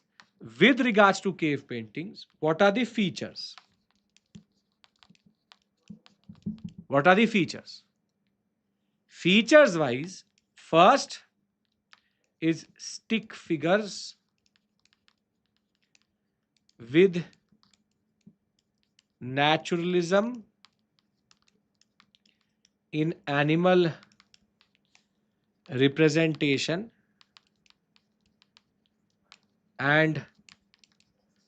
S1: with regards to cave paintings, what are the features? What are the features? Features wise, first is stick figures with naturalism in animal representation and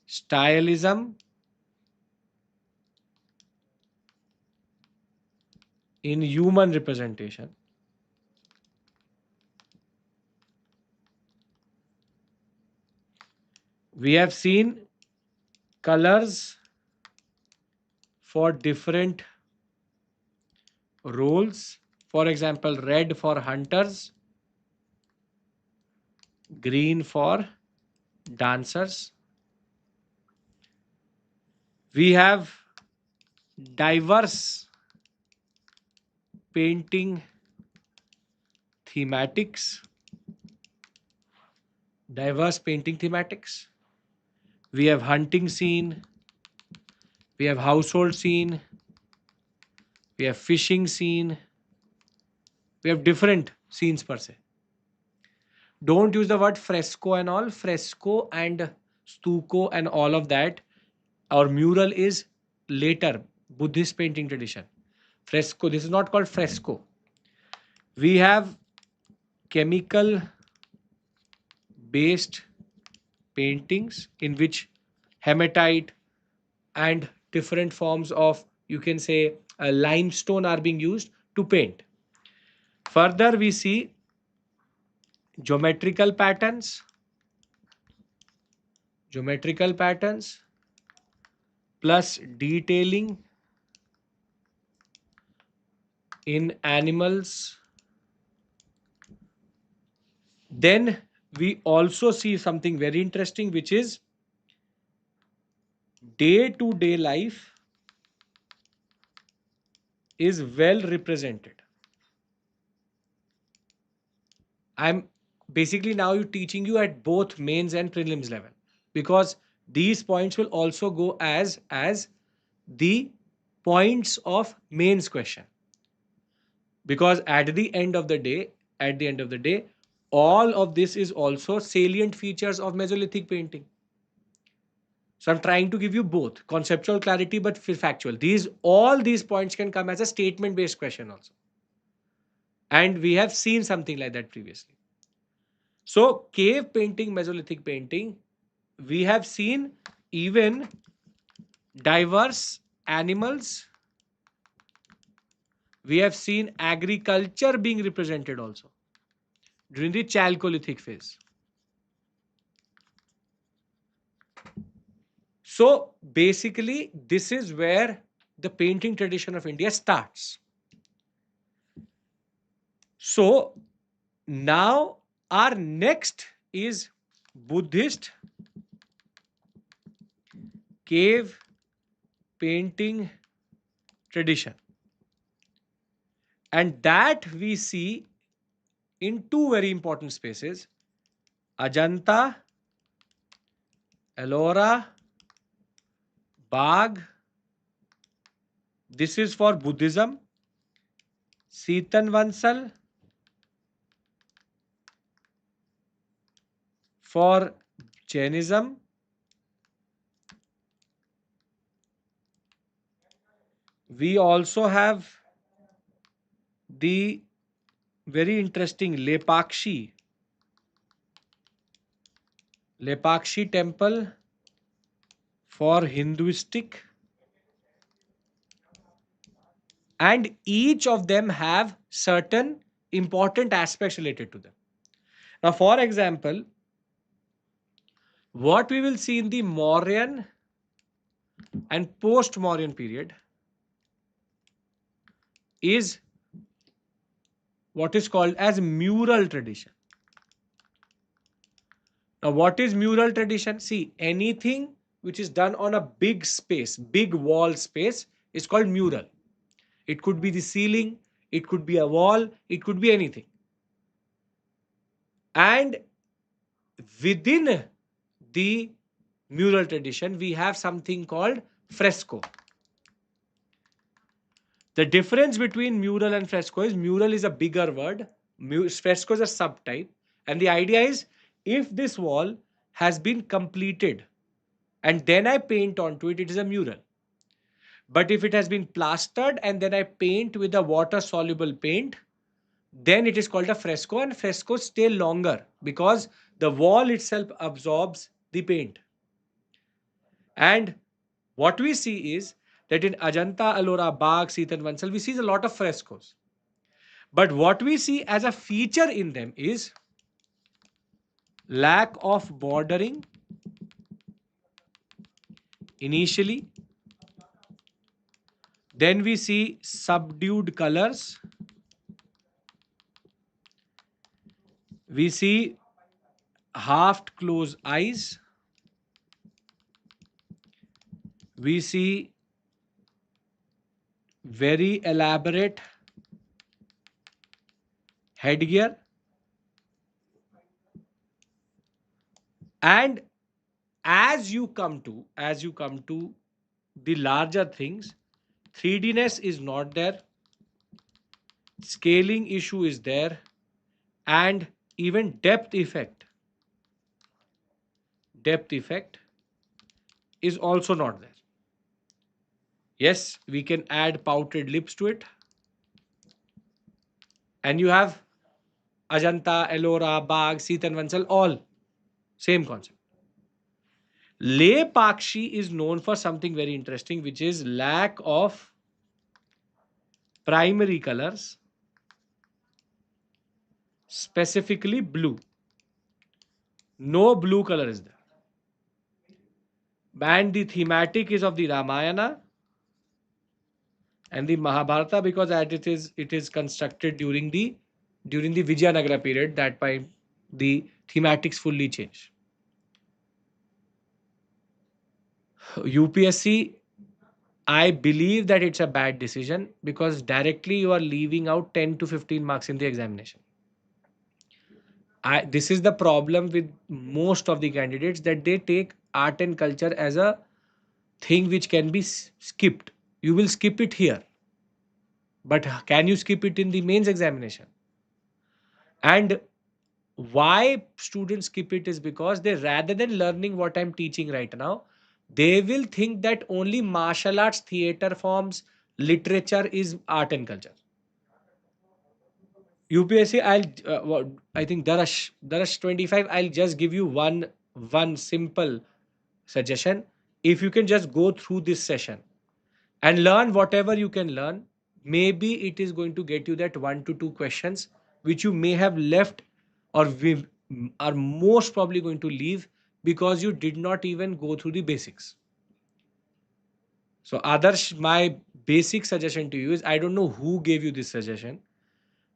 S1: stylism in human representation. We have seen colors for different roles. For example, red for hunters, green for dancers. We have diverse painting thematics. We have hunting scene, we have household scene, we have fishing scene, we have different scenes per se. Don't use the word fresco and all. Fresco and stucco and all of that, or mural is later, Buddhist painting tradition. Fresco, this is not called fresco. We have chemical based paintings in which hematite and different forms of, you can say, limestone are being used to paint. Further, we see geometrical patterns plus detailing in animals. Then we also see something very interesting, which is day-to-day life is well represented. I'm basically now teaching you at both mains and prelims level, because these points will also go as the points of mains question, because at the end of the day, all of this is also salient features of Mesolithic painting. So I'm trying to give you both conceptual clarity but factual. All these points can come as a statement based question also. And we have seen something like that previously. So cave painting, Mesolithic painting, we have seen even diverse animals. We have seen agriculture being represented also during the Chalcolithic phase. So basically, this is where the painting tradition of India starts. So now our next is Buddhist cave painting tradition. And that we see in two very important spaces, Ajanta, Ellora, Bagh. This is for Buddhism. Setan Vansal for Jainism. We also have the very interesting Lepakshi temple for Hinduistic, and each of them have certain important aspects related to them. Now, for example, what we will see in the Mauryan and post-Mauryan period is what is called as mural tradition. Now, what is mural tradition? See, anything which is done on a big space, big wall space, is called mural. It could be the ceiling, it could be a wall, it could be anything. And within the mural tradition, we have something called fresco. The difference between mural and fresco is mural is a bigger word, fresco is a subtype. And the idea is, if this wall has been completed and then I paint onto it, it is a mural. But if it has been plastered and then I paint with a water soluble paint, then it is called a fresco, and frescoes stay longer because the wall itself absorbs the paint. And what we see is that in Ajanta, Ellora, Bagh, Setan Vansal, we see a lot of frescoes. But what we see as a feature in them is lack of bordering initially. Then we see subdued colors. We see half closed eyes. We see very elaborate headgear. And as you come to the larger things, 3Dness is not there, scaling issue is there, and even depth effect is also not there. Yes, we can add pouted lips to it, and you have Ajanta, Ellora, Bagh, Setan Vansal, all same concept. Lepakshi is known for something very interesting, which is lack of primary colors, specifically blue. No blue color is there. And the thematic is of the Ramayana and the Mahabharata, because it is constructed during the Vijayanagara period. That time the thematics fully change. UPSC, I believe that it's a bad decision because directly you are leaving out 10 to 15 marks in the examination. This is the problem with most of the candidates, that they take art and culture as a thing which can be skipped. You will skip it here. But can you skip it in the mains examination? And why students skip it is because they, rather than learning what I'm teaching right now, they will think that only martial arts, theater forms, literature is art and culture. UPSC, I think Darash 25. I'll just give you one simple suggestion. If you can just go through this session and learn whatever you can learn, maybe it is going to get you that 1 to 2 questions which you may have left, or we are most probably going to leave because you did not even go through the basics. So, others, my basic suggestion to you is, I don't know who gave you this suggestion,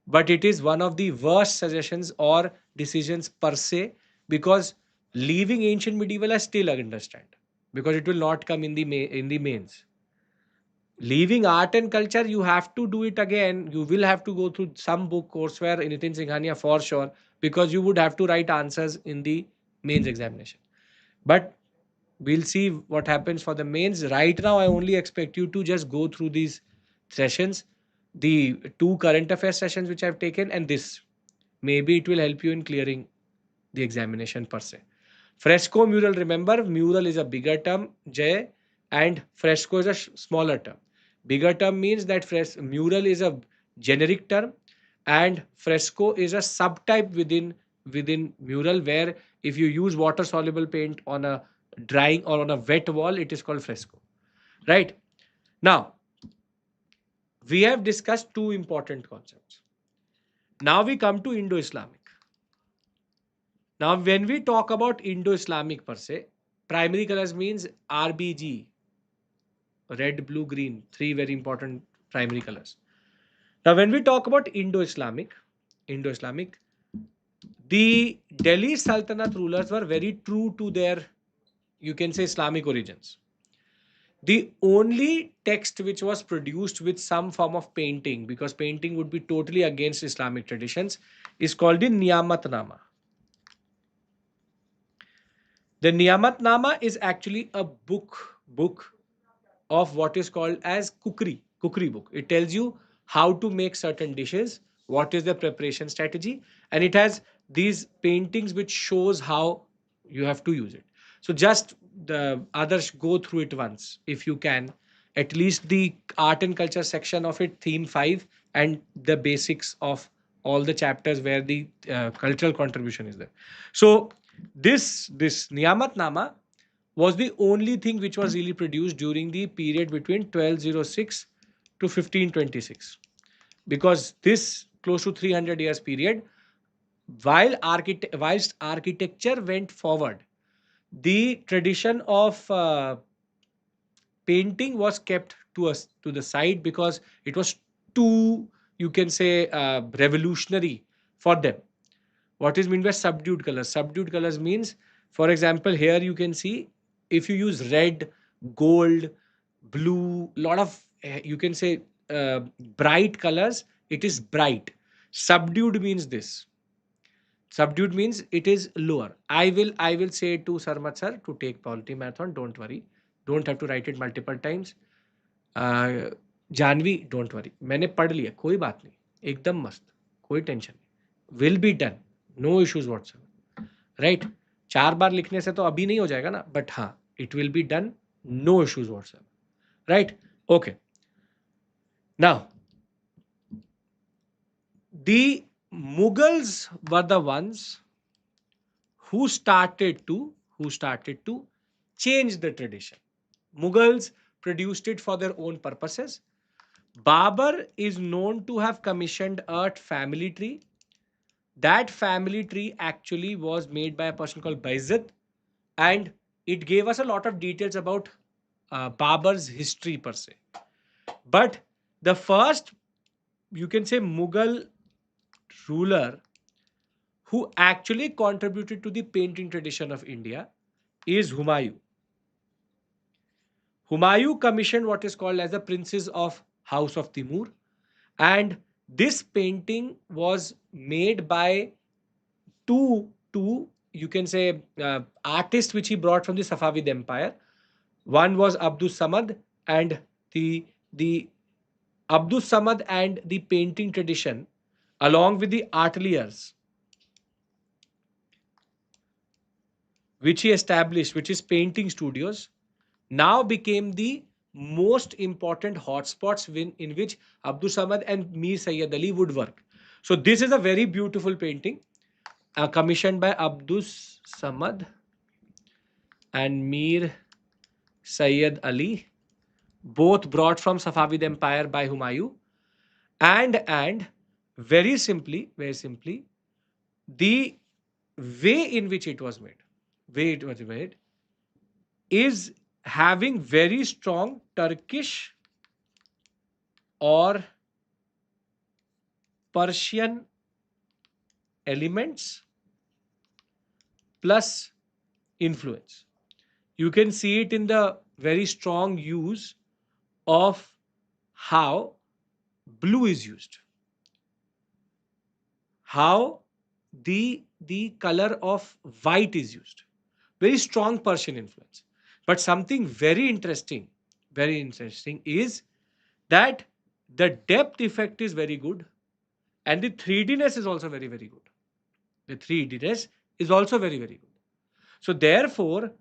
S1: but it is one of the worst suggestions or decisions per se, because leaving ancient medieval I still understand, because it will not come in the in the mains. Leaving art and culture, you have to do it again. You will have to go through some book courseware, Nitin Singhania for sure, because you would have to write answers in the mains examination. But we'll see what happens for the mains. Right now, I only expect you to just go through these sessions, the 2 current affairs sessions which I've taken, and this. Maybe it will help you in clearing the examination per se. Fresco mural, remember, mural is a bigger term, Jay, and fresco is a smaller term. Bigger term means that mural is a generic term, and fresco is a subtype within mural, where if you use water soluble paint on a drying or on a wet wall, it is called fresco. Right? Now, we have discussed 2 important concepts. Now we come to Indo-Islamic. Now, when we talk about Indo-Islamic per se, primary colors means RBG, red, blue, green, 3 very important primary colors. Now, when we talk about Indo-Islamic, the Delhi Sultanate rulers were very true to their, you can say, Islamic origins. The only text which was produced with some form of painting, because painting would be totally against Islamic traditions, is called the Niyamatnama. The Niyamatnama is actually a book of what is called as cookery book. It tells you how to make certain dishes, what is the preparation strategy, and it has these paintings which shows how you have to use it. So just the others, go through it once if you can, at least the art and culture section of it, theme 5, and the basics of all the chapters where the cultural contribution is there. So this Niyamatnama was the only thing which was really produced during the period between 1206 to 1526, because this close to 300 years period, whilst architecture went forward, the tradition of painting was kept to us to the side, because it was too, you can say, revolutionary for them. What is meant by subdued colors? Subdued colors means, for example, here you can see, if you use red, gold, blue, lot of, you can say, bright colors, it is bright. Subdued means this. Subdued means it is lower. I will say to Sarmat sir to take polity marathon. Don't worry. Don't have to write it multiple times. Jhanvi don't worry, मैंने पढ़ लिया, कोई बात नहीं, एकदम मस्त, कोई tension नहीं, will be done, no issues whatsoever. Right? 4 बार लिखने से तो अभी नहीं हो जाएगा ना, बट हाँ, it will be done, no issues whatsoever. Right? Okay. Now the Mughals were the ones who started to change the tradition. Mughals produced it for their own purposes. Babar is known to have commissioned a family tree. That family tree actually was made by a person called Bayezid, and it gave us a lot of details about Babar's history per se. But the first, you can say, Mughal ruler who actually contributed to the painting tradition of India is Humayun. Humayun commissioned what is called as the Princes of House of Timur, and this painting was made by two, you can say, artists which he brought from the Safavid Empire. One was Abdus Samad, and the the Abdus Samad and the painting tradition, along with the ateliers which he established, which is painting studios, now became the most important hotspots in which Abdus Samad and Mir Sayyid Ali would work. So this is a very beautiful painting commissioned by Abdus Samad and Mir Sayyid Ali, both brought from Safavid Empire by Humayun, and very simply, the way in which it was made, way it was made, is having very strong Turkish or Persian elements plus influence. You can see it in the very strong use of how blue is used, how the color of white is used. Very strong Persian influence. But something very interesting is that the depth effect is very good and the 3D-ness is also very, very good. The 3D-ness is also very, very good. So therefore,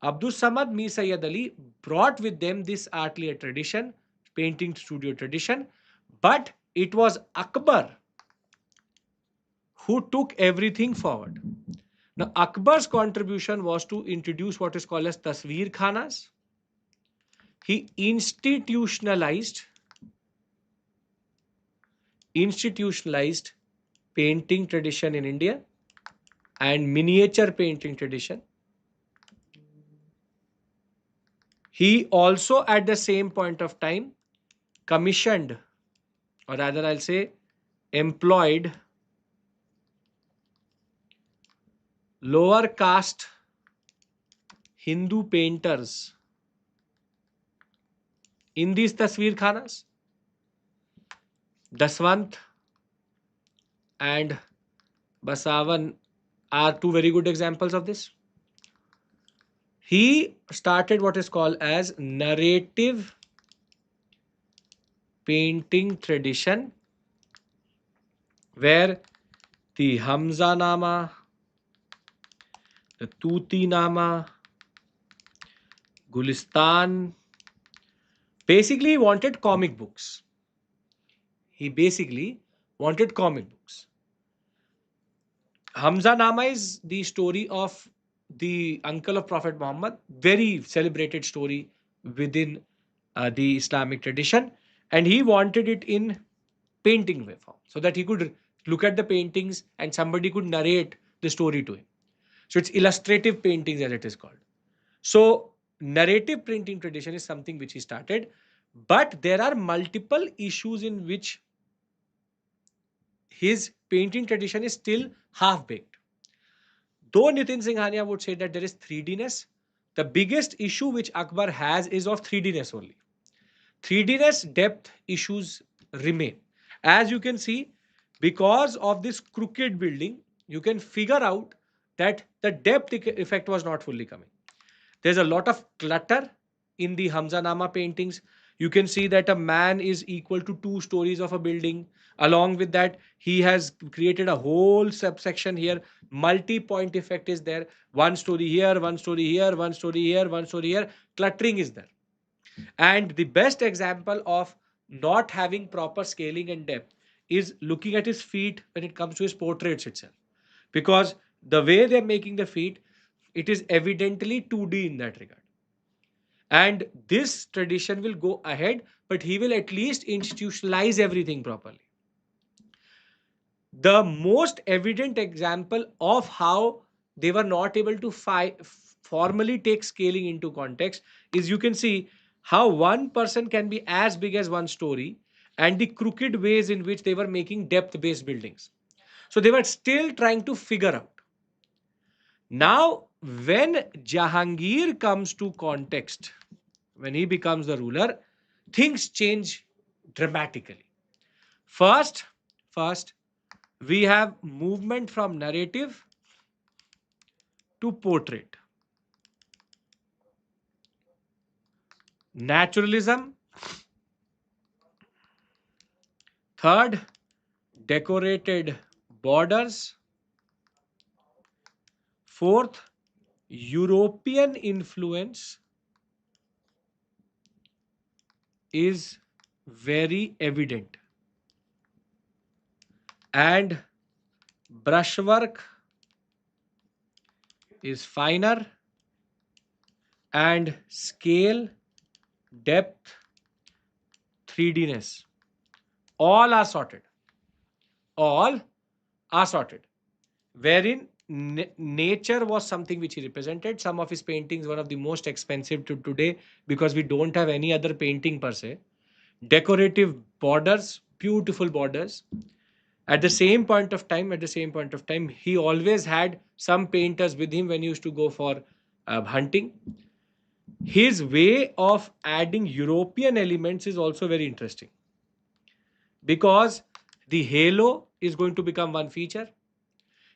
S1: Abdul Samad Mir Sayyid Ali brought with them this atelier tradition, painting studio tradition, but it was Akbar who took everything forward. Now, Akbar's contribution was to introduce what is called as Tasveer Khanas. He institutionalized painting tradition in India and miniature painting tradition. He also at the same point of time commissioned, or rather I'll say employed, lower caste Hindu painters in these Tasveer Khanas. Daswant and Basavan are two very good examples of this. He started what is called as narrative painting tradition, where the Hamza Nama, the Tuti Nama, Gulistan, basically he wanted comic books. He basically wanted comic books. Hamza Nama is the story of the uncle of Prophet Muhammad, very celebrated story within the Islamic tradition, and he wanted it in painting way form so that he could look at the paintings and somebody could narrate the story to him. So it's illustrative paintings as it is called. So narrative printing tradition is something which he started, but there are multiple issues in which his painting tradition is still half baked. Though Nitin Singhania would say that there is 3D-ness, the biggest issue which Akbar has is of 3D-ness only. 3D-ness depth issues remain. As you can see, because of this crooked building, you can figure out that the depth effect was not fully coming. There's a lot of clutter in the Hamza Nama paintings. You can see that a man is equal to 2 stories of a building. Along with that, he has created a whole subsection here. Multi-point effect is there. 1 story here, 1 story here, 1 story here, 1 story here. Cluttering is there. And the best example of not having proper scaling and depth is looking at his feet when it comes to his portraits itself. Because the way they're making the feet, it is evidently 2D in that regard. And this tradition will go ahead, but he will at least institutionalize everything properly. The most evident example of how they were not able to formally take scaling into context is you can see how one person can be as big as 1 story and the crooked ways in which they were making depth based buildings. So they were still trying to figure out. Now, when Jahangir comes to context, when he becomes the ruler, things change dramatically. First, first, we have movement from narrative to portrait. Naturalism Third, decorated borders. Fourth, European influence is very evident. And brushwork is finer, and scale, depth, 3Dness, all are sorted. All are sorted. Wherein nature was something which he represented. Some of his paintings, one of the most expensive to today, because we don't have any other painting per se. Decorative borders, beautiful borders. At the same point of time, he always had some painters with him when he used to go for hunting. His way of adding European elements is also very interesting, because the halo is going to become one feature.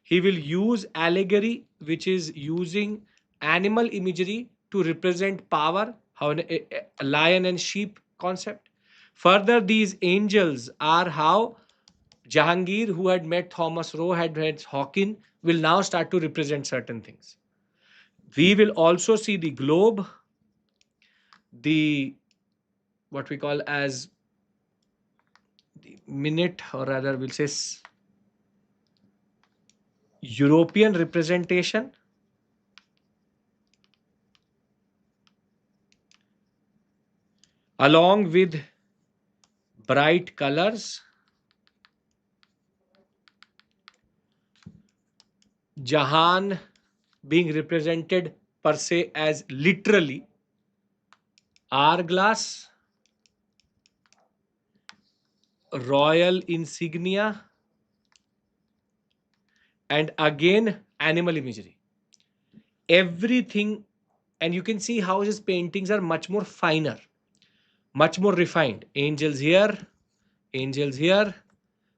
S1: He will use allegory, which is using animal imagery to represent power, how a lion and sheep concept. Further, these angels are how Jahangir, who had met Thomas Roe, had met Hawking, will now start to represent certain things. We will also see the globe, the what we call as the minute, or rather, we'll say European representation, along with bright colors. Jahan being represented per se as literally hourglass, royal insignia, and again animal imagery. Everything, and you can see how his paintings are much more finer, much more refined. Angels here,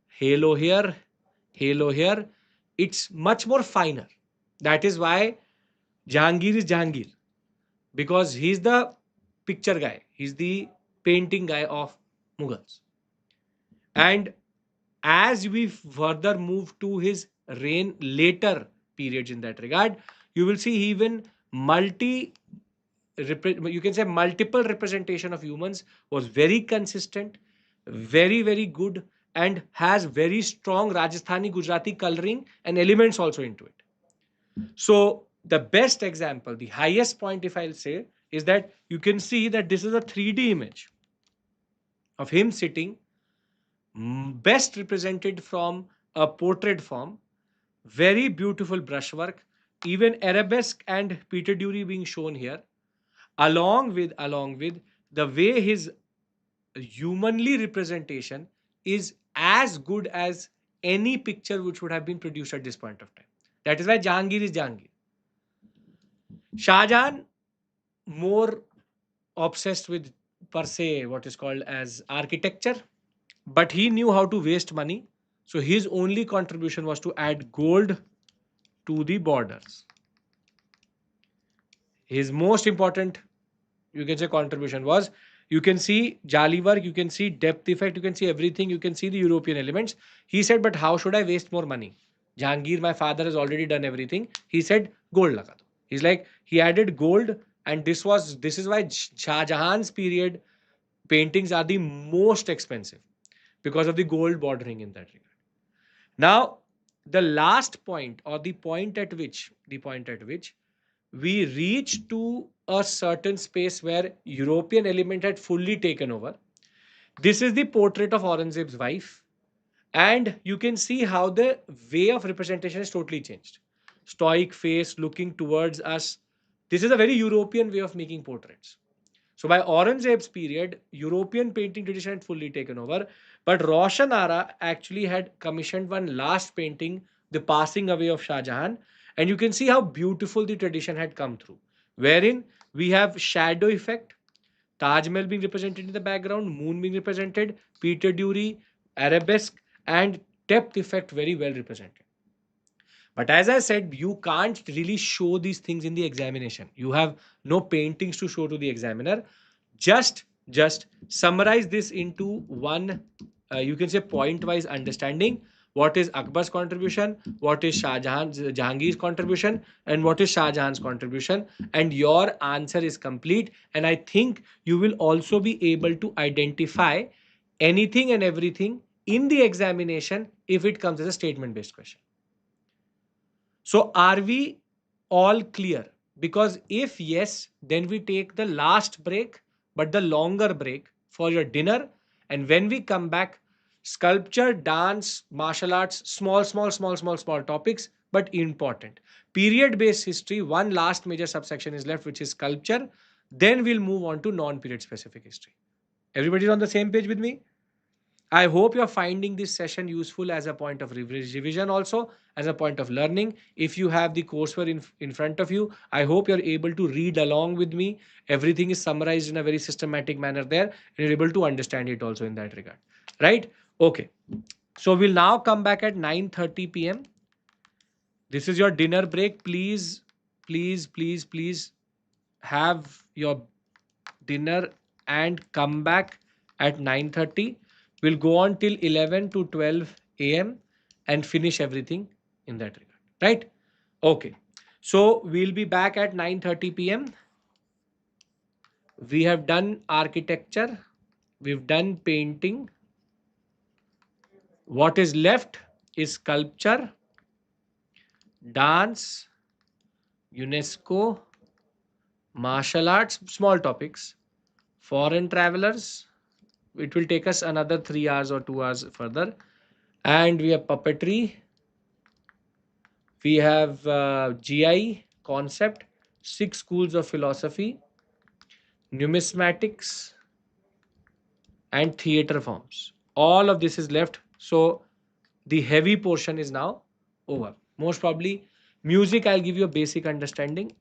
S1: halo here, halo here. It's much more finer. That is why Jahangir is Jahangir, because he's the picture guy, he's the painting guy of Mughals. And as we further move to his reign later periods in that regard, you will see even you can say multiple representation of humans was very consistent, very good, and has very strong Rajasthani Gujarati coloring and elements also into it. So the best example, the highest point, if I'll say, is that you can see that this is a 3D image of him sitting, best represented from a portrait form, very beautiful brushwork, even arabesque and Peter Dury being shown here, along with the way his humanly representation is as good as any picture which would have been produced at this point of time. That is why Jahangir is Jahangir. Shah Jahan, more obsessed with per se what is called as architecture, but he knew how to waste money. So his only contribution was to add gold to the borders. His most important, you can say, contribution was, you can see jali work, you can see depth effect, you can see everything, you can see the European elements. He said, but how should I waste more money? Jahangir, my father, has already done everything. He said, gold laga do. He's like, he added gold, and this is why Shah Jahan's period paintings are the most expensive, because of the gold bordering in that regard. Now, the last point, or the point at which we reach to a certain space where European element had fully taken over. This is the portrait of Aurangzeb's wife, and you can see how the way of representation is totally changed. Stoic face looking towards us. This is a very European way of making portraits. So by Aurangzeb's period, European painting tradition had fully taken over. But Roshan Ara actually had commissioned one last painting, The Passing Away of Shah Jahan. And you can see how beautiful the tradition had come through, wherein we have shadow effect, Taj Mahal being represented in the background, moon being represented, Peter Dury, arabesque, and depth effect very well represented. But as I said, you can't really show these things in the examination. You have no paintings to show to the examiner. Just summarize this into one you can say point wise understanding. What is Akbar's contribution, what is Jahangir's contribution, and what is Shah Jahan's contribution, and your answer is complete. And I think you will also be able to identify anything and everything in the examination if it comes as a statement based question. So are we all clear? Because if yes, then we take the last break, but the longer break for your dinner. And when we come back, sculpture, dance, martial arts, small topics, but important. Period based history, one last major subsection is left, which is sculpture. Then we'll move on to non period specific history. Everybody's on the same page with me? I hope you're finding this session useful as a point of revision, also as a point of learning. If you have the courseware in front of you, I hope you're able to read along with me. Everything is summarized in a very systematic manner there, and you're able to understand it also in that regard. Right? Okay. So we'll now come back at 9:30 p.m. This is your dinner break. Please have your dinner and come back at 9:30. We'll go on till 11 to 12 a.m. and finish everything in that regard. Right? Okay. So we'll be back at 9:30 p.m. We have done architecture. We've done painting. What is left is sculpture, dance, UNESCO, martial arts, small topics, foreign travelers. It will take us another 3 hours or 2 hours further. And we have puppetry. We have GI concept, 6 schools of philosophy, numismatics, and theater forms. All of this is left. So the heavy portion is now over. Most probably, music, I'll give you a basic understanding.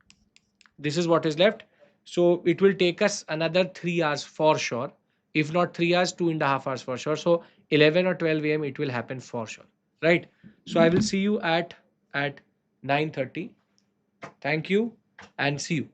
S1: This is what is left. So it will take us another 3 hours for sure. If not 3 hours, 2.5 hours for sure. So 11 or 12 a.m. it will happen for sure. Right. So I will see you at 9:30. Thank you and see you.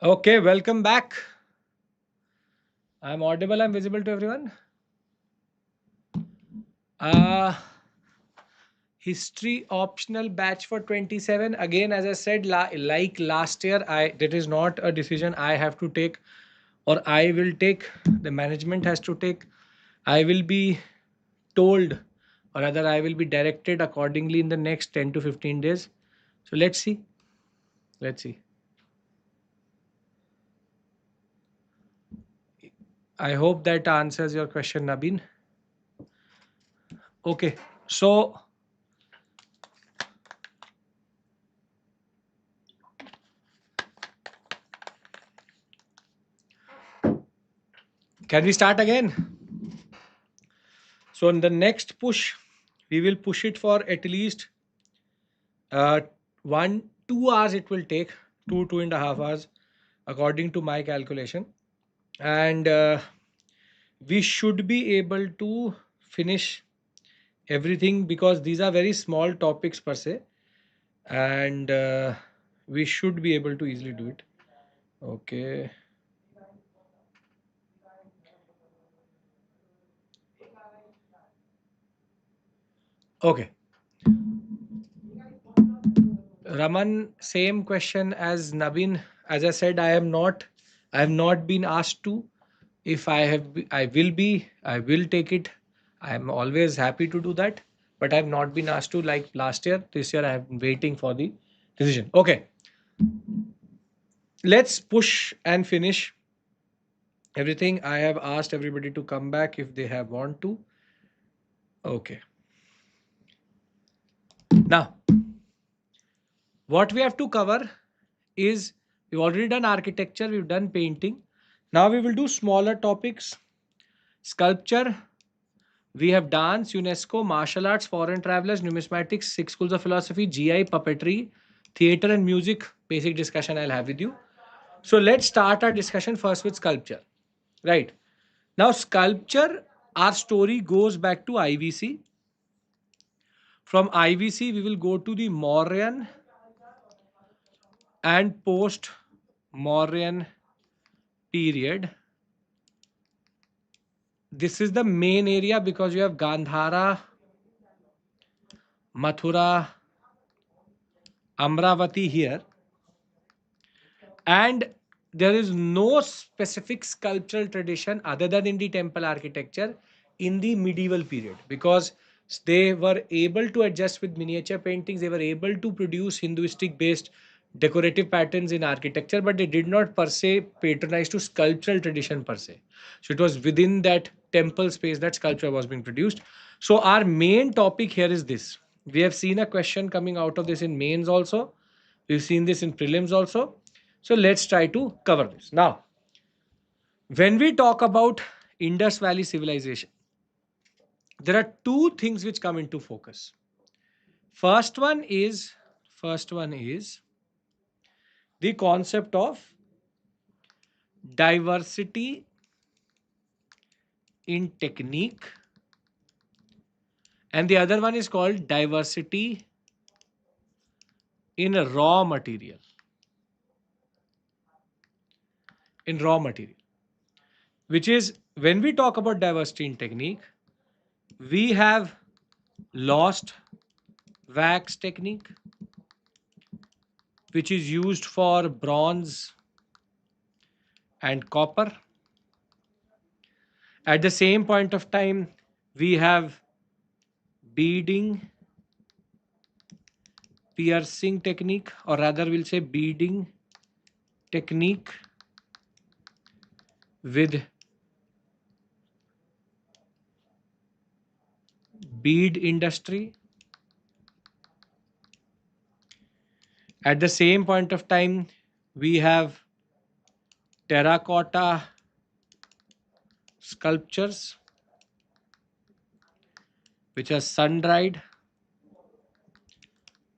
S1: Okay, welcome back. I'm audible, I'm visible to everyone. Uh, History optional batch for 27. Again, as I said, like last year, that is not a decision I have to take or I will take. The management has to take. I will be told, or rather, I will be directed accordingly in the next 10 to 15 days. So let's see. Let's see. I hope that answers your question, Nabin. Okay, so can we start again? So in the next push, we will push it for at least uh, 2 hours. It will take 2.5 hours, according to my calculation, and we should be able to finish everything because these are very small topics per se, and we should be able to easily do it. Okay. Okay. Raman, same question as Nabin. As I said, I have not been asked to. If I have, I will be, I will take it. I am always happy to do that, but I have not been asked to like last year. This year, I have been waiting for the decision. Okay, let's push and finish everything. I have asked everybody to come back if they have want to. Okay. Now, what we have to cover is we've already done architecture, we've done painting. Now we will do smaller topics. Sculpture, we have dance, UNESCO, martial arts, foreign travelers, numismatics, 6 schools of philosophy, GI, puppetry, theater and music. Basic discussion I'll have with you. So let's start our discussion first with sculpture. Right. Now, sculpture, our story goes back to IVC. From IVC, we will go to the Mauryan and post Mauryan period. This is the main area because you have Gandhara, Mathura, Amaravati here, and there is no specific sculptural tradition other than in the temple architecture in the medieval period because they were able to adjust with miniature paintings, they were able to produce Hinduistic based decorative patterns in architecture, but they did not per se patronize to sculptural tradition per se. So it was within that temple space that sculpture was being produced. So our main topic here is this. We have seen a question coming out of this in mains also. We've seen this in prelims also. So let's try to cover this. Now, when we talk about Indus Valley Civilization, there are two things which come into focus. First one is the concept of diversity in technique, and the other one is called diversity in raw material. In raw material, which is when we talk about diversity in technique, we have lost wax technique, which is used for bronze and copper. At the same point of time, we have beading, piercing technique, or rather we'll say beading technique with bead industry. At the same point of time, we have terracotta sculptures, which are sun dried,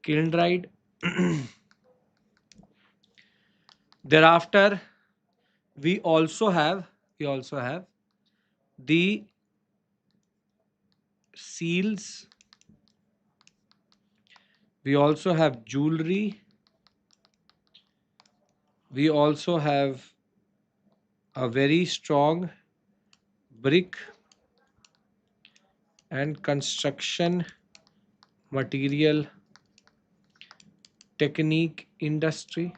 S1: kiln dried. Thereafter, we also have the seals, We also have jewelry. We also have a very strong brick and construction material technique industry.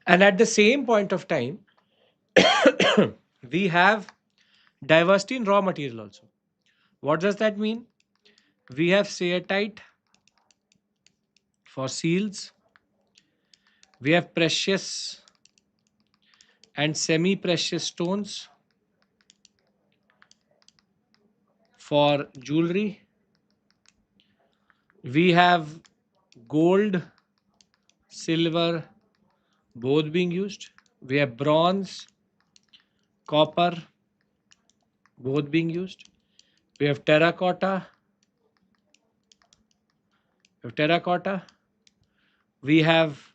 S1: And at the same point of time, we have diversity in raw material also. What does that mean? We have ceatite for seals. We have precious and semi-precious stones for jewelry. We have gold, silver, both being used. We have bronze, copper, both being used. We have terracotta. We have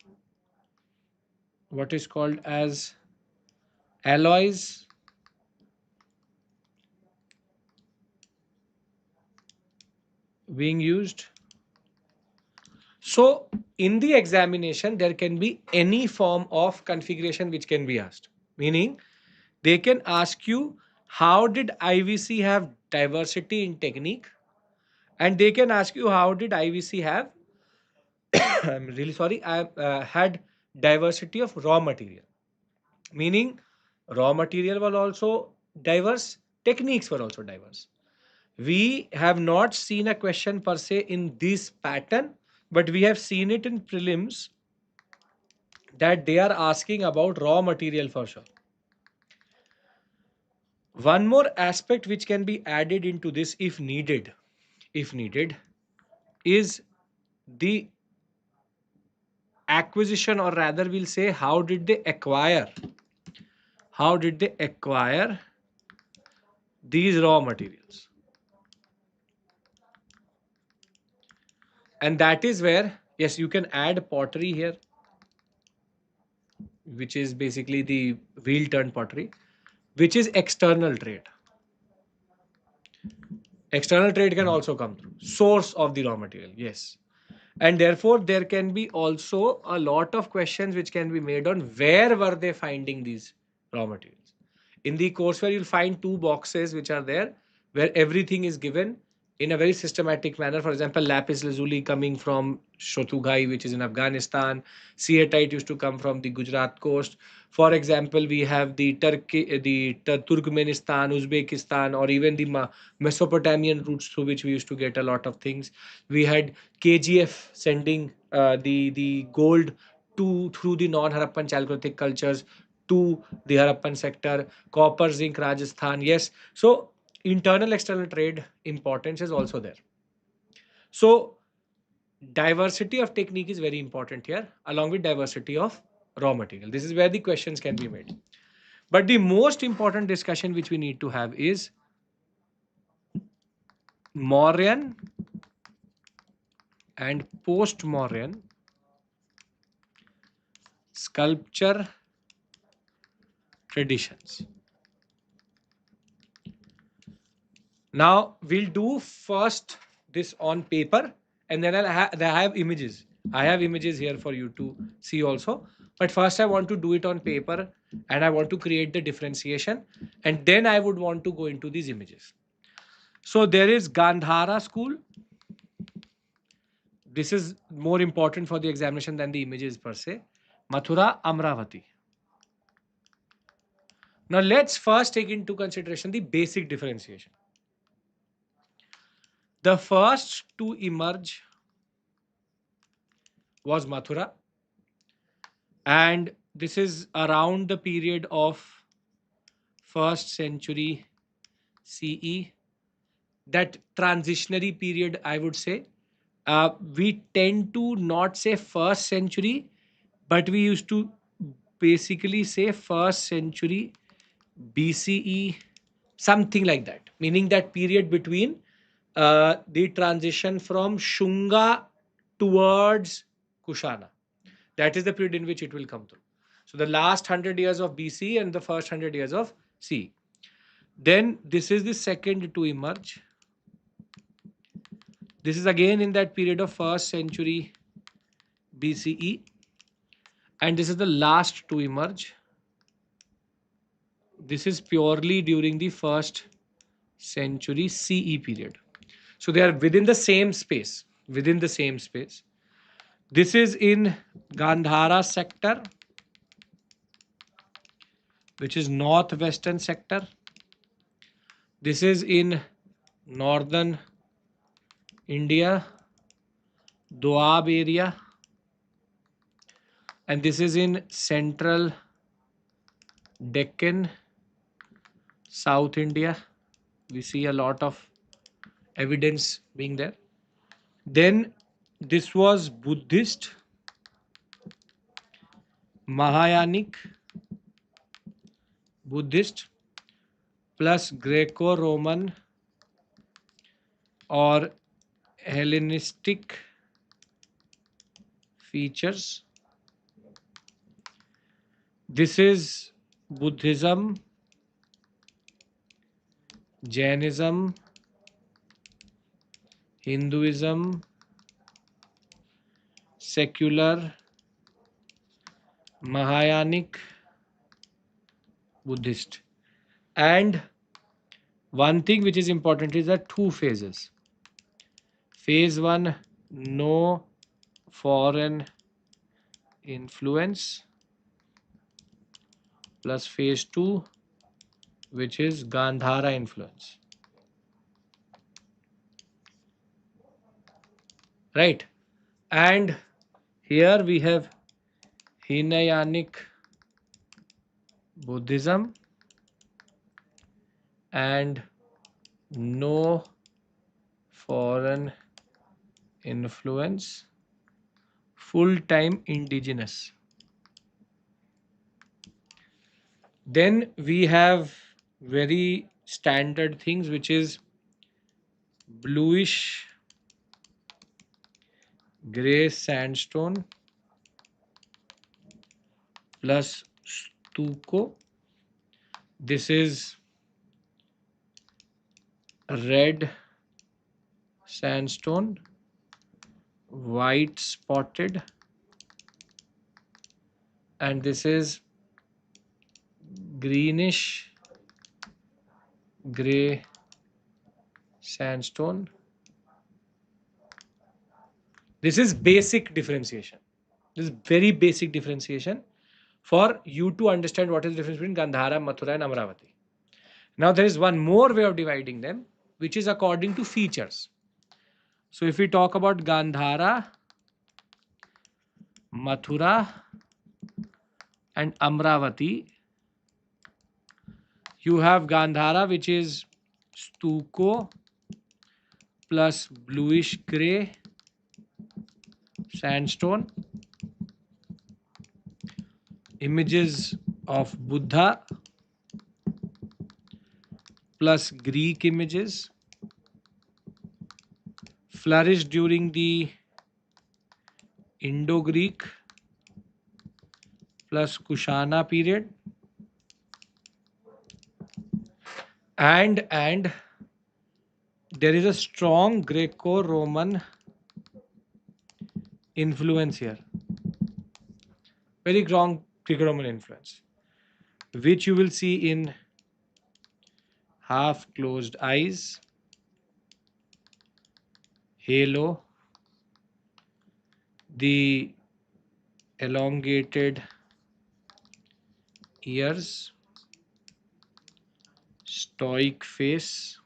S1: what is called as alloys. Being used. So in the examination, there can be any form of configuration which can be asked. Meaning, they can ask you, how did IVC have diversity in technique? And they can ask you, how did IVC have, I'm really sorry, I had diversity of raw material. Meaning, raw material was also diverse, techniques were also diverse. We have not seen a question per se in this pattern, but we have seen it in prelims that they are asking about raw material for sure. One more aspect which can be added into this if needed, is the acquisition, or rather we'll say how did they acquire these raw materials. And that is where, yes, you can add pottery here, which is basically the wheel turned pottery, which is external trade. External trade can also come through. Source of the raw material, yes. And therefore, there can be also a lot of questions which can be made on where were they finding these raw materials. In the courseware, you'll find two boxes which are there where everything is given in a very systematic manner. For example, lapis lazuli coming from Shotugai, which is in Afghanistan. Ceatite used to come from the Gujarat coast. For example, we have the Turkmenistan, Uzbekistan, or even the Mesopotamian routes through which we used to get a lot of things. We had KGF sending the gold through the non-Harappan Chalcolithic cultures to the Harappan sector. Copper, zinc, Rajasthan. Yes. So internal external trade importance is also there. So diversity of technique is very important here, along with diversity of raw material. This is where the questions can be made. But the most important discussion which we need to have is Mauryan and post-Mauryan sculpture traditions. Now we'll do first this on paper, and then I have images. I have images here for you to see also. But first I want to do it on paper, and I want to create the differentiation, and then I would want to go into these images. So there is Gandhara school. This is more important for the examination than the images per se. Mathura, Amaravati. Now let's first take into consideration the basic differentiation. The first to emerge was Mathura, and this is around the period of 1st century CE. That transitionary period, I would say. We tend to not say 1st century, but we used to basically say 1st century BCE, something like that, meaning that period between the transition from Shunga towards Kushana. That is the period in which it will come through. So the last 100 years of BC and the first 100 years of CE. Then this is the second to emerge. This is again in that period of 1st century BCE, and this is the last to emerge. This is purely during the 1st century CE period. So they are within the same space. Within the same space. This is in Gandhara sector, which is northwestern sector. This is in northern India, Doab area, and this is in central Deccan, South India. We see a lot of evidence being there. Then this was Buddhist, Mahayanic, Buddhist plus Greco-Roman or Hellenistic features. This is Buddhism, Jainism, Hinduism, secular, Mahayanic, Buddhist. And one thing which is important is that 2 phases. Phase 1, no foreign influence, plus phase 2, which is Gandhara influence. Right? And here we have Hinayanic Buddhism and no foreign influence, full-time indigenous. Then we have very standard things, which is bluish gray sandstone plus stucco. This is red sandstone, white spotted, and this is greenish gray sandstone. This is basic differentiation. This is very basic differentiation for you to understand what is the difference between Gandhara, Mathura and Amaravati. Now there is one more way of dividing them, which is according to features. So if we talk about Gandhara, Mathura and Amaravati, you have Gandhara, which is stucco plus bluish gray sandstone, images of Buddha plus Greek images, flourished during the Indo-Greek plus Kushana period, and there is a strong Greco-Roman influence here, very strong Greco-Roman influence, which you will see in half closed eyes, halo, the elongated ears, stoic face,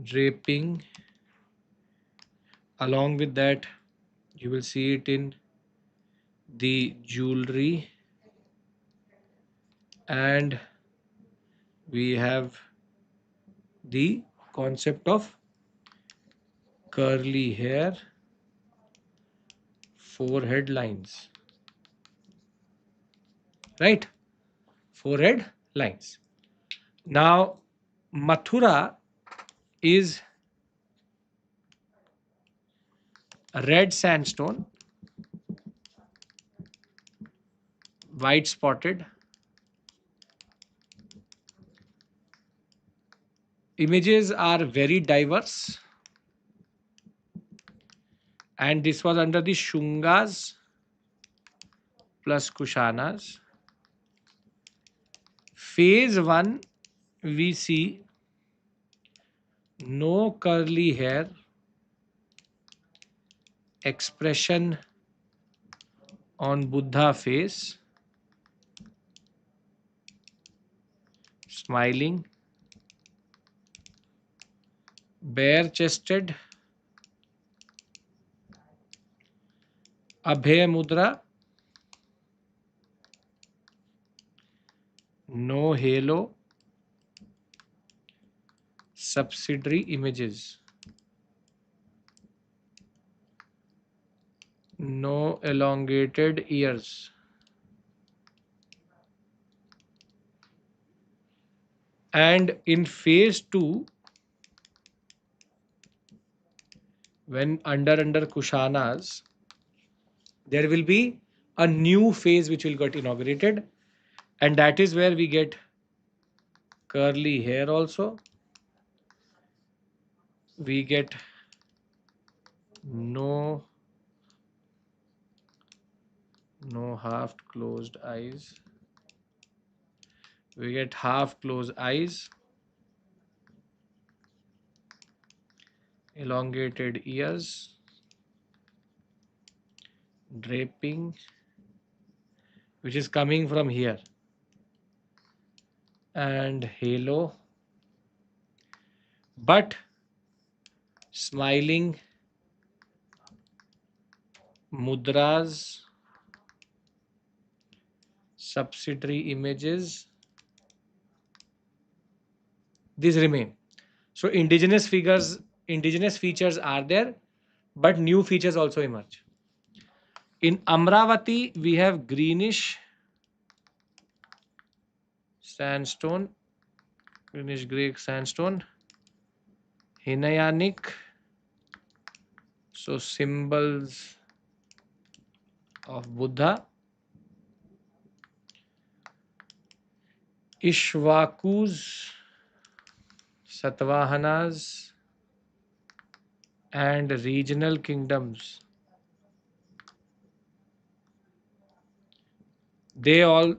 S1: draping. Along with that, you will see it in the jewelry, and we have the concept of curly hair, forehead lines, right? Forehead lines. Now, Mathura is a red sandstone, white spotted, Images are very diverse, and this was under the Shungas plus Kushanas. Phase 1, we see no curly hair, expression on Buddha face, smiling, bare chested, Abhay Mudra, no halo, subsidiary images, no elongated ears. And in phase 2, when under Kushanas, there will be a new phase which will get inaugurated, and that is where we get curly hair also. We get no half closed eyes. We get half closed eyes, elongated ears, draping, which is coming from here, and halo, but smiling mudras, subsidiary images, these remain. So indigenous features are there, but new features also emerge. In Amaravati, we have greenish sandstone, greenish gray sandstone, Hinayanic, so symbols of Buddha, Ishvakus, Satvahanas, and regional kingdoms. They all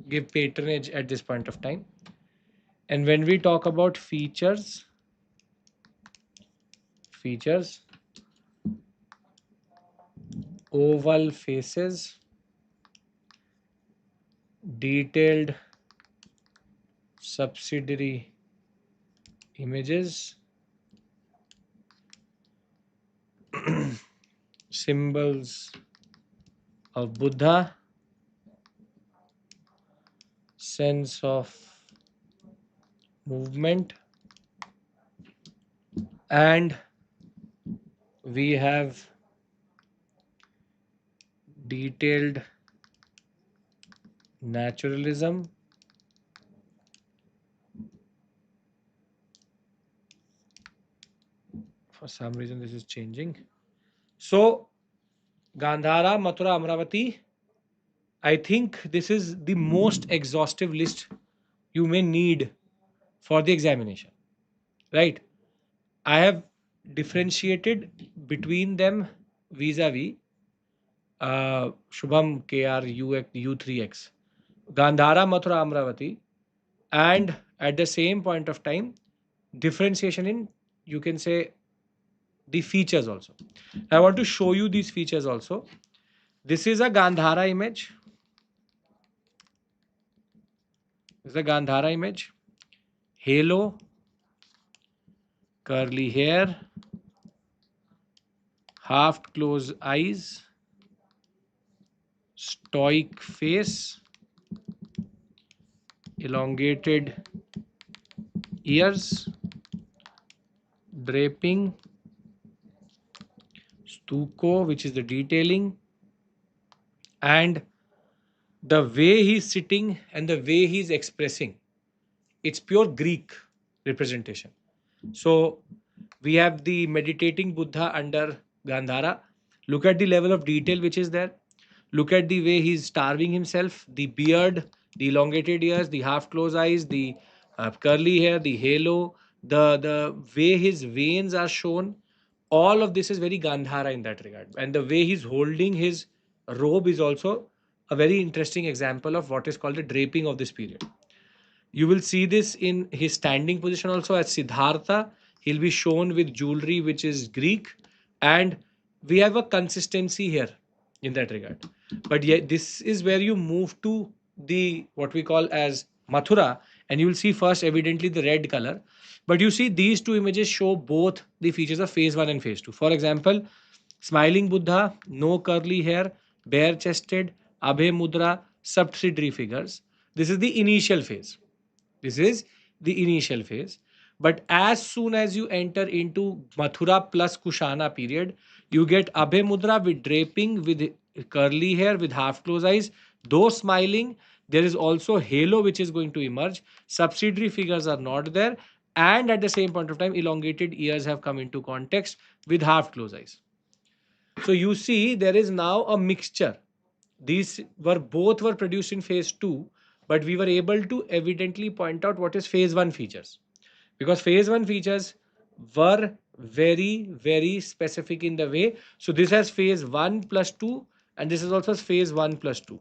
S1: give patronage at this point of time. And when we talk about features, oval faces, detailed subsidiary images, symbols of Buddha, sense of movement, and we have detailed naturalism, for some reason this is changing. So Gandhara, Mathura, Amaravati, I think this is the most exhaustive list you may need for the examination, right? I have differentiated between them vis-a-vis Shubham KR U3X, Gandhara, Mathura, Amravati, and at the same point of time, differentiation in, you can say, the features also. I want to show you these features also. This is a Gandhara image. This is a Gandhara image. Halo, curly hair, half closed eyes, stoic face, elongated ears, draping, stucco, which is the detailing, and the way he's sitting and the way he's expressing, it's pure Greek representation. So we have the meditating Buddha under Gandhara. Look at the level of detail which is there. Look at the way he's starving himself, the beard, the elongated ears, the half closed eyes, the curly hair, the halo, the way his veins are shown, all of this is very Gandhara in that regard. And the way he's holding his robe is also a very interesting example of what is called the draping of this period. You will see this in his standing position also as Siddhartha. He'll be shown with jewelry which is Greek, and we have a consistency here in that regard. But yet, this is where you move to the what we call as Mathura, and you will see first evidently the red color. But you see these two images show both the features of phase 1 and phase 2. For example, smiling Buddha, no curly hair, bare chested, Abhay Mudra, subsidiary figures. This is the initial phase. This is the initial phase. But as soon as you enter into Mathura plus Kushana period, you get Abhay Mudra with draping, with curly hair, with half closed eyes, though smiling. There is also halo which is going to emerge. Subsidiary figures are not there. And at the same point of time, elongated ears have come into context with half closed eyes. So you see, there is now a mixture. These were both were produced in phase 2, but we were able to evidently point out what is phase 1 features, because phase 1 features were very specific in the way. So this has phase 1 plus 2, and this is also phase 1 plus 2.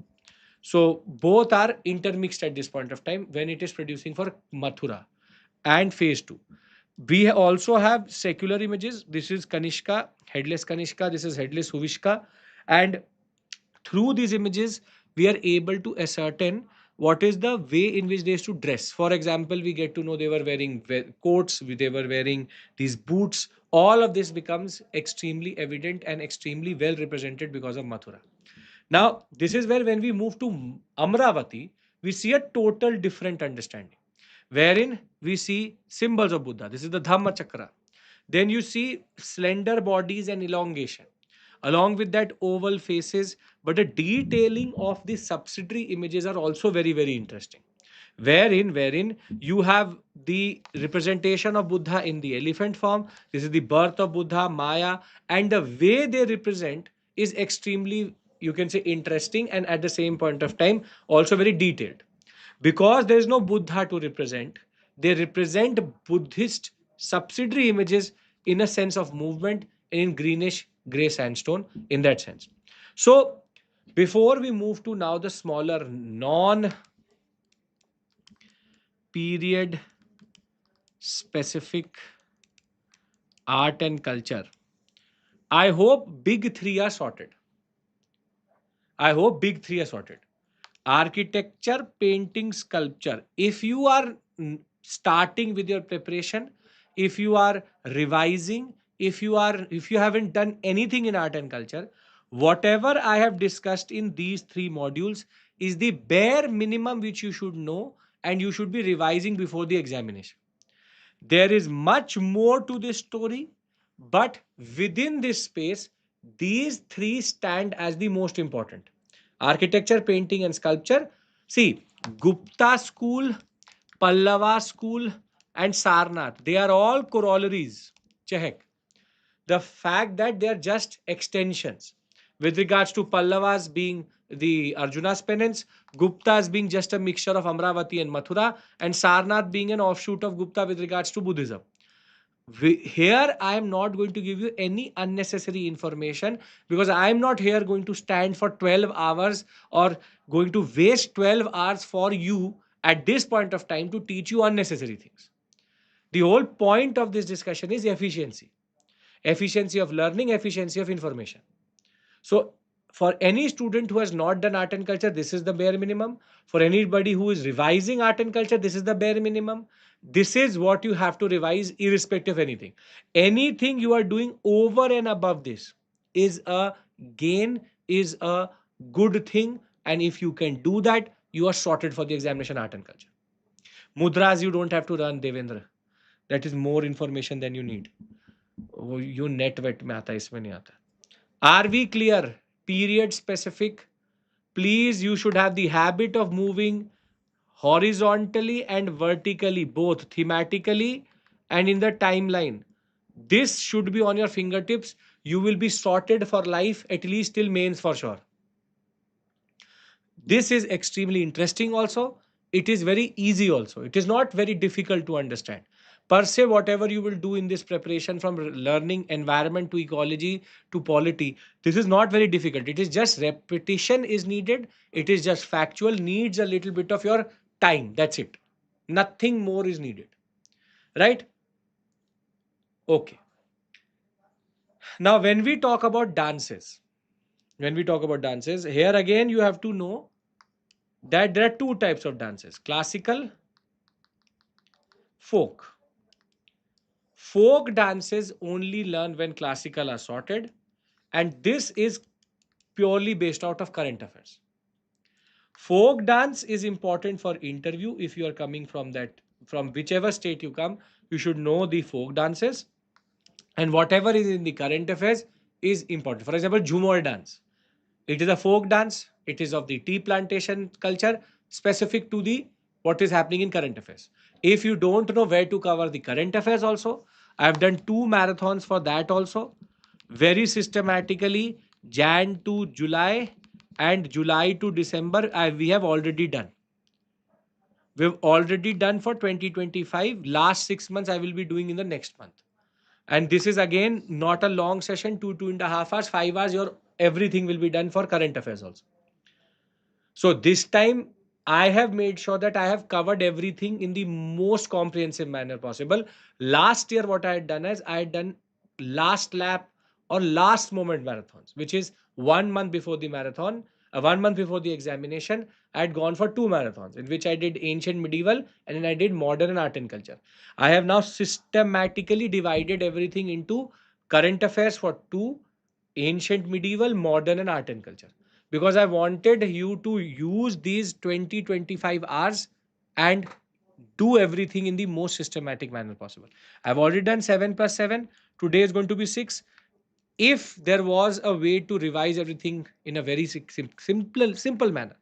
S1: So both are intermixed at this point of time when it is producing for Mathura and phase 2. We also have secular images. This is Kanishka, headless Kanishka. This is headless Huvishka. And through these images, we are able to ascertain what is the way in which they used to dress. For example, we get to know they were wearing coats, they were wearing these boots. All of this becomes extremely evident and extremely well represented because of Mathura. Now, this is where when we move to Amaravati, we see a total different understanding, wherein we see symbols of Buddha. This is the Dhamma Chakra. Then you see slender bodies and elongation. Along with that, oval faces, but the detailing of the subsidiary images are also very interesting. Wherein you have the representation of Buddha in the elephant form. This is the birth of Buddha, Maya, and the way they represent is extremely, you can say, interesting, and at the same point of time also very detailed. Because there is no Buddha to represent, they represent Buddhist subsidiary images in a sense of movement in greenish gray sandstone in that sense. So before we move to now the smaller non period specific art and culture, I hope big three are sorted. I hope big three are sorted. Architecture, painting, sculpture. If you are starting with your preparation, if you are revising, if you haven't done anything in art and culture, whatever I have discussed in these three modules is the bare minimum which you should know, and you should be revising before the examination. There is much more to this story, but within this space, these three stand as the most important: architecture, painting, and sculpture. See, Gupta school, Pallava school, and Sarnath, they are all corollaries. Check the fact that they are just extensions. With regards to Pallavas being the Arjuna's penance, Guptas being just a mixture of Amravati and Mathura, and Sarnath being an offshoot of Gupta with regards to Buddhism. Here I am not going to give you any unnecessary information, because I am not here going to stand for 12 hours or going to waste 12 hours for you at this point of time to teach you unnecessary things. The whole point of this discussion is efficiency of learning, efficiency of information. So for any student who has not done art and culture, this is the bare minimum. For anybody who is revising art and culture, this is the bare minimum. This is what you have to revise irrespective of anything. Anything you are doing over and above this is a gain, is a good thing. And if you can do that, you are sorted for the examination art and culture. Mudras you don't have to run, Devendra. That is more information than you need. You net wet में आता है, इसमें नहीं आता. Are we clear? Period specific. Please, you should have the habit of moving horizontally and vertically, both thematically and in the timeline. This should be on your fingertips. You will be sorted for life, at least till mains for sure. This is extremely interesting also. It is very easy also. It is not very difficult to understand. Per se, whatever you will do in this preparation, from learning environment to ecology to polity, this is not very difficult. It is just repetition is needed. It is just factual, needs a little bit of your time. That's it. Nothing more is needed. Right? Okay. Now, when we talk about dances, here again you have to know that there are two types of dances: classical, folk. Folk dances only learn when classical are sorted, and this is purely based out of current affairs. Folk dance is important for interview. If you are coming from that, from whichever state you come, you should know the folk dances, and whatever is in the current affairs is important. For example, Jhumar dance. It is a folk dance. It is of the tea plantation culture, specific to the what is happening in current affairs. If you don't know where to cover the current affairs also, I have done 2 marathons for that also, very systematically. Jan to July and July to December, we have already done. We've already done for 2025. Last 6 months I will be doing in the next month. And this is again not a long session, 2.5 hours, 5 hours. Your everything will be done for current affairs also. So this time I have made sure that I have covered everything in the most comprehensive manner possible. Last year, what I had done is I had done last lap or last moment marathons, which is 1 month before the marathon, 1 month before the examination. I had gone for 2 marathons in which I did ancient medieval and then I did modern and art and culture. I have now systematically divided everything into current affairs for 2, ancient medieval, modern and art and culture, because I wanted you to use these 20-25 hours and do everything in the most systematic manner possible. I've already done 7 plus 7. Today is going to be 6. If there was a way to revise everything in a very simple manner,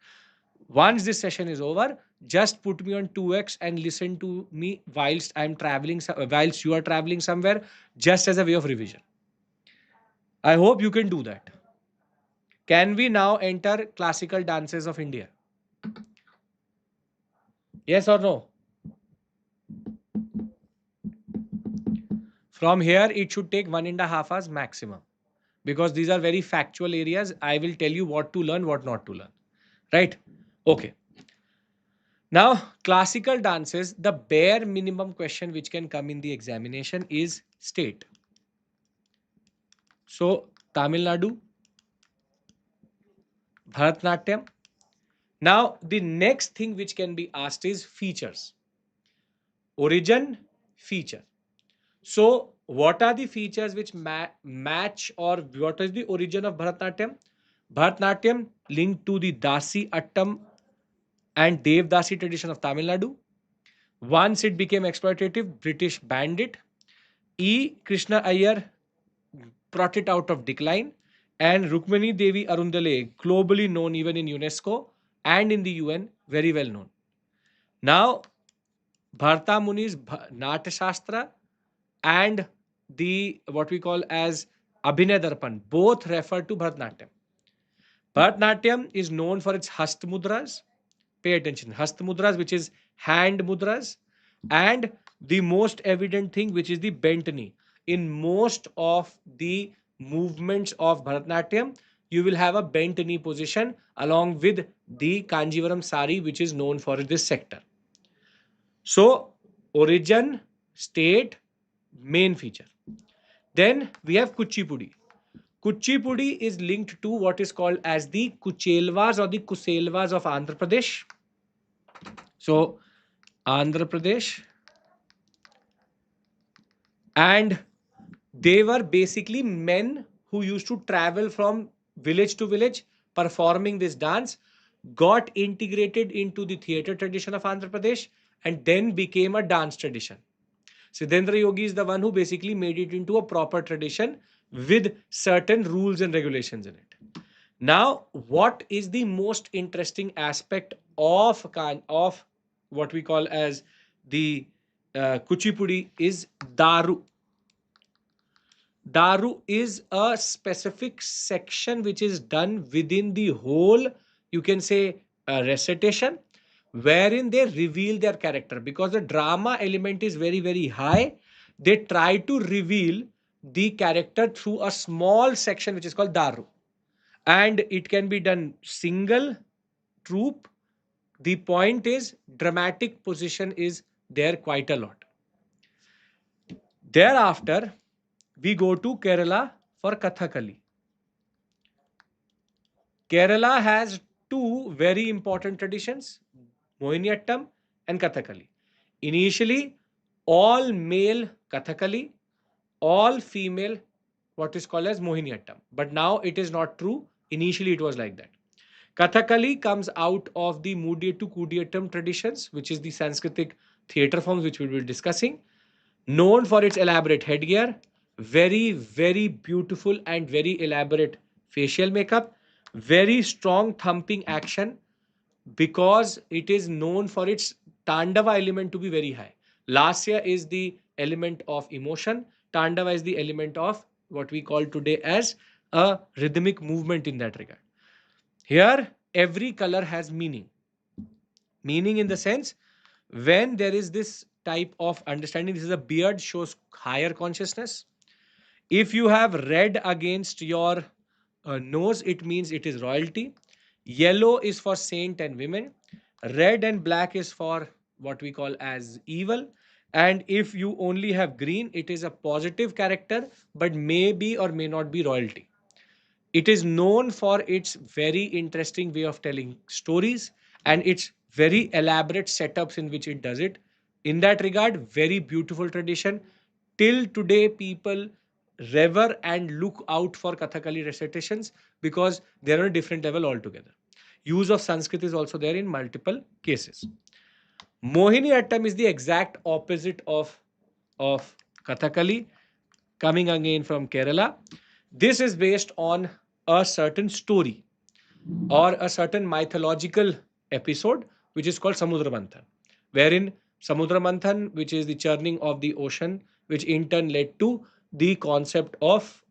S1: once this session is over, just put me on 2x and listen to me whilst I'm traveling, whilst you are traveling somewhere, just as a way of revision. I hope you can do that. Can we now enter classical dances of India? Yes or no? From here, it should take 1.5 hours maximum, because these are very factual areas. I will tell you what to learn, what not to learn. Right? Okay. Now, classical dances, the bare minimum question which can come in the examination is state. So, Tamil Nadu, Bharatanatyam. Now, the next thing which can be asked is features. Origin, feature. So, what are the features which match, or what is the origin of Bharatanatyam? Bharatanatyam linked to the Dasi, Attam and Devdasi tradition of Tamil Nadu. Once it became exploitative, British banned it. Krishna Iyer brought it out of decline. And Rukmani Devi Arundale, globally known even in UNESCO and in the UN, very well known. Now, Bharata Muni's Nata Shastra and the what we call as Abhinay Darpan both refer to Bharatanatyam. Bharatanatyam is known for its Hast Mudras. Pay attention, Hast Mudras, which is hand mudras, and the most evident thing, which is the bent knee. In most of the movements of Bharatanatyam, you will have a bent knee position along with the Kanjivaram sari, which is known for this sector. So, origin, state, main feature. Then we have Kuchipudi. Kuchipudi is linked to what is called as the Kuchelvas or the Kuselvas of Andhra Pradesh. So, Andhra Pradesh, and they were basically men who used to travel from village to village performing this dance, got integrated into the theatre tradition of Andhra Pradesh, and then became a dance tradition. Siddhendra Yogi is the one who basically made it into a proper tradition with certain rules and regulations in it. Now, what is the most interesting aspect of what we call as the Kuchipudi is Daru. Daru is a specific section which is done within the whole, you can say, recitation, wherein they reveal their character. Because the drama element is very, very high, they try to reveal the character through a small section which is called Daru. And it can be done single, troop. The point is, dramatic position is there quite a lot. Thereafter, we go to Kerala for Kathakali. Kerala has two very important traditions, Mohiniyattam and Kathakali. Initially, all male Kathakali, all female what is called as Mohiniyattam. But now it is not true. Initially, it was like that. Kathakali comes out of the Mudiyattu Kudiyattam traditions, which is the Sanskritic theatre forms which we will be discussing, known for its elaborate headgear, very, very beautiful and very elaborate facial makeup, very strong thumping action, because it is known for its Tandava element to be very high. Lasya is the element of emotion, Tandava is the element of what we call today as a rhythmic movement in that regard. Here, every color has meaning. Meaning in the sense, when there is this type of understanding, this is a beard, shows higher consciousness. If you have red against your nose, it means it is royalty. Yellow is for saint and women. Red and black is for what we call as evil. And if you only have green, it is a positive character, but may be or may not be royalty. It is known for its very interesting way of telling stories and its very elaborate setups in which it does it. In that regard, very beautiful tradition. Till today, people rever and look out for Kathakali recitations because they're on a different level altogether. Use of Sanskrit is also there in multiple cases. Mohiniyattam is the exact opposite of Kathakali, coming again from Kerala. This is based on a certain story or a certain mythological episode, which is called Samudra Manthan, wherein Samudra Manthan, which is the churning of the ocean, which in turn led to the concept of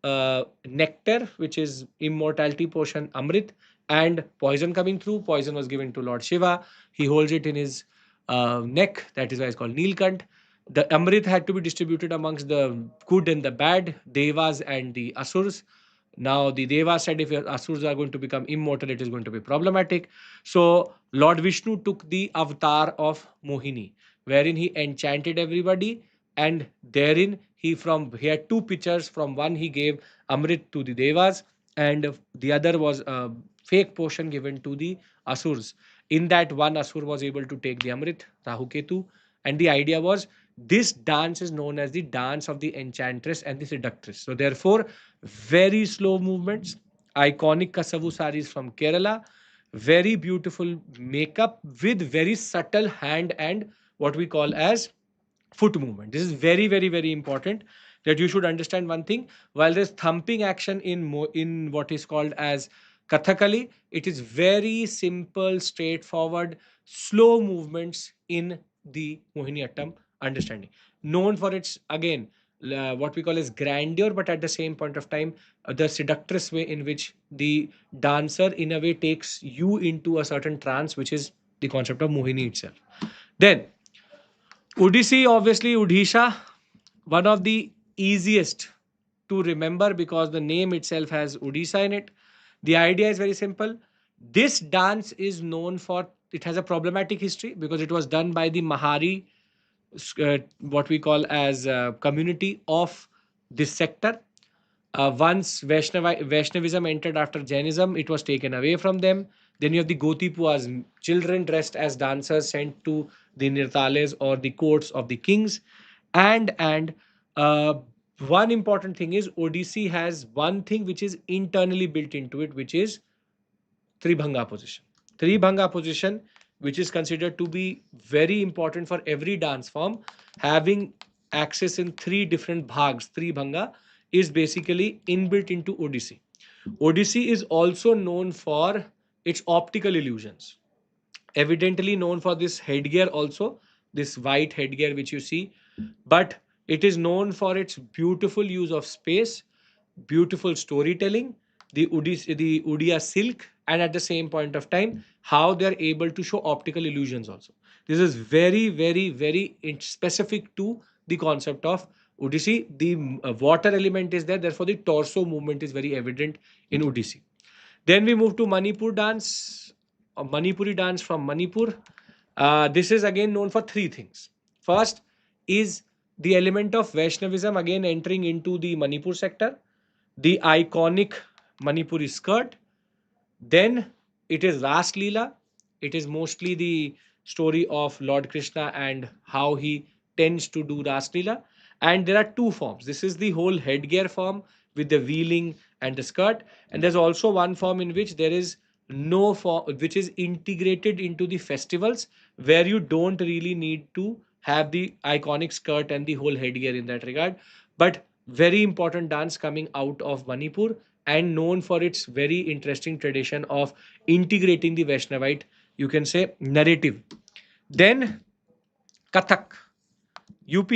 S1: nectar, which is immortality potion, Amrit, and poison coming through. Poison was given to Lord Shiva. He holds it in his neck. That is why it's called Nilkant. The Amrit had to be distributed amongst the good and the bad, Devas and the Asurs. Now the Devas said if your Asurs are going to become immortal, it is going to be problematic. So Lord Vishnu took the avatar of Mohini, wherein he enchanted everybody, and therein he had two pictures. From one he gave Amrit to the Devas, and the other was a fake potion given to the Asurs. In that, one Asur was able to take the Amrit, Rahu Ketu, and the idea was this dance is known as the dance of the enchantress and the seductress. So therefore, very slow movements, iconic Kasavu saris from Kerala, very beautiful makeup with very subtle hand and what we call as foot movement. This is very, very, very important that you should understand one thing. While there's thumping action in what is called as Kathakali, it is very simple, straightforward, slow movements in the Mohiniyattam understanding. Known for its, again, what we call as grandeur, but at the same point of time, the seductress way in which the dancer, in a way, takes you into a certain trance, which is the concept of Mohini itself. Then, Odissi, obviously, Odisha, one of the easiest to remember because the name itself has Odisha in it. The idea is very simple. This dance is known for, it has a problematic history because it was done by the Mahari, what we call as community of this sector. Once Vaishnavism entered after Jainism, it was taken away from them. Then you have the Gotipuas, children dressed as dancers sent to the Nirtales or the courts of the kings. And uh, one important thing is Odissi has one thing which is internally built into it, which is Tribhanga position. Tribhanga position, which is considered to be very important for every dance form, having access in three different bhags, Tribhanga, is basically inbuilt into Odissi. Odissi is also known for its optical illusions. Evidently known for this headgear also, this white headgear which you see, but it is known for its beautiful use of space, beautiful storytelling, the Odia silk and at the same point of time, how they are able to show optical illusions also. This is very, very, very specific to the concept of Odissi. The water element is there, therefore the torso movement is very evident in Odissi. Then we move to Manipur dance, Manipuri dance from Manipur. This is again known for three things. First is the element of Vaishnavism again entering into the Manipur sector, the iconic Manipuri skirt. Then it is Ras Leela. It is mostly the story of Lord Krishna and how he tends to do Ras Leela. And there are two forms. This is the whole headgear form with the wheeling and the skirt. And there's also one form in which there is no form, which is integrated into the festivals where you don't really need to have the iconic skirt and the whole headgear in that regard. But very important dance coming out of Manipur and known for its very interesting tradition of integrating the Vaishnavite, you can say, narrative. Then Kathak, UP,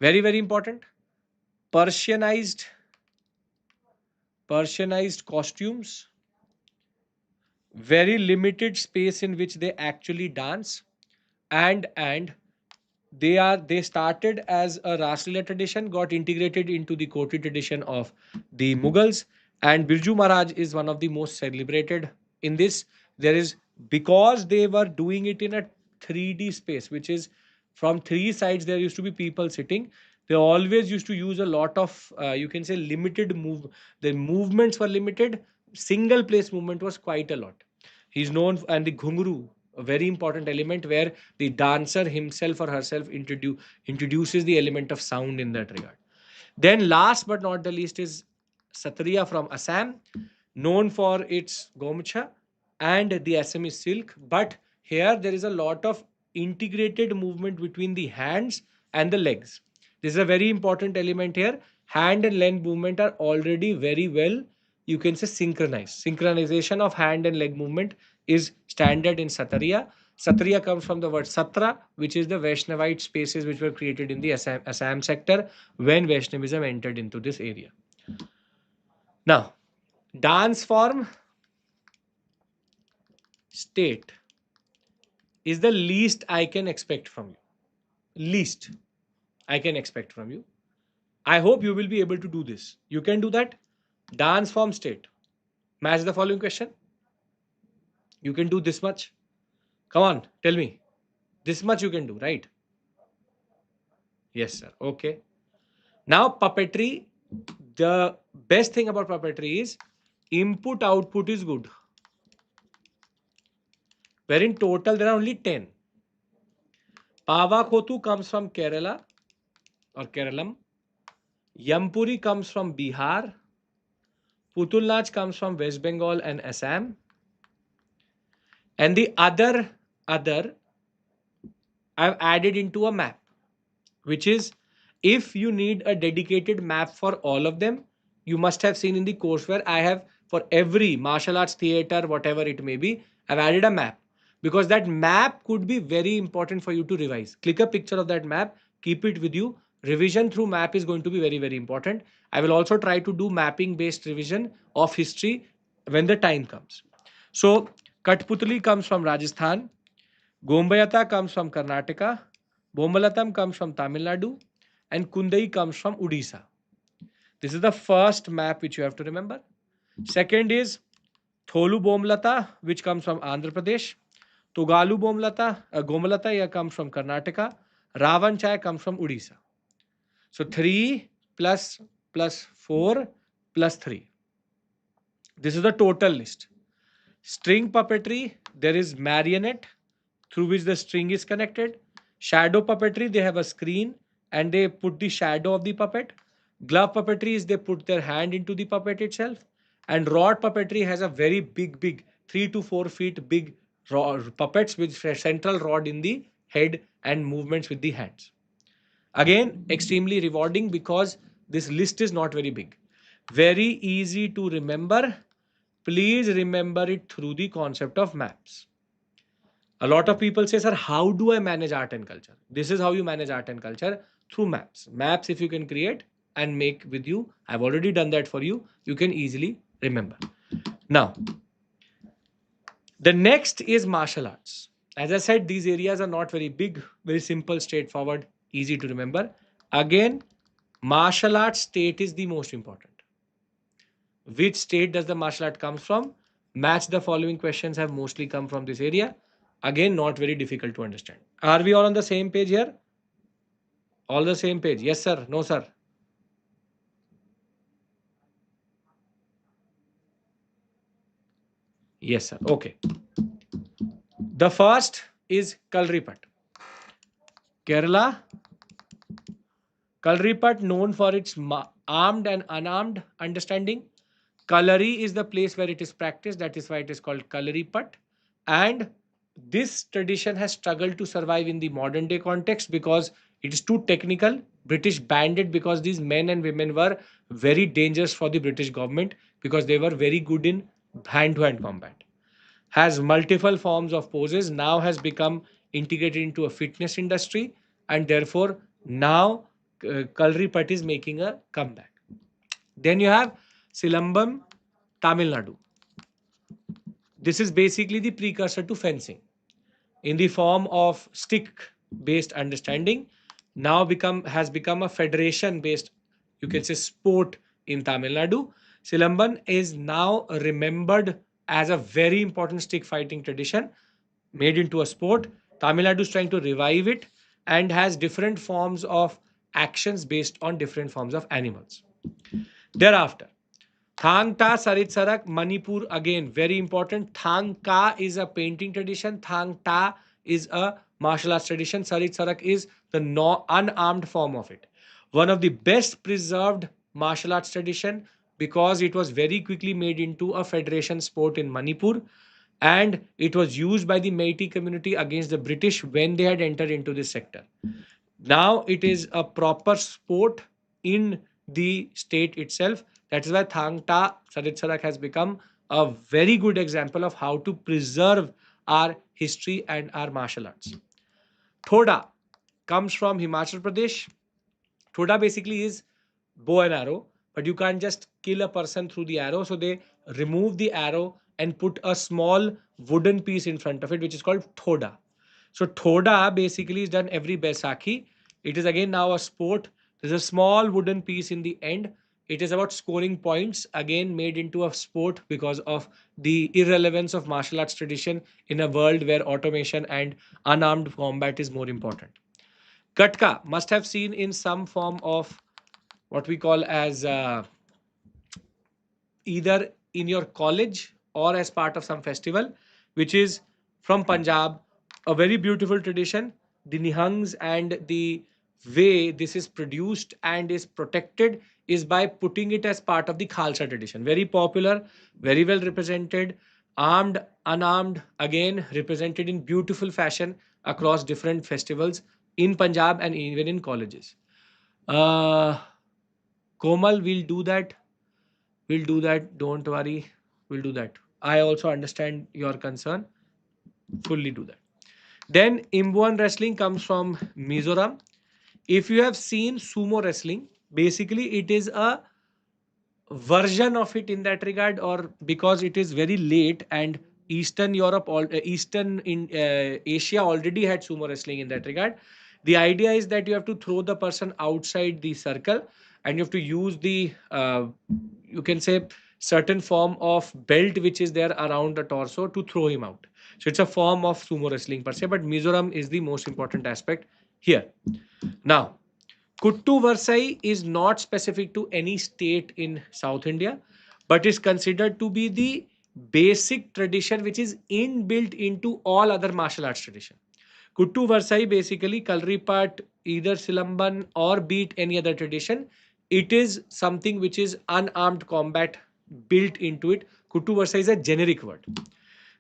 S1: very, very important. Persianized, Persianized costumes, very limited space in which they actually dance, and they started as a Raslila tradition, got integrated into the Koti tradition of the Mughals, and Birju Maharaj is one of the most celebrated in this. There is, because they were doing it in a 3D space, which is from three sides, there used to be people sitting. They always used to use a lot of you can say limited move. The movements were limited. Single place movement was quite a lot. He's known, and the ghungru, a very important element where the dancer himself or herself introduces the element of sound in that regard. Then last but not the least is Satriya from Assam, known for its gomcha and the Assamese silk. But here there is a lot of integrated movement between the hands and the legs. This is a very important element here. Hand and leg movement are already very well, you can say, synchronized. Synchronization of hand and leg movement is standard in Satriya. Satriya comes from the word Satra, which is the Vaishnavite spaces which were created in the Assam sector when Vaishnavism entered into this area. Now, dance form state is the least I can expect from you. Least I can expect from you. I hope you will be able to do this. You can do that. Dance form state. Match the following question. You can do this much. Come on, tell me. This much you can do, right? Yes, sir. Okay. Now, puppetry. The best thing about puppetry is input output is good. Where in total there are only 10. Pavakotu comes from Kerala or Keralam. Yampuri comes from Bihar. Putul Nach comes from West Bengal and Assam. And the other I've added into a map, which is, if you need a dedicated map for all of them, you must have seen in the course where I have, for every martial arts theater, whatever it may be, I've added a map, because that map could be very important for you to revise. Click a picture of that map, keep it with you. Revision through map is going to be very, very important. I will also try to do mapping based revision of history when the time comes. So Katputli comes from Rajasthan. Gombayata comes from Karnataka. Bombalatam comes from Tamil Nadu. And Kundai comes from Odisha. This is the first map which you have to remember. Second is Tholu Bomlata, which comes from Andhra Pradesh. Togalu Gomalata comes from Karnataka. Ravan Chai comes from Odisha. So 3 plus 4 plus 3. This is the total list. String puppetry, there is marionette through which the string is connected. Shadow puppetry, they have a screen and they put the shadow of the puppet. Glove puppetry is they put their hand into the puppet itself. And rod puppetry has a very big 3 to 4 feet big puppets with central rod in the head and movements with the hands. Again, extremely rewarding because this list is not very big. Very easy to remember. Please remember it through the concept of maps. A lot of people say, sir, how do I manage art and culture? This is how you manage art and culture, through maps. Maps, if you can create and make with you, I've already done that for you, you can easily remember. Now, the next is martial arts. As I said, these areas are not very big, very simple, straightforward, easy to remember. Again, martial arts state is the most important. Which state does the martial art comes from? Match the following questions have mostly come from this area. Again, not very difficult to understand. Are we all on the same page here? All the same page? Yes, sir. No, sir. Yes, sir. Okay. The first is Kalripat. Kerala. Kalripat, known for its armed and unarmed understanding. Kalari is the place where it is practiced. That is why it is called Kalaripat. And this tradition has struggled to survive in the modern day context because it is too technical. British banned it because these men and women were very dangerous for the British government because they were very good in hand to hand combat. Has multiple forms of poses, now has become integrated into a fitness industry, and therefore now Kalripat is making a comeback. Then you have Silambam, Tamil Nadu. This is basically the precursor to fencing in the form of stick based understanding. Now has become a federation based, you can say, sport in Tamil Nadu. Silamban is now remembered as a very important stick fighting tradition made into a sport. Tamil Nadu is trying to revive it and has different forms of actions based on different forms of animals. Thereafter, Thangta Saritsarak, Manipur, again very important. Thangka is a painting tradition. Thangta is a martial arts tradition. Saritsarak is the unarmed form of it. One of the best preserved martial arts tradition because it was very quickly made into a federation sport in Manipur, and it was used by the Meitei community against the British when they had entered into this sector. Now it is a proper sport in the state itself. That is why Thangta Saritsarak has become a very good example of how to preserve our history and our martial arts. Thoda comes from Himachal Pradesh. Thoda basically is bow and arrow, but you can't just kill a person through the arrow. So they remove the arrow and put a small wooden piece in front of it, which is called thoda. So thoda basically is done every Baisakhi. It is again now a sport. There's a small wooden piece in the end. It is about scoring points, again made into a sport because of the irrelevance of martial arts tradition in a world where automation and unarmed combat is more important. Katka must have seen in some form of what we call as either in your college or as part of some festival, which is from Punjab, a very beautiful tradition. The nihangs and the way this is produced and is protected is by putting it as part of the Khalsa tradition. Very popular, very well represented, armed, unarmed, again represented in beautiful fashion across different festivals in Punjab and even in colleges. Uh, Komal, we'll do that. We'll do that. Don't worry. We'll do that. I also understand your concern. Fully do that. Then Imbuan wrestling comes from Mizoram. If you have seen sumo wrestling, basically it is a version of it in that regard, or because it is very late and Eastern Europe, Eastern in Asia already had sumo wrestling in that regard. The idea is that you have to throw the person outside the circle and you have to use the, you can say, certain form of belt which is there around the torso to throw him out. So it's a form of sumo wrestling per se, but Mizoram is the most important aspect here. Now, Kuttu Varsai is not specific to any state in South India, but is considered to be the basic tradition which is inbuilt into all other martial arts tradition. Kuttu Varsai basically Kalripat, either Silamban or beat any other tradition. It is something which is unarmed combat built into it. Kuttu Varsai is a generic word.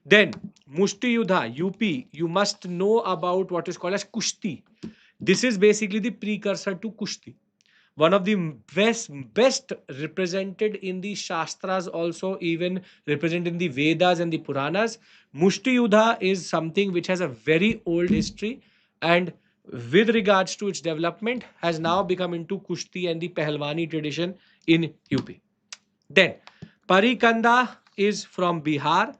S1: Then Mushti Yudha, UP, you must know about what is called as Kushti. This is basically the precursor to Kushti. One of the best represented in the Shastras, also even represented in the Vedas and the Puranas. Mushti Yudha is something which has a very old history and with regards to its development has now become into Kushti and the Pehlwani tradition in UP. Then Parikanda is from Bihar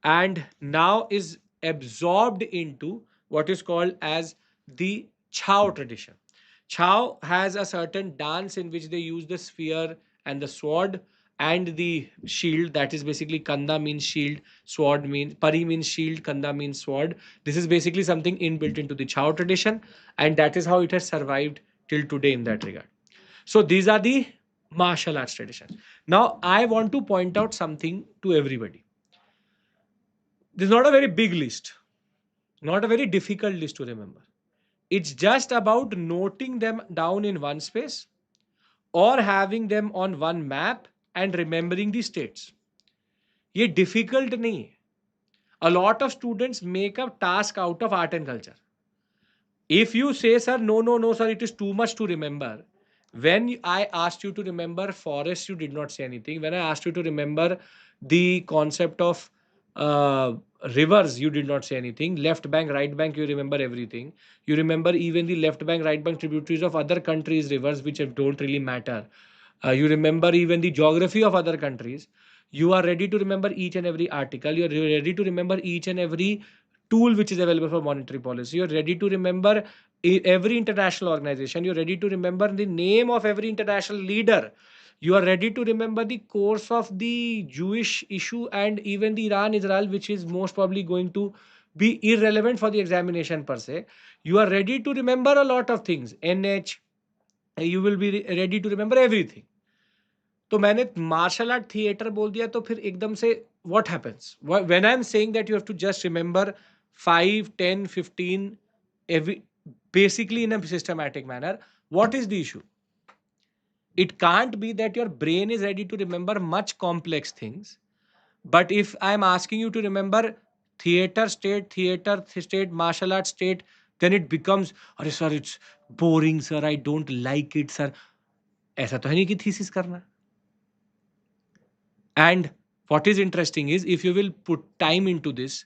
S1: and now is absorbed into what is called as the Chao tradition. Chao has a certain dance in which they use the sphere and the sword and the shield. That is basically Kanda means shield, sword means Pari means shield, Kanda means sword. This is basically something inbuilt into the Chao tradition, and that is how it has survived till today in that regard. So these are the martial arts traditions. Now I want to point out something to everybody. This is not a very big list, not a very difficult list to remember. It's just about noting them down in one space or having them on one map and remembering the states. ये difficult नहीं है. A lot of students make a task out of art and culture. If you say, sir, no, sir, it is too much to remember. When I asked you to remember forests, you did not say anything. When I asked you to remember the concept of uh, rivers, you did not say anything. Left bank, right bank, you remember everything. You remember even the left bank, right bank tributaries of other countries' rivers, which don't really matter. You remember even the geography of other countries. You are ready to remember each and every article. You are ready to remember each and every tool which is available for monetary policy. You're ready to remember every international organization. You're ready to remember the name of every international leader. You are ready to remember the course of the Jewish issue and even the Iran Israel, which is most probably going to be irrelevant for the examination per se. You are ready to remember a lot of things. NH, you will be ready to remember everything. तो मैंने martial art theatre बोल दिया तो फिर एकदम से what happens when I'm saying that you have to just remember 5, 10, 15 every basically in a systematic manner. What is the issue? It can't be that your brain is ready to remember much complex things, but if I'm asking you to remember theater state, martial arts state, then it becomes, अरे sir, it's boring sir, I don't like it sir. ऐसा तो है नहीं कि thesis करना. And what is interesting is if you will put time into this,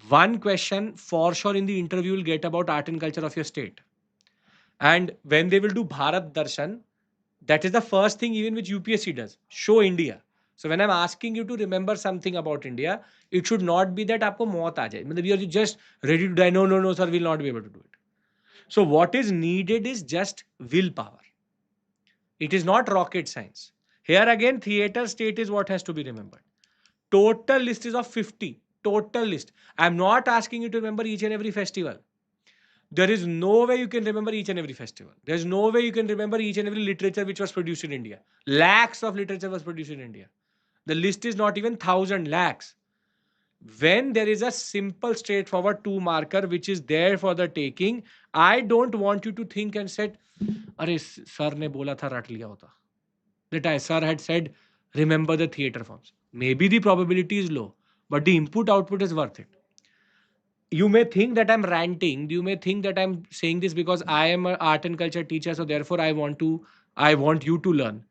S1: one question for sure in the interview will get about art and culture of your state. And when they will do Bharat Darshan, that is the first thing even which UPSC does, show India. So when I'm asking you to remember something about India, it should not be that आपको मौत आ जाए. मतलब you are just ready to die. No, sir, we'll not be able to do it. So what is needed is just willpower. It is not rocket science. Here again, theater state is what has to be remembered. Total list is of 50. Total list. I'm not asking you to remember each and every festival. There is no way you can remember each and every festival. There's no way you can remember each and every literature which was produced in India. Lakhs of literature was produced in India. The list is not even 1,000 lakhs. When there is a simple, straightforward two marker which is there for the taking, I don't want you to think and say, "Arey, sir ne bola tha rat liya hota." That I sir had said, remember the theater forms. Maybe the probability is low, but the input output is worth it. You may think that I'm ranting. You may think that I'm saying this because I am an art and culture teacher, so therefore I want you to learn.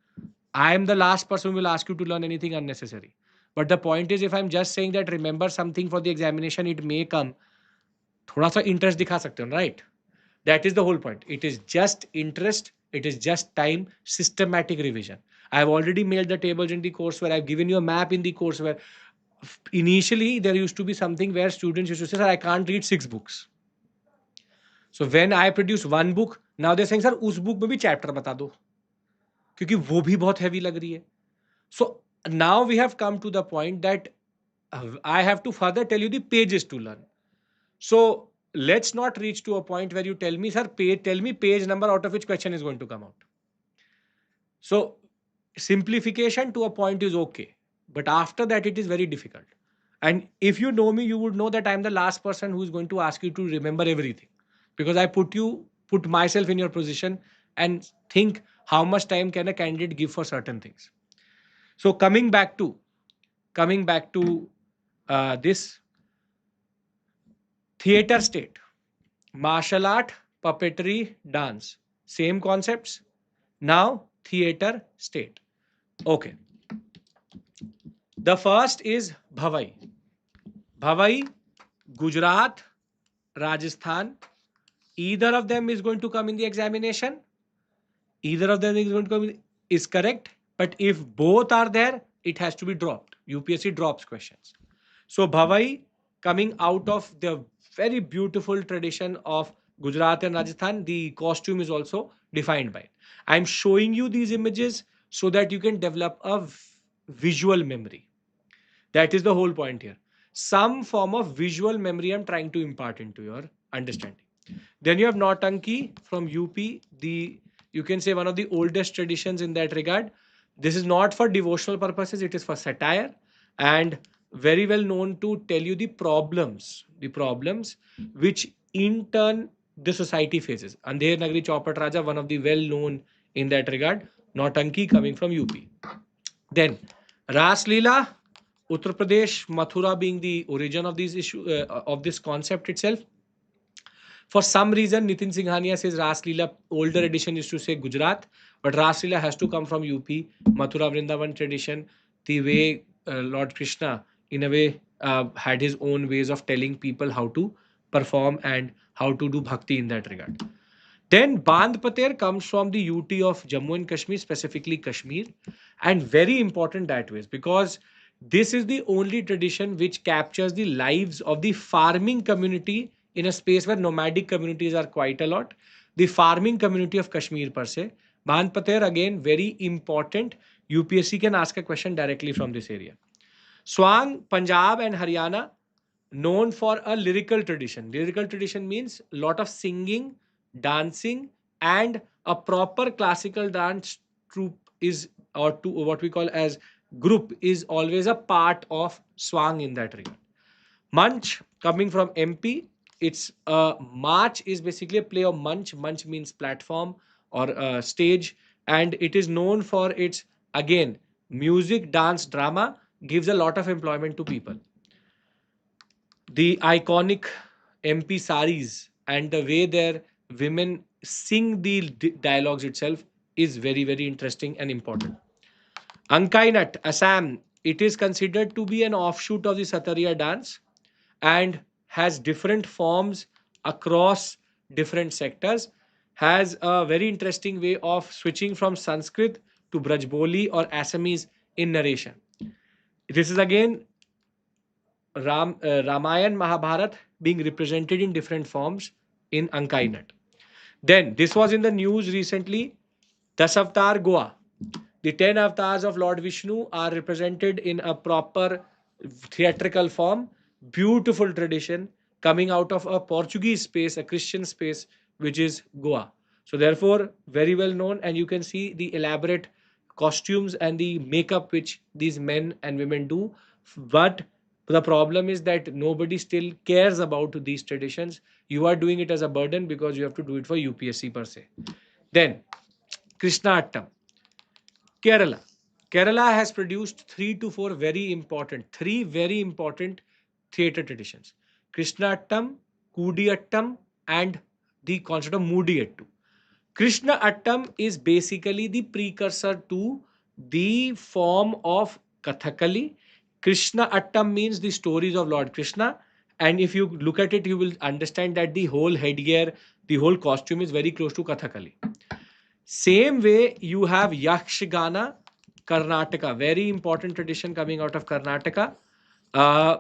S1: I am the last person who will ask you to learn anything unnecessary. But the point is, if I'm just saying that remember something for the examination, it may come. थोड़ा सा interest दिखा सकते हो, right? That is the whole point. It is just interest. It is just time, systematic revision. I've already mailed the tables in the courseware. I've given you a map in the courseware. Initially, there used to be something where students used to say, sir, I can't read 6 books. So when I produce one book, now they're saying, sir, उस book में भी chapter बता दो. क्योंकि वो भी बहुत heavy लग रही है. So now we have come to the point that I have to further tell you the pages to learn. So let's not reach to a point where you tell me, sir, tell me page number out of which question is going to come out. So simplification to a point is okay, but after that it is very difficult. And if you know me, you would know that I'm the last person who is going to ask you to remember everything, because I put myself in your position and think how much time can a candidate give for certain things. So coming back to this theater state, martial art, puppetry, dance, same concepts. Now theater state. Okay. The first is Bhavai. Bhavai, Gujarat, Rajasthan. Either of them is going to come in the examination. Either of them is going to come is correct. But if both are there, it has to be dropped. UPSC drops questions. So Bhavai, coming out of the very beautiful tradition of Gujarat and Rajasthan, the costume is also defined by it. I'm showing you these images so that you can develop a visual memory. That is the whole point here. Some form of visual memory I'm trying to impart into your understanding. Then you have Nautanki from UP, the you can say one of the oldest traditions in that regard. This is not for devotional purposes, it is for satire and very well known to tell you the problems which in turn the society faces. Andher Nagari Chaupat Raja, one of the well known in that regard, Nautanki coming from UP. Then Ras Leela, Uttar Pradesh, Mathura being the origin of of this concept itself. For some reason, Nitin Singhania says Ras Leela, older edition used to say Gujarat, but Ras Leela has to come from UP, Mathura Vrindavan tradition, the way Lord Krishna, in a way, had his own ways of telling people how to perform and how to do bhakti in that regard. Then Band Pater comes from the UT of Jammu and Kashmir, specifically Kashmir, and very important that way because this is the only tradition which captures the lives of the farming community in a space where nomadic communities are quite a lot. The farming community of Kashmir per se. Band Pater again very important. UPSC can ask a question directly from this area. Swang, Punjab and Haryana, known for a lyrical tradition. Lyrical tradition means a lot of singing, dancing, and a proper classical dance troupe is, or to what we call as group, is always a part of Swang in that regard. Munch, coming from MP, it's march is basically a play of munch. Munch means platform or stage, and it is known for its again music, dance, drama, gives a lot of employment to people. The iconic MP saris and the way their women sing the dialogues itself is very, very interesting and important. Ankainat, Assam, it is considered to be an offshoot of the Satariya dance and has different forms across different sectors, has a very interesting way of switching from Sanskrit to Brajboli or Assamese in narration. This is again Ramayan Mahabharat being represented in different forms in Ankainat. Then this was in the news recently. Dasavatar Goa. The 10 avatars of Lord Vishnu are represented in a proper theatrical form. Beautiful tradition coming out of a Portuguese space, a Christian space, which is Goa. So therefore, very well known, and you can see the elaborate costumes and the makeup which these men and women do. But the problem is that nobody still cares about these traditions. You are doing it as a burden because you have to do it for UPSC per se. Then Krishna Attam. Kerala. Kerala has produced three very important theatre traditions. Krishnattam, Kudiyattam, and the concept of Mudiyattu. Krishna Attam is basically the precursor to the form of Kathakali. Krishna Attam means the stories of Lord Krishna. And if you look at it, you will understand that the whole headgear, the whole costume is very close to Kathakali. Same way, you have Yakshagana, Karnataka, very important tradition coming out of Karnataka. Uh,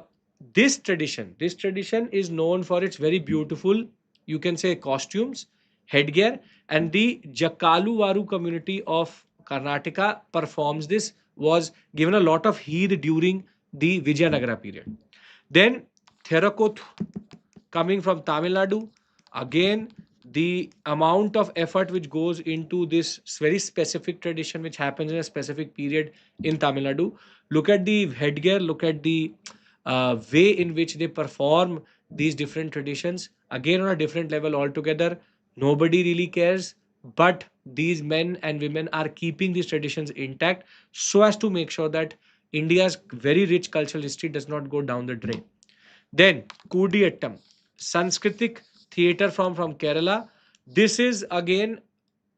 S1: this tradition is known for its very beautiful, you can say, costumes, headgear, and the Jakaluvaru community of Karnataka performs this, was given a lot of heed during the Vijayanagara period. Then Therakothu, coming from Tamil Nadu, again the amount of effort which goes into this very specific tradition which happens in a specific period in Tamil Nadu. Look at the headgear, look at the way in which they perform these different traditions. Again, on a different level altogether. Nobody really cares, but these men and women are keeping these traditions intact so as to make sure that India's very rich cultural history does not go down the drain. Then Kudiyattam, Sanskritic theatre from Kerala. This is again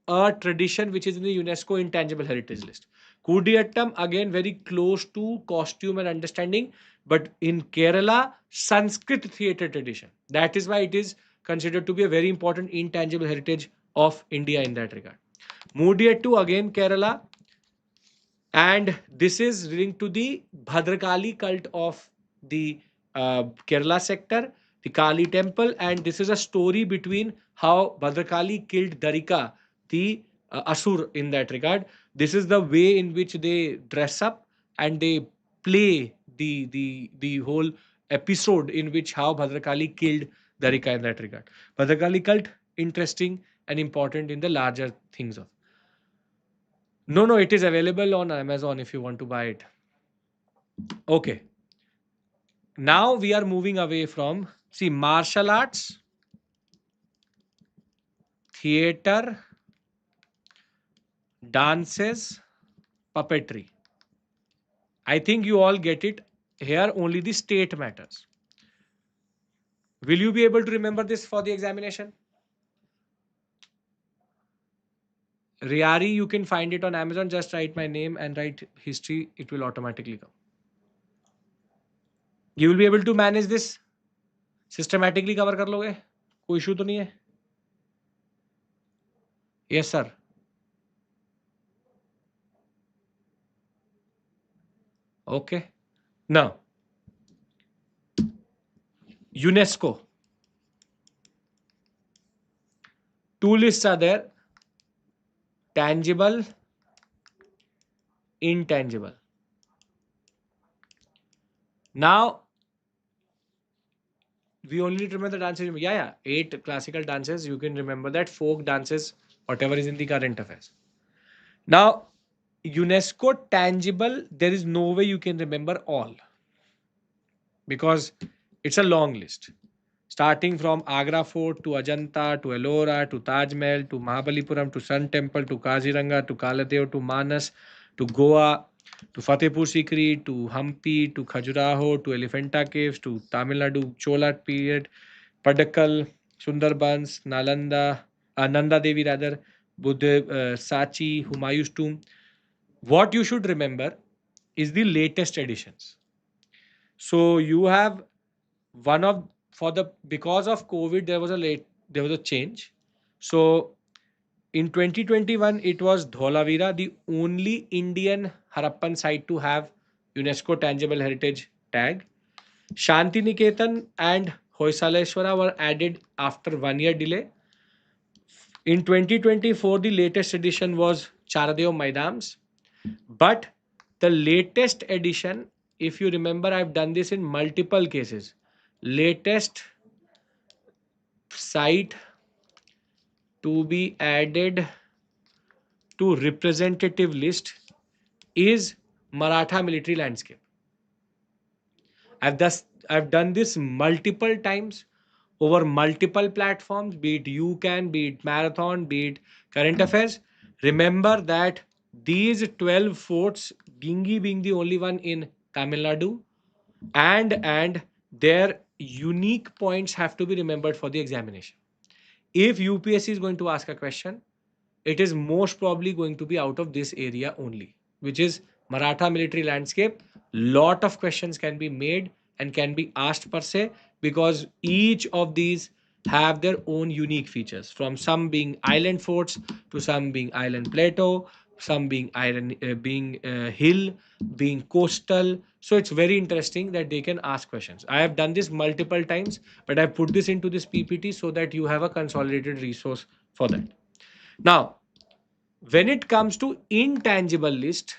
S1: a tradition which is in the UNESCO Intangible Heritage List. Kudiyattam again very close to costume and understanding, but in Kerala, Sanskrit theatre tradition. That is why it is considered to be a very important intangible heritage of India in that regard. Mudiyattu again Kerala, And this is linked to the Bhadrakali cult of the Kerala sector, the Kali temple, and this is a story between how Bhadrakali killed Darika, the Asur in that regard. This is the way in which they dress up and they play the whole episode in which how Bhadrakali killed Darika in that regard. Bhadrakali cult, interesting and important in the larger things of. No, no, it is available on Amazon if you want to buy it. Okay. Now we are moving away from, see, martial arts, theater, dances, puppetry. I think you all get it. Here only the state matters. Will you be able to remember this for the examination? Riari, you can find it on Amazon. Just write my name and write history. It will automatically come. You will be able to manage this systematically cover कर लोगे कोई issue तो नहीं है yes sir okay now UNESCO two lists are there tangible intangible now we only need to remember the dances yeah eight classical dances you can remember that folk dances whatever is in the current affairs now UNESCO tangible there is no way you can remember all because it's a long list starting from Agra Fort to Ajanta to Ellora to Taj Mahal to Mahabalipuram to Sun Temple to Kaziranga to Kaladev to Manas to Goa to Fatehpur Sikri to Hampi to Khajuraho to Elephanta Caves to Tamil Nadu Chola period, Padakkal, Sundarbans, Nanda Devi rather, Buddha, Sachi, Humayun's tomb. What you should remember is the latest editions. So you have one of for the because of COVID there was a change. So in 2021 it was Dholavira, the only Indian Harappan site to have UNESCO tangible heritage tag. Shanti Niketan and Hoysaleshwara were added after 1 year delay. In 2024 the latest edition was Charadev Maidams. But the latest edition, if you remember, I've done this in multiple cases. Latest site to be added to representative list is Maratha military landscape. I've done this multiple times over multiple platforms, be it UCAN, be it Marathon, be it Current Affairs. Remember that these 12 forts, Gingi being the only one in Tamil Nadu, and their unique points have to be remembered for the examination. If UPSC is going to ask a question, it is most probably going to be out of this area only, which is Maratha military landscape. Lot of questions can be made and can be asked per se because each of these have their own unique features, from some being island forts to some being island plateau, some being island being hill, being coastal. So it's very interesting that they can ask questions. I have done this multiple times, but I put this into this PPT so that you have a consolidated resource for that. Now, when it comes to intangible list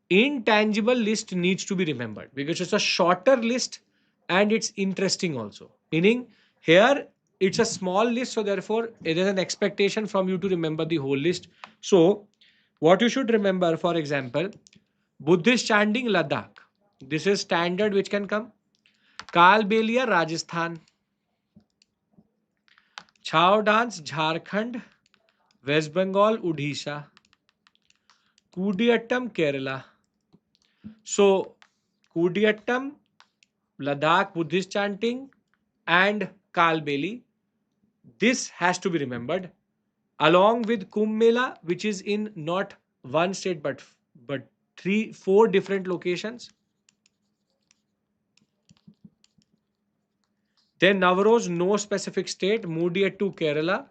S1: needs to be remembered because it's a shorter list and it's interesting also. Meaning here it's a small list, so therefore it is an expectation from you to remember the whole list. So what you should remember, for example, Buddhist chanting Ladakh. This is standard which can come. Kalbelia Rajasthan. Chao dance Jharkhand, West Bengal, Odisha. Kudiyattam Kerala. So Kudiyattam, Ladakh Buddhist chanting, and Kalbeli. This has to be remembered, along with Kumbh Mela, which is in not one state but three, four different locations. Then Navroz, no specific state, Mudiyattu Kerala,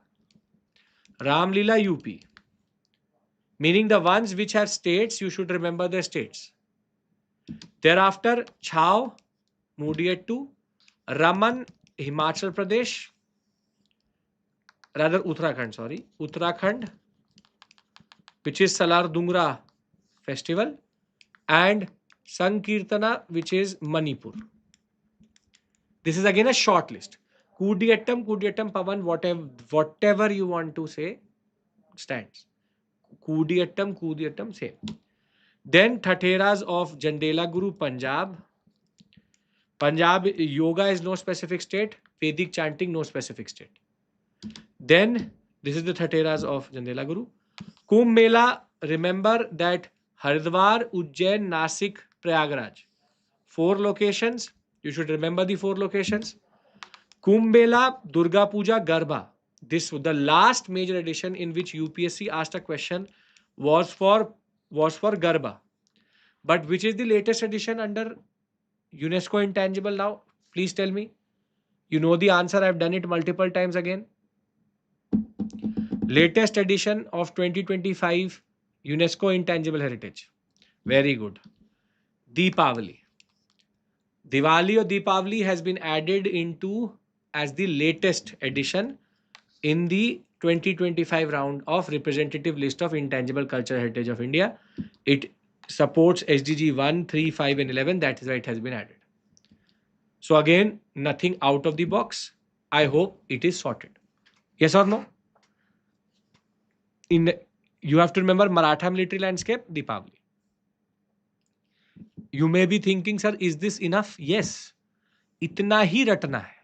S1: Ramlila UP, meaning the ones which have states, you should remember the states. Thereafter, Chhau, Moody at 2, Raman, Himachal Pradesh, rather Uttarakhand, sorry, Uttarakhand, which is Salar Dungra festival, and Sankirtana, which is Manipur. This is again a short list. Kudiyattam, Pavan, whatever you want to say stands. Kudiyattam, same. Then Thateras of Jandela Guru, Punjab. Punjab, yoga is no specific state. Vedic chanting, no specific state. Then, this is the Thateras of Jandela Guru. Kumbh Mela, remember that Haridwar, Ujjain, Nasik, Prayagraj. 4 locations. You should remember the 4 locations. Kumbh Mela, Durga Puja, Garba. This the last major edition in which UPSC asked a question was for Garba. But which is the latest edition under UNESCO intangible now? Please tell me. You know the answer. I've done it multiple times again. Latest edition of 2025 UNESCO intangible heritage. Very good. Deepavali. Diwali or Deepavali has been added into as the latest edition in the 2025 round of representative list of intangible cultural heritage of India. It supports SDG 1, 3, 5 and 11. That is why it has been added. So again, nothing out of the box. I hope it is sorted. Yes or no? You have to remember Maratha military landscape, Deepavali. You may be thinking, sir, is this enough? Yes. Itna hi ratna hai.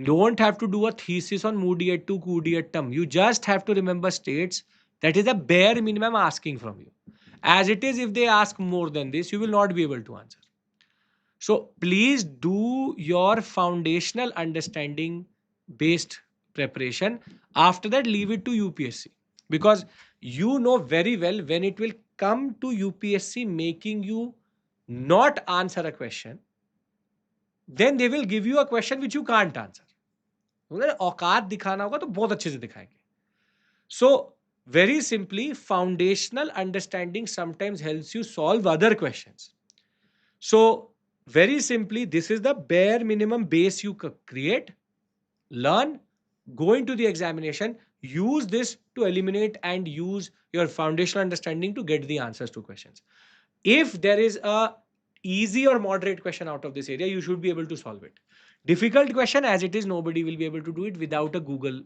S1: Don't have to do a thesis on Moodiyattu, Kudiyattam. You just have to remember states. That is the bare minimum asking from you. As it is, if they ask more than this, you will not be able to answer. So please do your foundational understanding based preparation. After that, leave it to UPSC. Because you know very well when it will come to UPSC making you not answer a question, then they will give you a question which you can't answer. अगर औकात दिखाना होगा तो बहुत अच्छे से दिखाएंगे. So very simply, foundational understanding sometimes helps you solve other questions. So very simply, this is the bare minimum base you create, learn, go into the examination, use this to eliminate and use your foundational understanding to get the answers to questions. If there is a easy or moderate question out of this area, you should be able to solve it. Difficult question as it is, nobody will be able to do it without a Google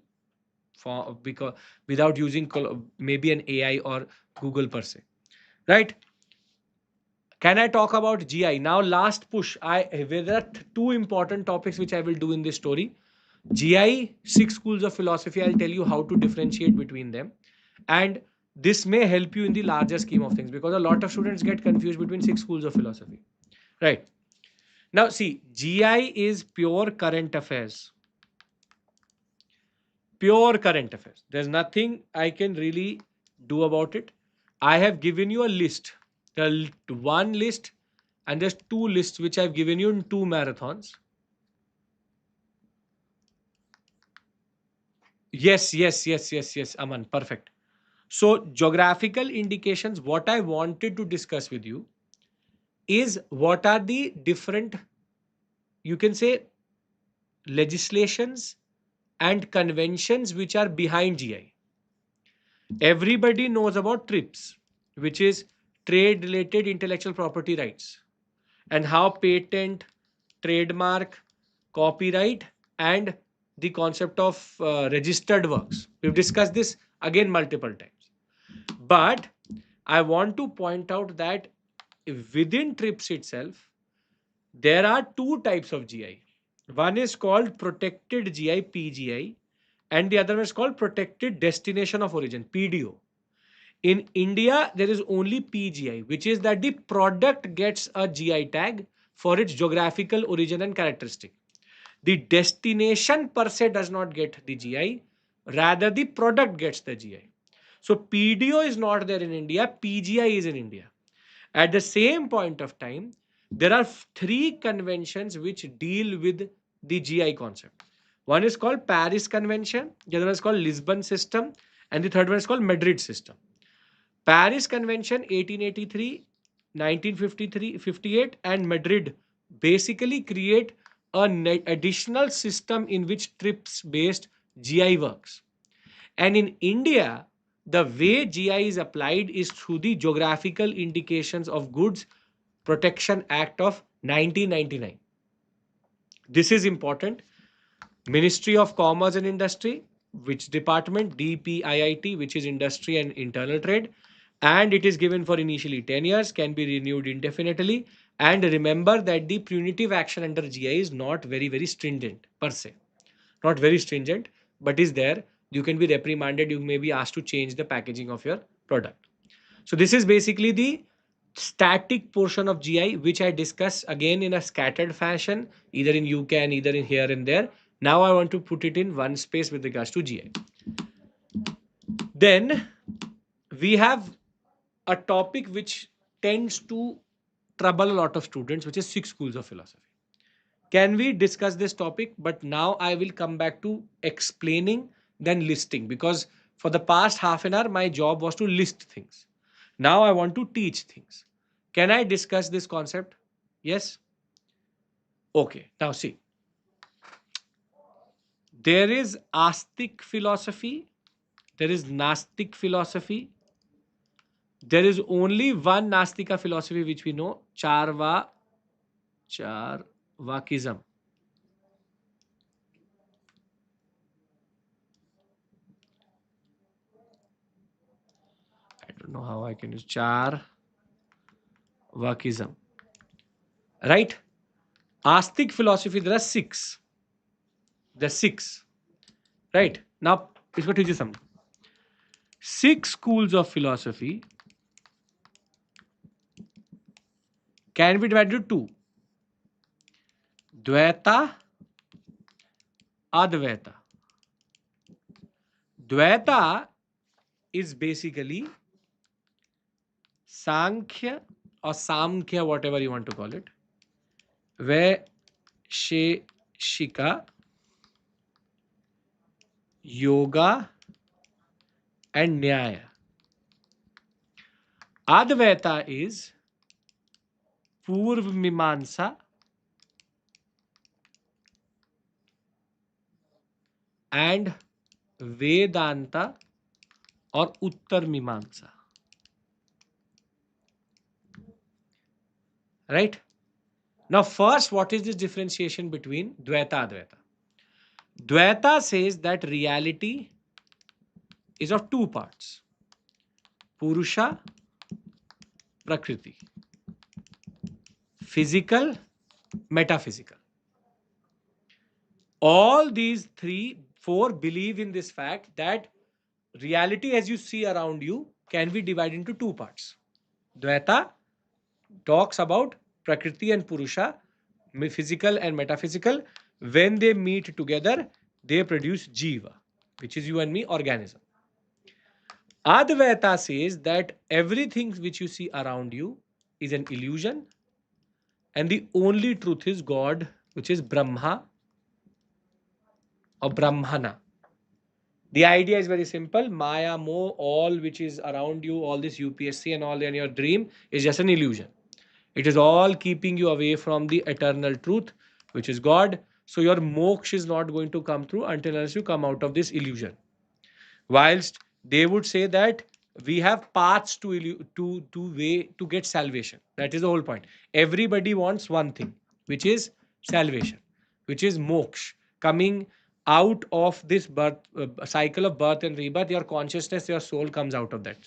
S1: because without using maybe an AI or Google per se, right? Can I talk about GI now? Last push. There are 2 important topics which I will do in this story. GI, 6 schools of philosophy. I'll tell you how to differentiate between them, and this may help you in the larger scheme of things because a lot of students get confused between 6 schools of philosophy, right? Now see, GI is pure current affairs. Pure current affairs. There's nothing I can really do about it. I have given you a list. There are 1 list and there's 2 lists which I've given you in 2 marathons. Yes, Aman, perfect. So geographical indications, what I wanted to discuss with you is what are the different, you can say, legislations and conventions which are behind GI. Everybody knows about TRIPS, which is trade related intellectual property rights, and how patent, trademark, copyright and the concept of registered works. We've discussed this again multiple times. But I want to point out that within TRIPS itself, there are 2 types of GI. One is called protected GI, PGI, and the other one is called protected destination of origin, PDO. In India, there is only PGI, which is that the product gets a GI tag for its geographical origin and characteristic. The destination per se does not get the GI, rather the product gets the GI. So PDO is not there in India, PGI is in India. At the same point of time, there are 3 conventions which deal with the GI concept. One is called Paris Convention, the other one is called Lisbon System, and the third one is called Madrid System. Paris Convention 1883, 1953, 58, and Madrid basically create an additional system in which TRIPS based GI works. And in India, the way GI is applied is through the Geographical Indications of Goods Protection Act of 1999. This is important. Ministry of Commerce and Industry, which department? DPIIT, which is Industry and Internal Trade. And it is given for initially 10 years, can be renewed indefinitely. And remember that the punitive action under GI is not very, very stringent per se. Not very stringent, but is there. You can be reprimanded. You may be asked to change the packaging of your product. So this is basically the static portion of GI, which I discuss again in a scattered fashion, either in UK and either in here and there. Now I want to put it in one space with regards to GI. Then we have a topic which tends to trouble a lot of students, which is 6 schools of philosophy. Can we discuss this topic? But now I will come back to explaining, then listing, because for the past half an hour, my job was to list things. Now I want to teach things. Can I discuss this concept? Yes? Okay. Now see. There is Astic philosophy. There is Nastic philosophy. There is only one Nastika philosophy which we know, Charvakism. I don't know how I can use Charvakism. Right? Astic philosophy, there are 6. There are 6. Right? Now, it's what teach you something. 6 schools of philosophy can be divided into 2. Dvaita, Advaita. Dvaita is basically Sankhya or Samkhya, whatever you want to call it, Vaisheshika, Yoga, and Nyaya. Advaita is Purv Mimamsa and Vedanta or Uttar Mimamsa. Right? Now, first, what is this differentiation between Dvaita and Advaita? Dvaita says that reality is of 2 parts, Purusha, Prakriti, physical, metaphysical. All these 3, 4 believe in this fact that reality as you see around you can be divided into 2 parts. Dvaita talks about Prakriti and Purusha, physical and metaphysical. When they meet together, they produce Jiva, which is you and me, organism. Advaita says that everything which you see around you is an illusion and the only truth is God, which is Brahma or Brahmana. The idea is very simple. Maya, Mo, all which is around you, all this UPSC and all in your dream is just an illusion. It is all keeping you away from the eternal truth, which is God. So your moksha is not going to come through until unless you come out of this illusion. Whilst they would say that we have paths to get salvation. That is the whole point. Everybody wants one thing, which is salvation, which is moksha, coming out of this birth cycle of birth and rebirth. Your consciousness, your soul comes out of that.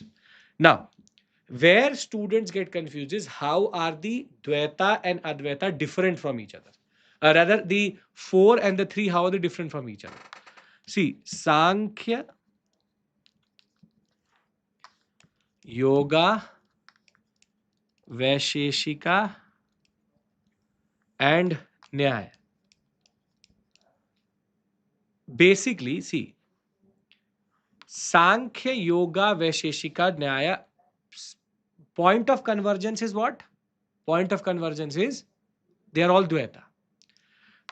S1: Now, where students get confused is how are the Dvaita and Advaita different from each other? Rather, the 4 and the 3, how are they different from each other? See, Sankhya, Yoga, Vaisheshika, and Nyaya. Basically, see, Sankhya, Yoga, Vaisheshika, Nyaya, point of convergence is what? Point of convergence is they are all Dvaita.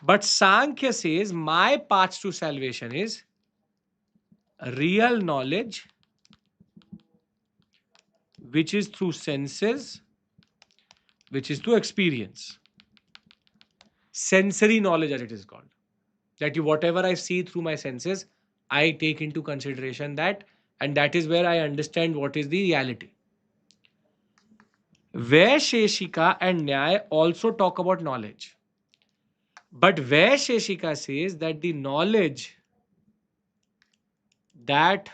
S1: But Sankhya says my path to salvation is real knowledge which is through senses, which is through experience. Sensory knowledge, as it is called. That whatever I see through my senses, I take into consideration that, and that is where I understand what is the reality. Vaisheshika and Nyaya also talk about knowledge. But Vaisheshika says that the knowledge that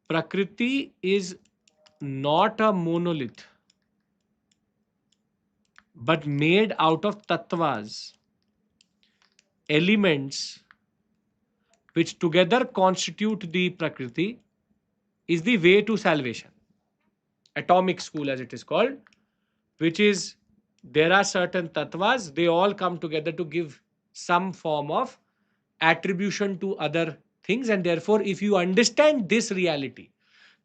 S1: Prakriti is not a monolith, but made out of tattvas, elements which together constitute the Prakriti, is the way to salvation. Atomic school, as it is called, which is there are certain tattvas, they all come together to give some form of attribution to other things, and therefore, if you understand this reality,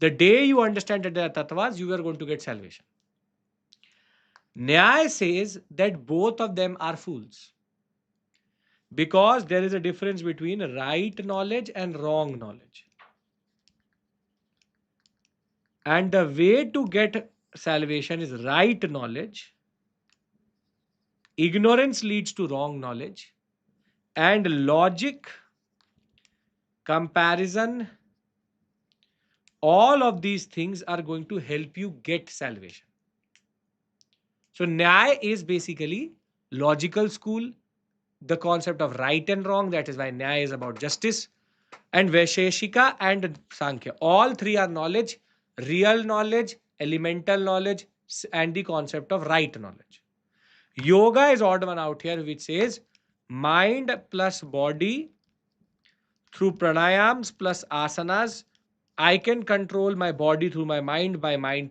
S1: the day you understand that there are tattvas, you are going to get salvation. Nyaya says that both of them are fools because there is a difference between right knowledge and wrong knowledge. And the way to get salvation is right knowledge. Ignorance leads to wrong knowledge. And logic, comparison, all of these things are going to help you get salvation. So Nyaya is basically logical school, the concept of right and wrong. That is why Nyaya is about justice. And Vaisheshika and Sankhya, all three are knowledge, real knowledge, elemental knowledge, and the concept of right knowledge. Yoga is odd one out here, which says mind plus body through pranayams plus asanas. I can control my body through my mind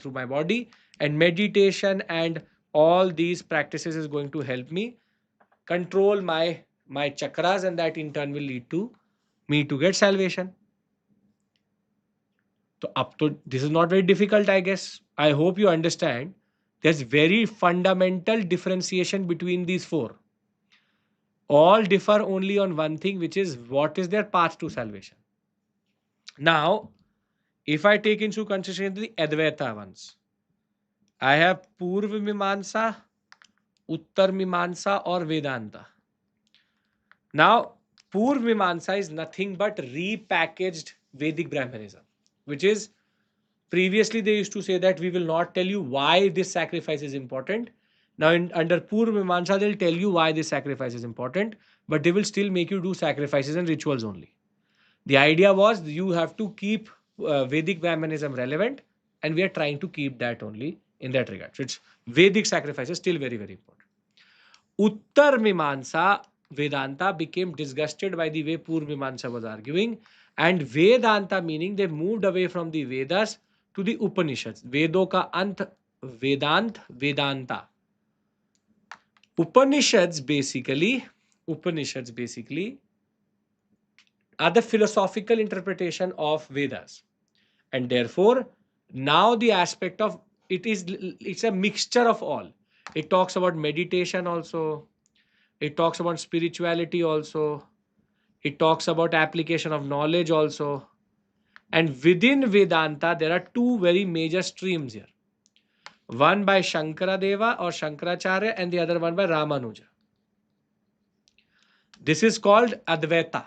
S1: through my body, and meditation and all these practices is going to help me control my chakras, and that in turn will lead to me to get salvation. So up to this is not very difficult, I guess. I hope you understand. There's very fundamental differentiation between these four. All differ only on one thing, which is what is their path to salvation. Now, if I take into consideration the Advaita ones, I have Purva Mimamsa, Uttar Mimamsa, or Vedanta. Now, Purva Mimamsa is nothing but repackaged Vedic Brahmanism, which is previously they used to say that we will not tell you why this sacrifice is important. Now, under Purva Mimamsa, they'll tell you why this sacrifice is important, but they will still make you do sacrifices and rituals only. The idea was you have to keep Vedic Brahmanism relevant, and we are trying to keep that only in that regard. So, it's Vedic sacrifices still very, very important. Uttar Mimamsa Vedanta became disgusted by the way Purva Mimamsa was arguing, and Vedanta meaning they moved away from the Vedas to the Upanishads. Vedo ka ant Vedant, Vedanta. Upanishads basically are the philosophical interpretation of Vedas, and therefore now the aspect of it's a mixture of all. It talks about meditation also, it talks about spirituality also, it talks about application of knowledge also. And within Vedanta, there are two very major streams here. One by Shankaradeva or Shankaracharya, and the other one by Ramanuja. This is called Advaita.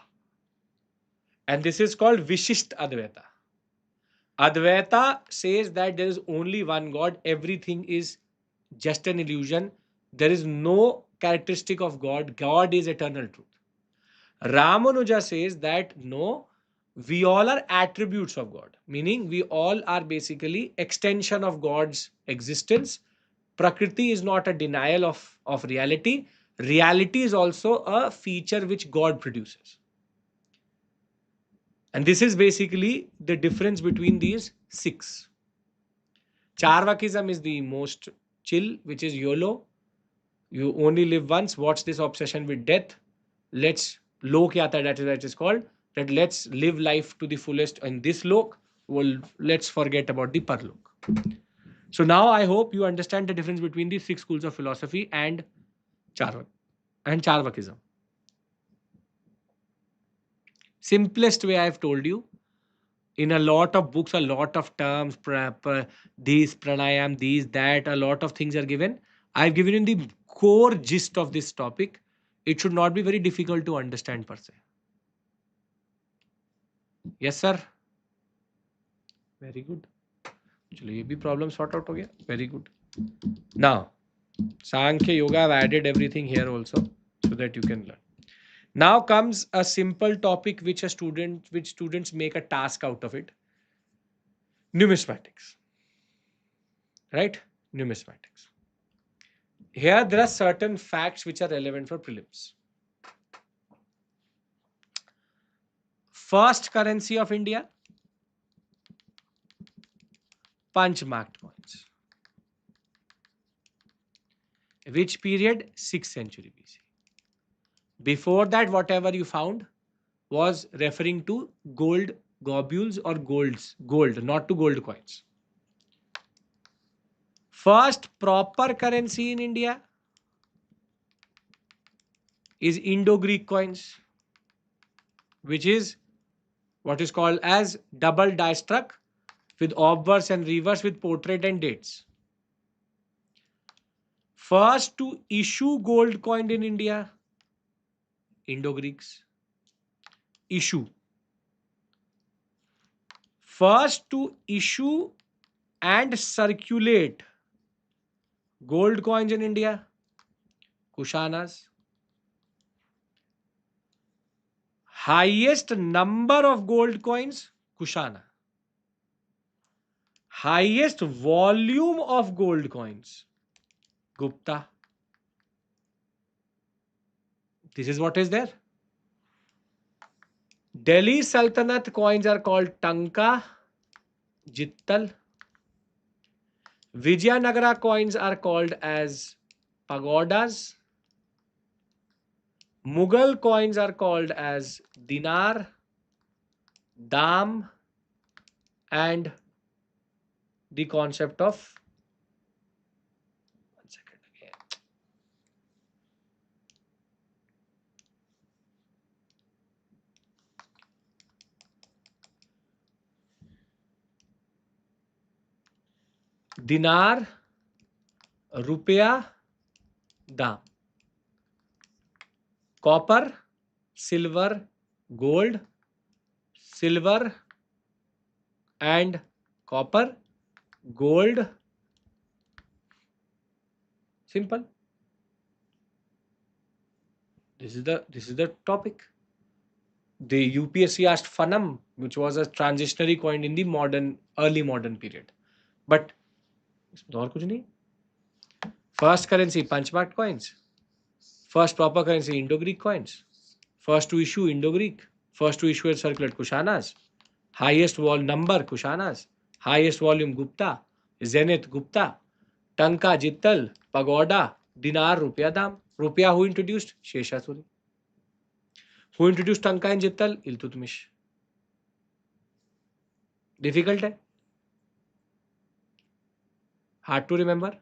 S1: And this is called Vishisht Advaita. Advaita says that there is only one God, everything is just an illusion. There is no characteristic of God. God is eternal truth. Ramanuja says that no, we all are attributes of God, meaning we all are basically extension of God's existence. Prakriti is not a denial of reality. Reality is also a feature which God produces. And this is basically the difference between these six. Charvakism is the most chill, which is YOLO. You only live once. What's this obsession with death? Let's lok yata, that is called, that let's live life to the fullest in this lok. Well, let's forget about the parlok. So now I hope you understand the difference between the six schools of philosophy and Charvakism. Simplest way I have told you. In a lot of books, a lot of terms, these, pranayam, these, that, a lot of things are given. I've given you the core gist of this topic. It should not be very difficult to understand per se. Yes, sir. Very good. चलो ये भी problem sort out हो गया. Very good. Now, Sankhya Yoga, I've added everything here also so that you can learn. Now comes a simple topic which students make a task out of it. Numismatics. Right? Numismatics. Here there are certain facts which are relevant for prelims. First currency of India, punch marked coins. Which period? 6th century BC. Before that, whatever you found was referring to gold globules or gold, not to gold coins. First proper currency in India is Indo-Greek coins, which is what is called as double die struck with obverse and reverse with portrait and dates. First to issue gold coin in India, Indo-Greeks. Issue. First to issue and circulate gold coins in India, Kushanas. Highest number of gold coins, Kushana. Highest volume of gold coins, Gupta. This is what is there. Delhi Sultanate coins are called Tanka, Jittal. Vijayanagara coins are called as pagodas. Mughal coins are called as dinar, dam, and the concept of dinar, rupiah, dam. Copper, silver, gold, silver and copper, gold. Simple. This is the topic. The UPSC asked Fanam, which was a transitionary coin in the early modern period. But और कुछ नहीं. First currency, punch-marked coins. First proper currency, Indo-Greek coins. First to issue, Indo-Greek. First to issue and circulate, Kushanas. Highest number, Kushanas. Highest volume, Gupta. Zenith, Gupta. Tanka, Jittal. Pagoda, dinar, rupiah, dam. Rupiah who introduced? Sheshasuri. Who introduced Tanka and Jittal? Iltutmish. Difficult hai? Hard to remember?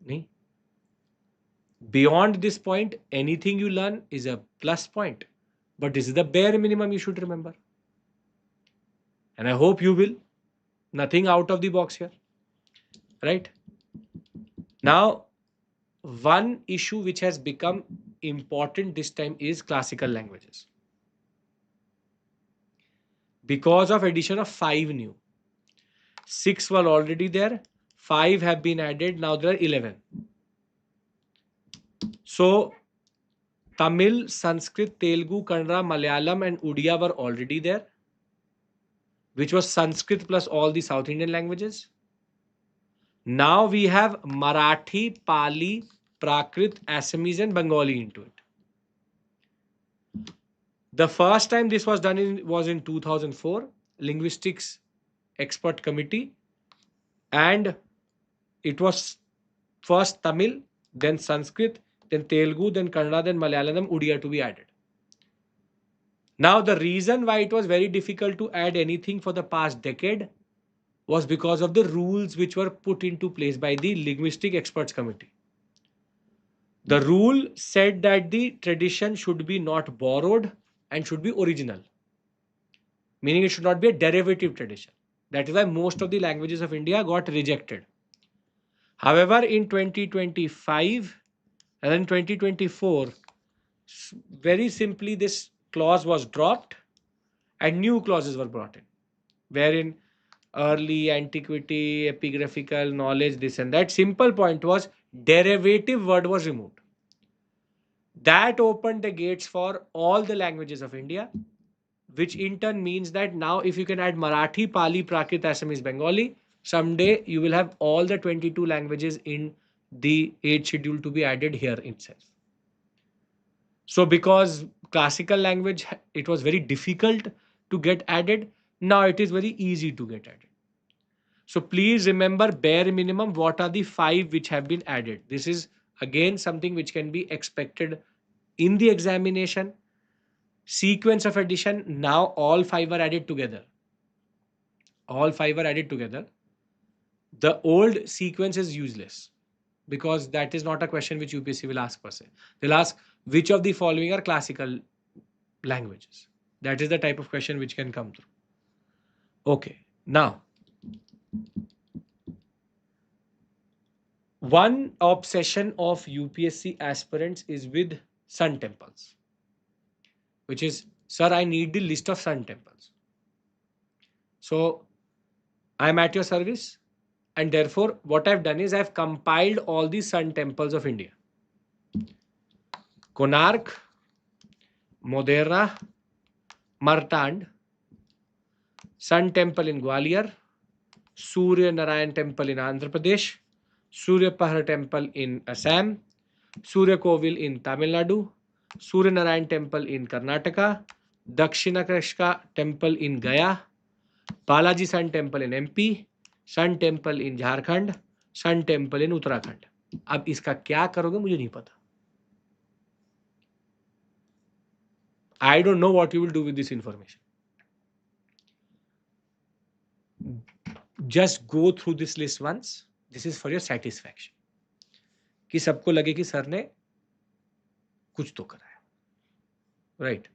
S1: नहीं. Beyond this point, anything you learn is a plus point. But this is the bare minimum you should remember. And I hope you will. Nothing out of the box here. Right? Now, one issue which has become important this time is classical languages. Because of addition of 5 new. 6 were already there. 5 have been added. Now there are 11. So, Tamil, Sanskrit, Telugu, Kannada, Malayalam and Odia were already there, which was Sanskrit plus all the South Indian languages. Now we have Marathi, Pali, Prakrit, Assamese and Bengali into it. The first time this was done was in 2004, Linguistics Expert Committee, and it was first Tamil, then Sanskrit, then Telugu, then Kannada, then Malayalam, then Odia to be added. Now, the reason why it was very difficult to add anything for the past decade was because of the rules which were put into place by the Linguistic Experts Committee. The rule said that the tradition should be not borrowed and should be original. meaning it should not be a derivative tradition. That is why most of the languages of India got rejected. However, in 2025 and in 2024, very simply, this clause was dropped and new clauses were brought in, wherein early antiquity, epigraphical knowledge, this and that. Simple point was derivative word was removed. That opened the gates for all the languages of India, which in turn means that now if you can add Marathi, Pali, Prakrit, Assamese, Bengali, someday you will have all the 22 languages in the 8th schedule to be added here itself. So because classical language, it was very difficult to get added, now it is very easy to get added. So please remember bare minimum what are the 5 which have been added. This is again something which can be expected in the examination. Sequence of addition, now all 5 are added together. All 5 are added together. The old sequence is useless because that is not a question which UPSC will ask per se. They'll ask which of the following are classical languages. That is the type of question which can come through. Okay, now one obsession of UPSC aspirants is with sun temples, which is, sir, I need the list of sun temples. So I'm at your service, and therefore what I've done is I've compiled all the sun temples of India. Konark, Modera, Martand, Sun Temple in Gwalior, Surya Narayan Temple in Andhra Pradesh, Surya Pahar Temple in Assam, Surya Kovil in Tamil Nadu, Surya Narayan Temple in Karnataka, Dakshinakashka Temple in Gaya, Balaji Sun Temple in MP, Sun Temple in Jharkhand, Sun Temple in Uttarakhand. अब इसका क्या करोगे मुझे नहीं पता. I don't know what you will do with this information. Just go through this list once. This is for your satisfaction. कि सबको लगे कि सर ने कुछ तो करा है. Right.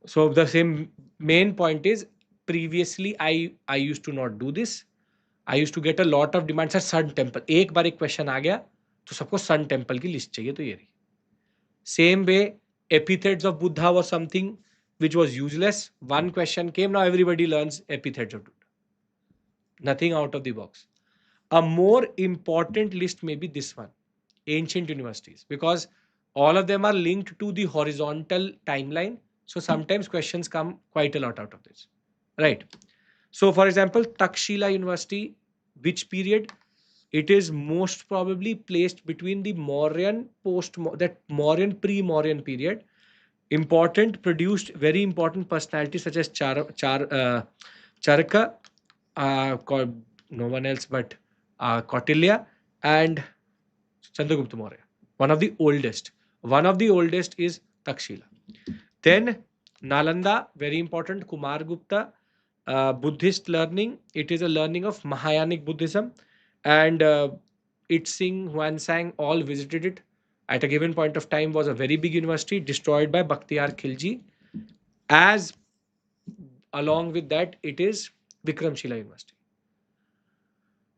S1: So the same main point is previously I used to not do this. I used to get a lot of demands. Sun temple. एक बार एक question आ गया तो सबको sun temple की list चाहिए, तो ये रही. Same way, epithets of Buddha was something which was useless. One question came, now everybody learns epithets of Buddha. Nothing out of the box. A more important list may be this one, ancient universities, because all of them are linked to the horizontal timeline. So sometimes questions come quite a lot out of this. Right. So for example, Takshila University, which period? It is most probably placed between the Mauryan Mauryan pre-Mauryan period. Important, produced very important personalities such as Charaka, no one else but Kautilya and Chandragupta Maurya. One of the oldest. One of the oldest is Takshila. Then Nalanda, very important, Kumar Gupta, Buddhist learning. It is a learning of Mahayanic Buddhism. And Itsing, Huansang, all visited it. At a given point of time was a very big university destroyed by Bakhtiyar Khilji. As along with that, it is Vikramshila University.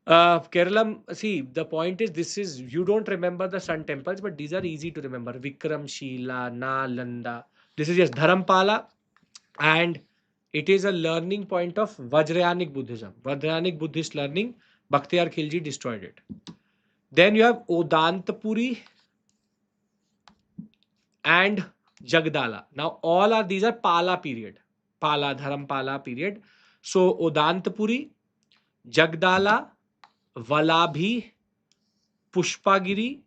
S1: Kerala, see, the point is this is, you don't remember the sun temples, but these are easy to remember. Vikramshila, Nalanda. This is just Dharampala, and it is a learning point of Vajrayanic Buddhism. Vajrayanic Buddhist learning, Bakhtiyar Khilji destroyed it. Then you have Odantapuri and Jagdala. Now all are, these are Pala period. Pala, Dharampala period. So Odantapuri, Jagdala, Valabhi, Pushpagiri,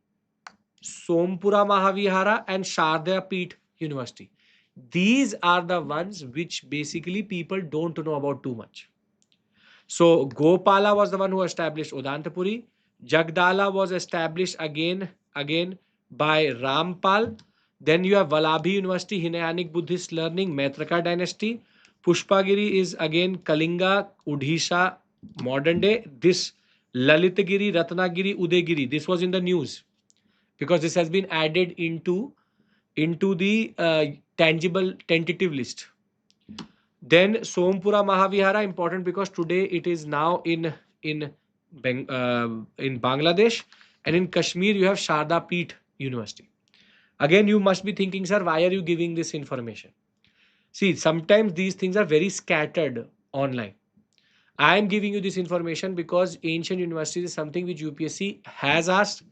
S1: Sompura Mahavihara and Shardaya Peeth University. These are the ones which basically people don't know about too much. So Gopala was the one who established Odantapuri. Jagdala was established again by Rampal. Then you have Valabhi University, Hinayanic Buddhist learning, Maitraka dynasty. Pushpagiri is again Kalinga, Odisha, modern day. This Lalitagiri, Ratnagiri, Udaygiri. This was in the news because this has been added into the tangible tentative list. Then Sompura Mahavihara, important because today it is now in in Bangladesh, and in Kashmir you have Sharda Peeth University. Again, you must be thinking, sir, why are you giving this information? See, sometimes these things are very scattered online. I am giving you this information because ancient universities is something which UPSC has asked,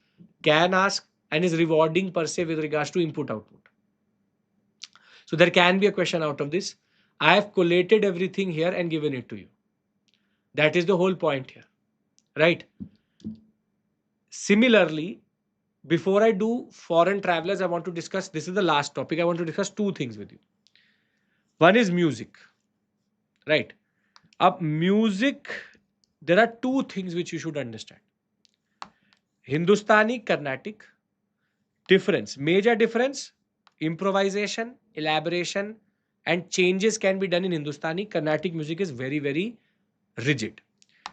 S1: can ask, and is rewarding per se with regards to input output. So there can be a question out of this. I have collated everything here and given it to you. That is the whole point here, right? Similarly, before I do foreign travelers, I want to discuss, this is the last topic. I want to discuss two things with you. One is music, right? Up music, there are two things which you should understand. Hindustani, Carnatic, difference, major difference, improvisation, elaboration, and changes can be done in Hindustani. Carnatic music is very, very rigid.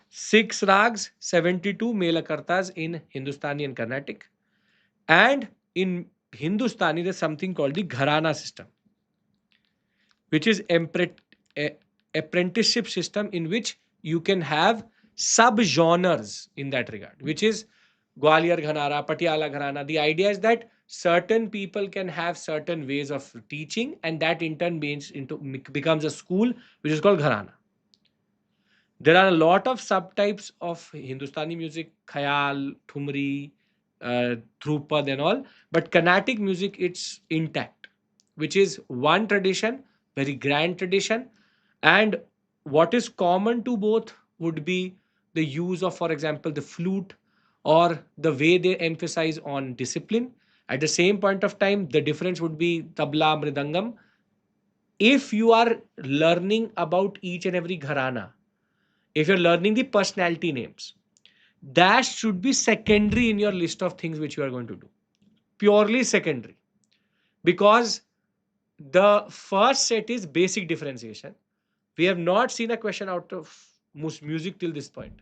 S1: 6 rags, 72 mela kartas in Hindustani and Carnatic. And in Hindustani, there's something called the Gharana system, which is apprenticeship system in which you can have sub-genres in that regard, which is Gwalior Ghanara, Patiala Gharana. The idea is that certain people can have certain ways of teaching, and that in turn becomes a school, which is called Gharana. There are a lot of subtypes of Hindustani music, Khayal, Thumri, Dhrupad and all, but Carnatic music, it's intact, which is one tradition, very grand tradition. And what is common to both would be the use of, for example, the flute, or the way they emphasize on discipline. At the same point of time, the difference would be tabla, mridangam. If you are learning about each and every gharana, if you're learning the personality names, that should be secondary in your list of things which you are going to do. Purely secondary. Because the first set is basic differentiation. We have not seen a question out of music till this point.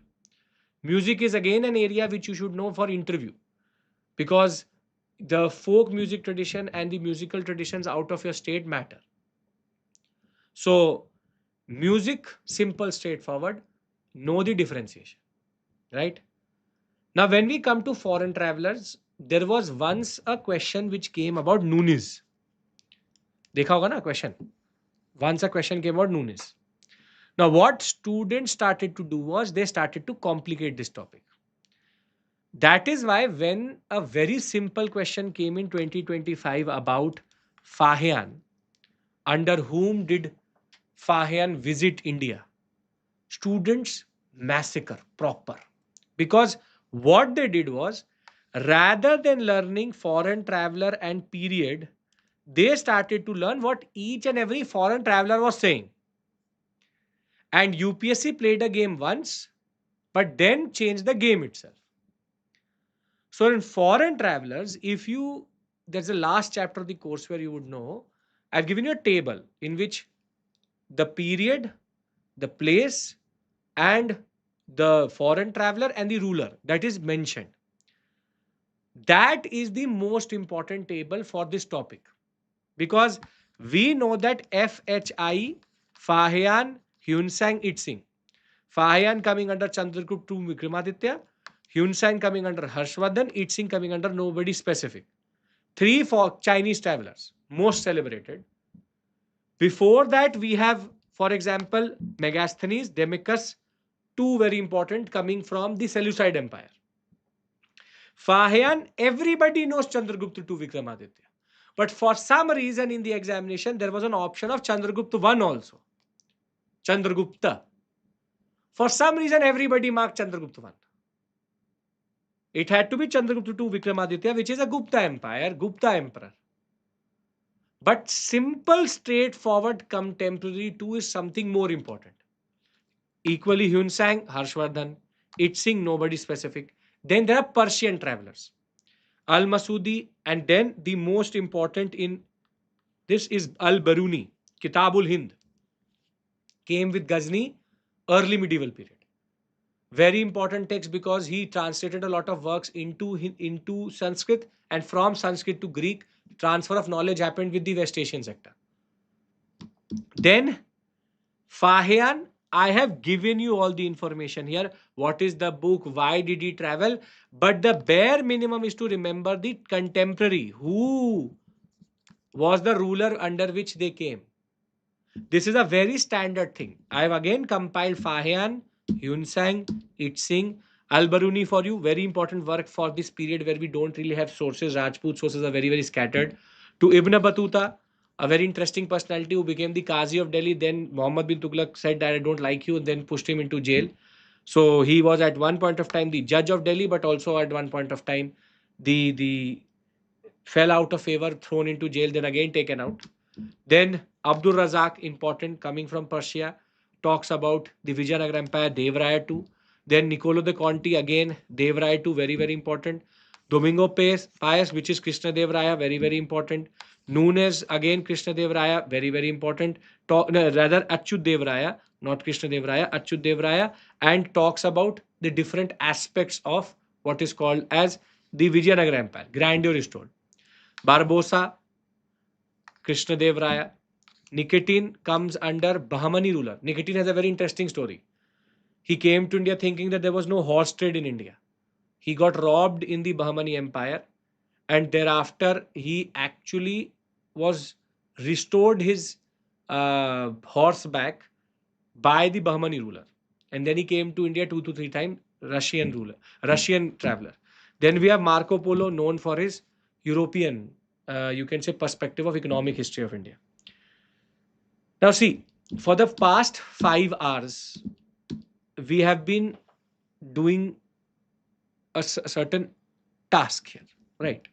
S1: Music is again an area which you should know for interview, because the folk music tradition and the musical traditions out of your state matter. So, music, simple, straightforward, know the differentiation, right? Now, when we come to foreign travelers, there was once a question which came about Nunis. देखा होगा ना question. Once a question came about Nunis. Now, what students started to do was they started to complicate this topic. That is why when a very simple question came in 2025 about Fahian, under whom did Fahian visit India, students massacre proper. Because what they did was, rather than learning foreign traveler and period, they started to learn what each and every foreign traveler was saying. And UPSC played a game once, but then changed the game itself. So in foreign travelers, if you, there's a last chapter of the course where you would know, I've given you a table in which the period, the place, and the foreign traveler and the ruler that is mentioned. That is the most important table for this topic, because we know that FHI, Fahian, Hyunsang, Itsing. Fahian coming under Chandragupta II Vikramaditya, Hyunsang coming under Harshvardhan, Itsing coming under nobody specific. 3 for Chinese travelers, most celebrated. Before that, we have, for example, Megasthenes, Demicus, 2 very important coming from the Seleucid Empire. Fahian, everybody knows Chandragupta II Vikramaditya. But for some reason in the examination, there was an option of Chandragupta I also. Chandragupta. For some reason, everybody marked Chandragupta I. It had to be Chandragupta II Vikramaditya, which is a Gupta Empire, Gupta Emperor. But simple, straightforward contemporary 2 is something more important. Equally, Hyunsang, Harshvardhan, Itsing, nobody specific. Then there are Persian travelers, Al-Masudi, and then the most important in this is Al-Baruni, Kitabul Hind. Came with Ghazni, early medieval period. Very important text because he translated a lot of works into Sanskrit, and from Sanskrit to Greek, transfer of knowledge happened with the West Asian sector. Then Fahian, I have given you all the information here. What is the book? Why did he travel? But the bare minimum is to remember the contemporary. Who was the ruler under which they came? This is a very standard thing. I have again compiled Fahian, Hunsang, Itzing, Al-Baruni for you. Very important work for this period where we don't really have sources. Rajput sources are very, very scattered. To Ibn Battuta, a very interesting personality who became the Qazi of Delhi. Then Muhammad bin Tughlaq said that I don't like you and then pushed him into jail. So he was at one point of time the judge of Delhi, but also at one point of time the fell out of favor, thrown into jail, then again taken out. Then Abdul Razak, important, coming from Persia, talks about the Vijayanagara Empire, Devraya II. Then Niccolo de Conti, again, Devraya II, very, very important. Domingo Paes, which is Krishna Devraya, very, very important. Nunes, again, Krishna Devraya, very, very important. Rather, Achyut Devraya, not Krishna Devraya, Achyut Devraya, and talks about the different aspects of what is called as the Vijayanagara Empire. Grandeur is told. Barbosa, Krishna Devraya. Nikitin comes under Bahmani ruler. Nikitin has a very interesting story. He came to India thinking that there was no horse trade in India. He got robbed in the Bahmani Empire, and thereafter he actually was restored his horse back by the Bahmani ruler. And then he came to India 2 to 3 times, Russian traveler. Then we have Marco Polo, known for his European, you can say, perspective of economic history of India. Now, see, for the past 5 hours, we have been doing a certain task here, right?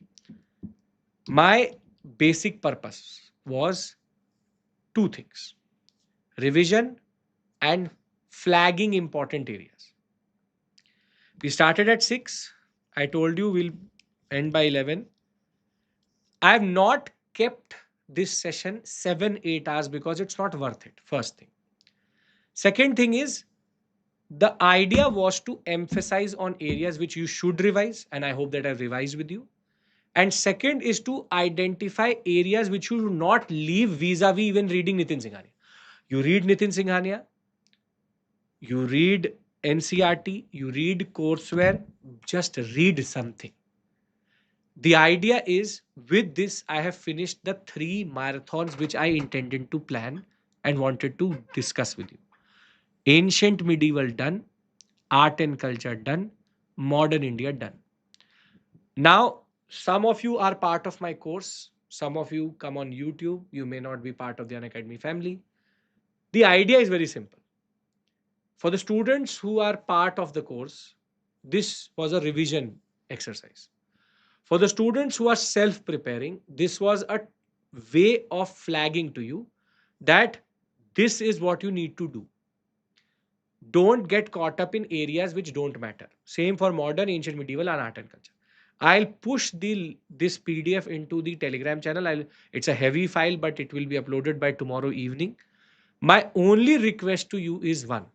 S1: My basic purpose was two things: revision and flagging important areas. We started at 6. I told you we'll end by 11. I have not kept this session 7-8 hours because it's not worth it. First thing. Second thing is, the idea was to emphasize on areas which you should revise, and I hope that I've revised with you. And second is to identify areas which you do not leave vis-a-vis even reading Nitin Singhania. You read Nitin Singhania, you read NCRT, you read courseware, just read something. The idea is, with this, I have finished the 3 marathons which I intended to plan and wanted to discuss with you. Ancient medieval done, art and culture done, modern India done. Now, some of you are part of my course. Some of you come on YouTube. You may not be part of the Unacademy family. The idea is very simple. For the students who are part of the course, this was a revision exercise. For the students who are self-preparing, this was a way of flagging to you that this is what you need to do. Don't get caught up in areas which don't matter. Same for modern, ancient, medieval, and art and culture. I'll push this PDF into the Telegram channel. It's a heavy file, but it will be uploaded by tomorrow evening. My only request to you is one.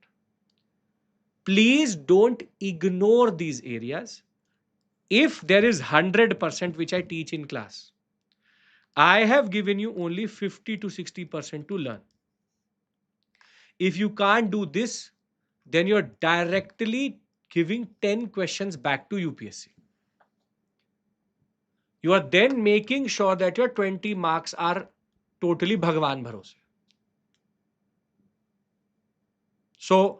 S1: Please don't ignore these areas. If there is 100% which I teach in class, I have given you only 50 to 60% to learn. If you can't do this, then you're directly giving 10 questions back to UPSC. You are then making sure that your 20 marks are totally Bhagwan Bharose. So,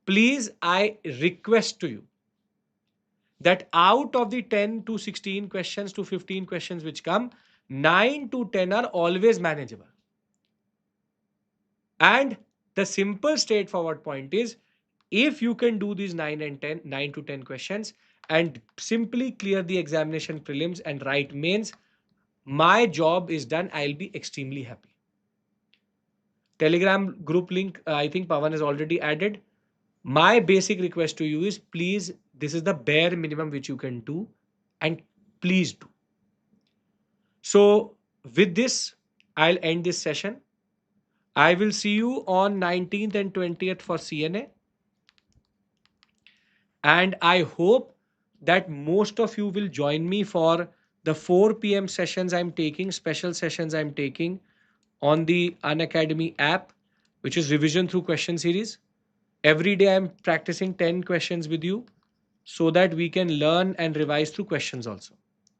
S1: please, I request to you that out of the 10 to 16 questions to 15 questions which come, 9 to 10 are always manageable. And the simple straightforward point is, if you can do these 9 to 10 questions and simply clear the examination prelims and write mains, my job is done. I'll be extremely happy. Telegram group link, I think Pawan has already added. My basic request to you is, please, this is the bare minimum which you can do, and please do. So with this, I'll end this session. I will see you on 19th and 20th for CNA. And I hope that most of you will join me for the 4 p.m. sessions I'm taking, special sessions I'm taking on the Unacademy app. which is revision through question series. Every day I'm practicing 10 questions with you so that we can learn and revise through questions also.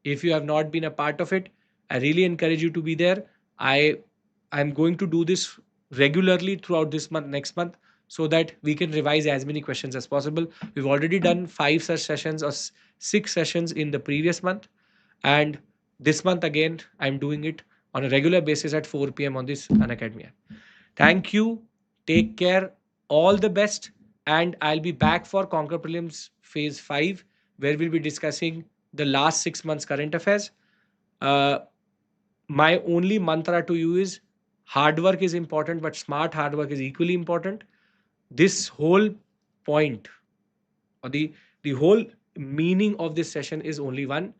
S1: If you have not been a part of it, I really encourage you to be there. I'm going to do this regularly throughout this month, next month, so that we can revise as many questions as possible. We've already done 5 such sessions or 6 sessions in the previous month, and this month again I'm doing it on a regular basis at 4 p.m. on this Unacademy app. Thank you. Take care. All the best. And I'll be back for Conquer Prelims Phase 5, where we'll be discussing the last 6 months current affairs. Uh, my only mantra to you is hard work is important, but smart hard work is equally important. This whole point, or the whole meaning of this session is only one.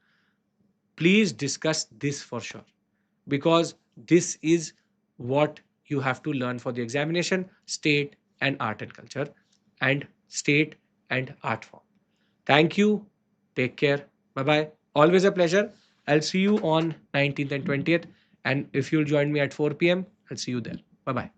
S1: Please discuss this for sure, because this is what you have to learn for the examination: state and art and culture, and state and art form. Thank you. Take care. Bye bye. Always a pleasure. I'll see you on 19th and 20th. And if you'll join me at 4 p.m., I'll see you there. Bye bye.